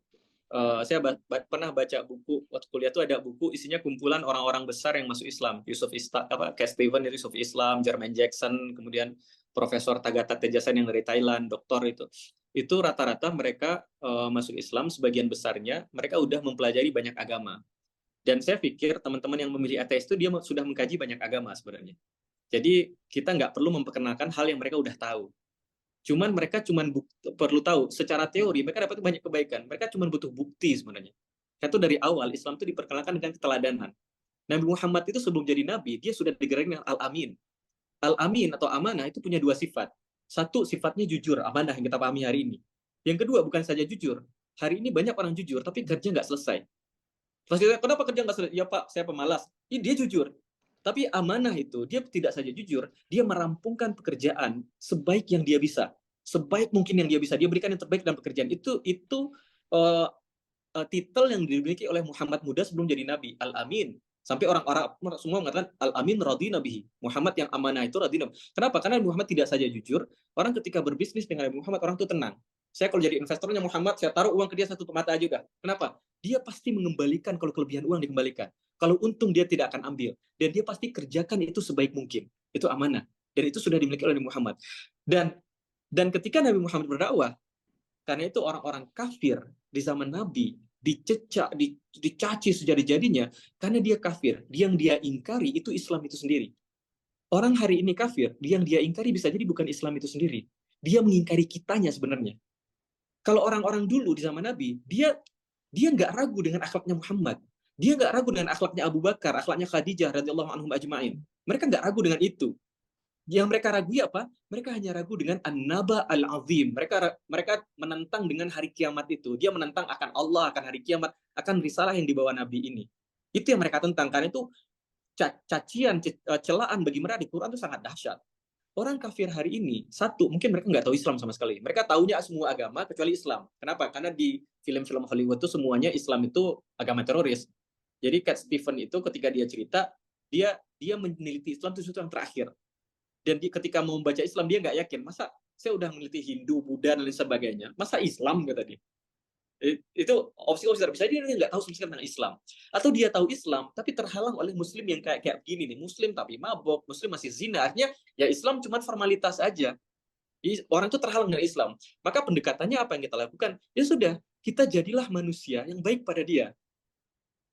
A: Saya pernah baca buku waktu kuliah itu, ada buku isinya kumpulan orang-orang besar yang masuk Islam. Cat Stevens itu Yusuf Islam, Jermaine Jackson, kemudian Profesor Tagata Tejasan yang dari Thailand, doktor itu rata-rata mereka masuk Islam, sebagian besarnya mereka udah mempelajari banyak agama. Dan saya pikir teman-teman yang memilih ateis itu dia sudah mengkaji banyak agama sebenarnya. Jadi kita nggak perlu memperkenalkan hal yang mereka udah tahu. Cuman mereka perlu tahu secara teori mereka dapat banyak kebaikan. Mereka cuma butuh bukti sebenarnya. Itu dari awal Islam itu diperkenalkan dengan keteladanan. Nabi Muhammad itu sebelum jadi nabi dia sudah digerai dengan Al-Amin. Al-Amin atau amanah itu punya 2 sifat. Satu, sifatnya jujur, amanah yang kita pahami hari ini. Yang kedua, bukan saja jujur. Hari ini banyak orang jujur tapi kerja nggak selesai. Kenapa kerja nggak selesai? Ya Pak, saya pemalas. Ini dia jujur. Tapi amanah itu, dia tidak saja jujur, dia merampungkan pekerjaan sebaik yang dia bisa. Sebaik mungkin yang dia bisa. Dia berikan yang terbaik dalam pekerjaan. Itu titel yang dimiliki oleh Muhammad muda sebelum jadi nabi, Al-Amin. Sampai orang-orang semua mengatakan Al-Amin radina bihi. Muhammad yang amanah itu radina. Kenapa? Karena Muhammad tidak saja jujur, orang ketika berbisnis dengan Muhammad, orang itu tenang. Saya kalau jadi investornya Muhammad, saya taruh uang ke dia 1 mata aja udah. Kenapa? Dia pasti mengembalikan kalau kelebihan uang dikembalikan. Kalau untung dia tidak akan ambil. Dan dia pasti kerjakan itu sebaik mungkin. Itu amanah. Dan itu sudah dimiliki oleh Muhammad. Dan ketika Nabi Muhammad berdakwah, karena itu orang-orang kafir di zaman Nabi dicecak, dicaci sejadi-jadinya karena dia kafir. Yang dia ingkari itu Islam itu sendiri. Orang hari ini kafir, yang dia ingkari bisa jadi bukan Islam itu sendiri. Dia mengingkari kitanya sebenarnya. Kalau orang-orang dulu di zaman Nabi, dia nggak ragu dengan akhlaknya Muhammad. Dia nggak ragu dengan akhlaknya Abu Bakar, akhlaknya Khadijah radhiyallahu anhum ajma'in. Mereka nggak ragu dengan itu. Yang mereka ragui apa? Mereka hanya ragu dengan an-naba al-azim. Mereka menentang dengan hari kiamat itu. Dia menentang akan Allah, akan hari kiamat, akan risalah yang dibawa Nabi ini. Itu yang mereka tentang. Karena itu cacian, celaan bagi mereka di Quran itu sangat dahsyat. Orang kafir hari ini, satu, mungkin mereka nggak tahu Islam sama sekali. Mereka tahunya semua agama kecuali Islam. Kenapa? Karena di film-film Hollywood itu semuanya Islam itu agama teroris. Jadi Cat Stevens itu ketika dia cerita, dia meneliti Islam itu yang terakhir. Dan ketika mau membaca Islam, dia nggak yakin. Masa saya udah meneliti Hindu, Buddha, dan lain sebagainya. Masa Islam, kata dia. Itu opsi-opsi terbesar. Dia nggak tahu sama sekali tentang Islam. Atau dia tahu Islam, tapi terhalang oleh Muslim yang kayak begini nih. Muslim tapi mabok, Muslim masih zina. Artinya, ya Islam cuma formalitas aja. Orang itu terhalang dari Islam. Maka pendekatannya apa yang kita lakukan? Ya sudah, kita jadilah manusia yang baik pada dia.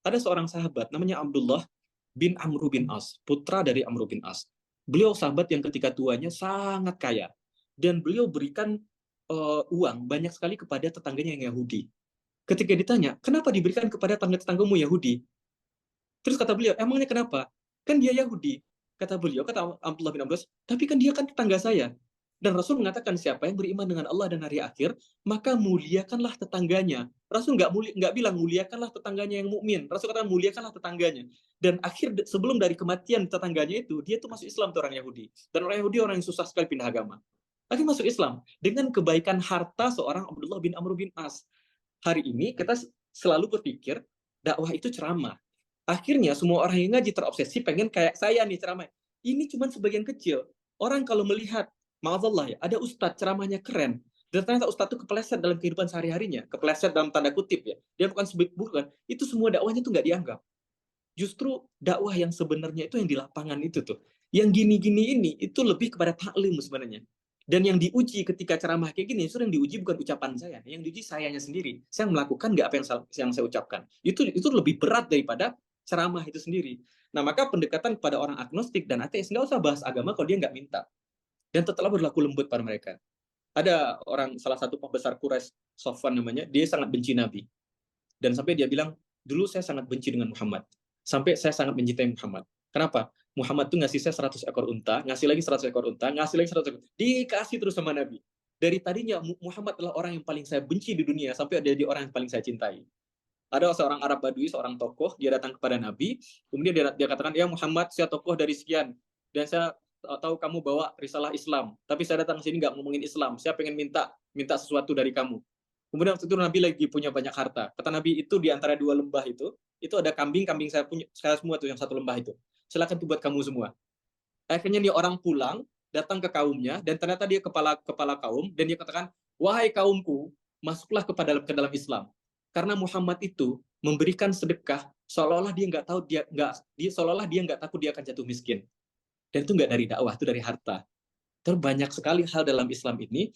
A: Ada seorang sahabat, namanya Abdullah bin Amr bin As, putra dari Amr bin As. Beliau sahabat yang ketika tuanya sangat kaya. Dan beliau berikan uang banyak sekali kepada tetangganya yang Yahudi. Ketika ditanya, kenapa diberikan kepada tetanggamu Yahudi? Terus kata beliau, emangnya kenapa? Kan dia Yahudi. Kata beliau, kata Abdullah bin Abbas, tapi kan dia kan tetangga saya. Dan Rasul mengatakan siapa yang beriman dengan Allah dan hari akhir, maka muliakanlah tetangganya. Rasul nggak bilang muliakanlah tetangganya yang mukmin. Rasul katakan muliakanlah tetangganya. Dan sebelum dari kematian tetangganya itu, dia tuh masuk Islam tuh orang Yahudi. Dan orang Yahudi orang yang susah sekali pindah agama. Akhirnya masuk Islam dengan kebaikan harta seorang Abdullah bin Amr bin As. Hari ini kita selalu berpikir dakwah itu ceramah. Akhirnya semua orang yang ngaji terobsesi pengen kayak saya nih ceramah. Ini cuma sebagian kecil. Orang kalau melihat ma'adzallah ya, ada ustadz ceramahnya keren, dan ternyata ustadz itu kepleset dalam kehidupan sehari-harinya, kepleset dalam tanda kutip ya, dia bukan bukan, itu semua dakwahnya itu nggak dianggap. Justru dakwah yang sebenarnya itu yang di lapangan itu tuh, yang gini-gini ini itu lebih kepada taklim sebenarnya. Dan yang diuji ketika ceramah kayak gini, justru yang diuji bukan ucapan saya, yang diuji sayanya sendiri. Saya melakukan nggak apa yang saya ucapkan. Itu lebih berat daripada ceramah itu sendiri. Nah, maka pendekatan kepada orang agnostik dan ateis nggak usah bahas agama kalau dia nggak minta. Dan tetaplah berlaku lembut pada mereka. Ada salah satu pembesar Quraisy, Sofwan namanya, dia sangat benci Nabi. Dan sampai dia bilang, dulu saya sangat benci dengan Muhammad. Sampai saya sangat mencintai Muhammad. Kenapa? Muhammad tuh ngasih saya 100 ekor unta, ngasih lagi 100 ekor unta, ngasih lagi 100 ekor. Dikasih terus sama Nabi. Dari tadinya Muhammad adalah orang yang paling saya benci di dunia, sampai ada di orang yang paling saya cintai. Ada seorang Arab Badui, seorang tokoh, dia datang kepada Nabi, kemudian dia katakan, ya Muhammad, saya tokoh dari sekian, dan saya tahu kamu bawa risalah Islam, tapi saya datang ke sini nggak ngomongin Islam, saya pengen minta sesuatu dari kamu. Kemudian waktu itu Nabi lagi punya banyak harta. Kata Nabi itu di antara 2 lembah itu ada kambing saya punya, saya semua tuh yang 1 lembah itu. Silakan tuh buat kamu semua. Akhirnya dia orang pulang, datang ke kaumnya, dan ternyata dia kepala kaum, dan dia katakan, wahai kaumku, masuklah ke dalam Islam. Karena Muhammad itu memberikan sedekah seolah-olah dia nggak tahu seolah-olah dia nggak takut dia akan jatuh miskin. Dan itu nggak dari dakwah, itu dari harta. Terus banyak sekali hal dalam Islam ini,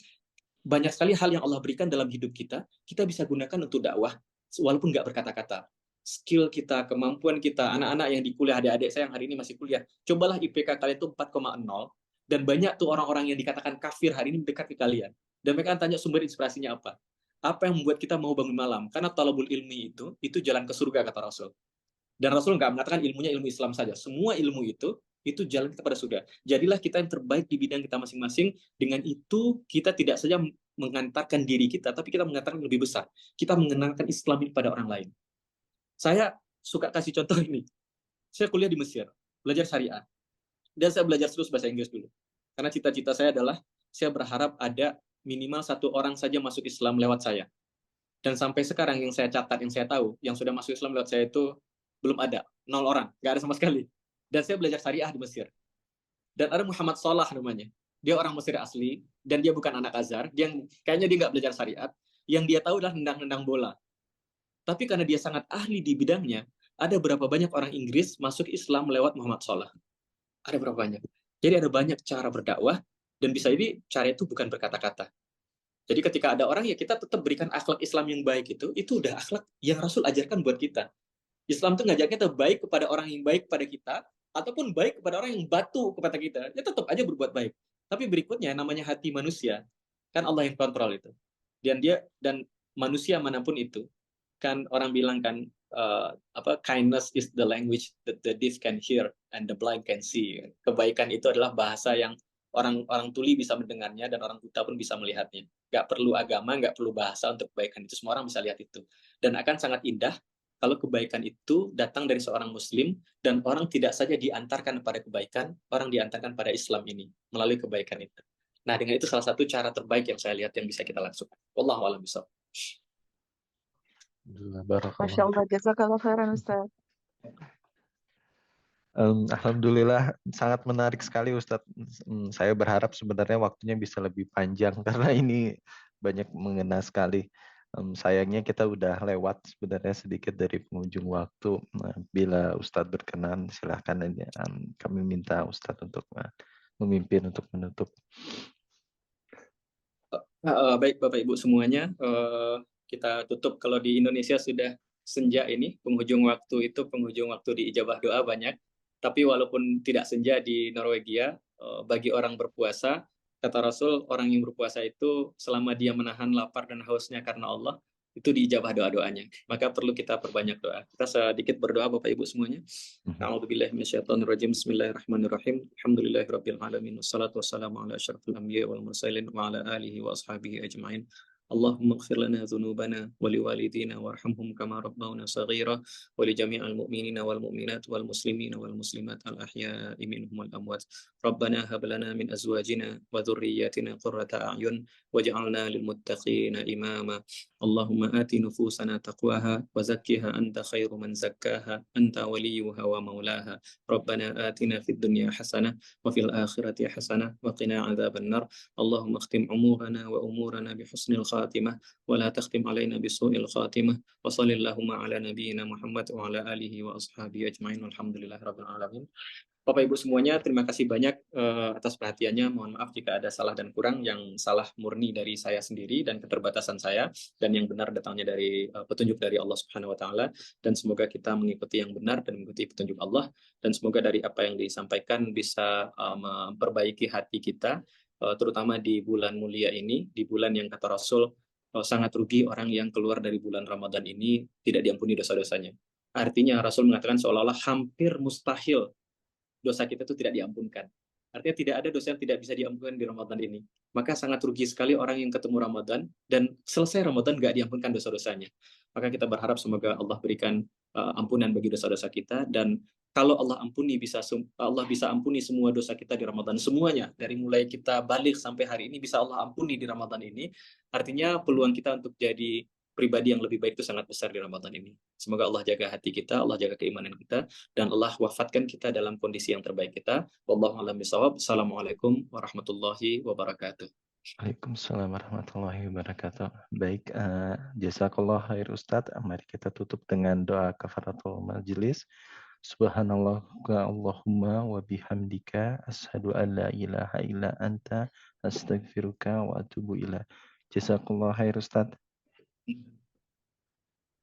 A: banyak sekali hal yang Allah berikan dalam hidup kita bisa gunakan untuk dakwah, walaupun nggak berkata-kata. Skill kita, kemampuan kita, anak-anak yang di kuliah, adik-adik saya yang hari ini masih kuliah, cobalah IPK kalian itu 4,0, dan banyak tuh orang-orang yang dikatakan kafir hari ini mendekat ke kalian. Dan mereka akan tanya sumber inspirasinya apa. Apa yang membuat kita mau bangun malam? Karena talabul ilmi itu jalan ke surga, kata Rasul. Dan Rasul nggak mengatakan ilmunya ilmu Islam saja. Semua ilmu itu jalan kita pada surga. Jadilah kita yang terbaik di bidang kita masing-masing. Dengan itu kita tidak saja mengantarkan diri kita, tapi kita mengantarkan lebih besar. Kita mengenalkan Islam ini pada orang lain. Saya suka kasih contoh ini. Saya kuliah di Mesir, belajar syariah. Dan saya belajar terus bahasa Inggris dulu. Karena cita-cita saya adalah, saya berharap ada minimal 1 orang saja masuk Islam lewat saya. Dan sampai sekarang yang saya catat, yang saya tahu, yang sudah masuk Islam lewat saya itu belum ada. 0 orang, nggak ada sama sekali. Dan saya belajar syariah di Mesir. Dan ada Muhammad Salah namanya. Dia orang Mesir asli, dan dia bukan anak Azhar. Kayaknya dia nggak belajar syariat. Yang dia tahu adalah nendang-nendang bola. Tapi karena dia sangat ahli di bidangnya, ada berapa banyak orang Inggris masuk Islam lewat Muhammad Salah. Ada berapa banyak. Jadi ada banyak cara berdakwah, dan bisa jadi cara itu bukan berkata-kata. Jadi ketika ada orang, ya kita tetap berikan akhlak Islam yang baik itu udah akhlak yang Rasul ajarkan buat kita. Islam itu ngajaknya kita baik kepada orang yang baik kepada kita, ataupun baik kepada orang yang batu kepada kita. Ya tetap aja berbuat baik. Tapi berikutnya namanya hati manusia, kan Allah yang kontrol itu. Dan manusia manapun itu, kan orang bilang kan kindness is the language that the deaf can hear and the blind can see. Kebaikan itu adalah bahasa yang orang tuli bisa mendengarnya dan orang buta pun bisa melihatnya. Nggak perlu agama, nggak perlu bahasa untuk kebaikan itu. Semua orang bisa lihat itu. Dan akan sangat indah kalau kebaikan itu datang dari seorang muslim dan orang tidak saja diantarkan pada kebaikan, orang diantarkan pada Islam ini melalui kebaikan itu. Nah, dengan itu salah satu cara terbaik yang saya lihat yang bisa kita langsungkan. Wallahu a'lam bishawab.
C: Masya Allah, jazakallah khairan Ustaz.
B: Alhamdulillah, sangat menarik sekali Ustadz. Saya berharap sebenarnya waktunya bisa lebih panjang karena ini banyak mengena sekali. Sayangnya kita udah lewat sebenarnya sedikit dari penghujung waktu. Bila Ustadz berkenan, silahkan aja. Kami minta Ustadz untuk memimpin untuk menutup.
A: Baik Bapak Ibu semuanya, kita tutup. Kalau di Indonesia sudah senja ini, penghujung waktu di ijabah doa banyak. Tapi walaupun tidak senja di Norwegia, bagi orang berpuasa, kata Rasul, orang yang berpuasa itu selama dia menahan lapar dan hausnya karena Allah, itu diijabah doa-doanya. Maka perlu kita perbanyak doa. Kita sedikit berdoa Bapak Ibu semuanya. A'udzubillahi minasyaitonirrajim. Bismillahirrahmanirrahim. Alhamdulillahirabbil alamin. Wassalatu wassalamu ala asyrafil anbiya'i wal mursalin wa ala alihi wa ashabihi ajma'in. Allahumma ighfir lana dhunubana wa liwalidina warhamhum kama rabbawna saghira wa li jami'il mu'minina wal mu'minat wal muslimina wal muslimat al ahya'i minhum wal amwat. Rabbana hab lana min azwajina wa dhurriyyatina qurrata a'yun waj'alna lil muttaqina imama. Allahumma ati nufusana taqwaha wa zakkiha anta khairu man zakkaha anta waliyuha wa maulaha. Rabbana atina fid dunya hasanah wa fil akhirati hasanah wa qina adzaban nar. Allahumma khtim umurana wa umurana bi husnil khatimah wa la takhtim alaina bi su'il khatimah. Wa sallallahu ala nabiyyina Muhammad wa ala alihi wa ashabihi ajma'in. Alhamdulillahirabbil alamin. Bapak Ibu semuanya, terima kasih banyak atas perhatiannya. Mohon maaf jika ada salah dan kurang. Yang salah murni dari saya sendiri dan keterbatasan saya, dan yang benar datangnya dari petunjuk dari Allah Subhanahu wa taala. Dan semoga kita mengikuti yang benar dan mengikuti petunjuk Allah, dan semoga dari apa yang disampaikan bisa memperbaiki hati kita, terutama di bulan mulia ini, di bulan yang kata Rasul sangat rugi orang yang keluar dari bulan Ramadan ini tidak diampuni dosa-dosanya. Artinya Rasul mengatakan seolah-olah hampir mustahil dosa kita itu tidak diampunkan. Artinya tidak ada dosa yang tidak bisa diampunkan di Ramadan ini. Maka sangat rugi sekali orang yang ketemu Ramadan dan selesai Ramadan nggak diampunkan dosa-dosanya. Maka kita berharap semoga Allah berikan ampunan bagi dosa-dosa kita, dan kalau Allah bisa ampuni semua dosa kita di Ramadan, semuanya, dari mulai kita balik sampai hari ini bisa Allah ampuni di Ramadan ini. Artinya peluang kita untuk jadi pribadi yang lebih baik itu sangat besar di Ramadan ini. Semoga Allah jaga hati kita, Allah jaga keimanan kita, dan Allah wafatkan kita dalam kondisi yang terbaik kita. Wallahu a'lam bishawab. Assalamualaikum warahmatullahi wabarakatuh.
B: Waalaikumsalam warahmatullahi wabarakatuh. Baik, jazakallah khair Ustadz. Mari kita tutup dengan doa kafaratul majelis. Subhanallah wa Allahumma wa bihamdika asyhadu an la ilaha illa anta astaghfiruka wa atubu ilaik. Jazakallah khair Ustadz.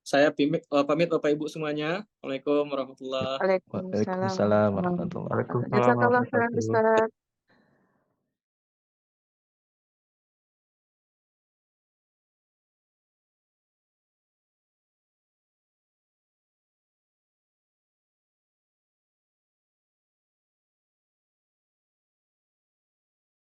A: Saya pamit Bapak Ibu semuanya. Waalaikumsalam warahmatullahi wabarakatuh.
C: Waalaikumsalam
B: Waalaikumsalam
C: warahmatullahi
B: warahmatullahi
C: wabarakatuh.
D: Waalaikumsalam
C: Jazakallah khairan
D: warahmatullahi wabarakatuh.
C: Ustaz.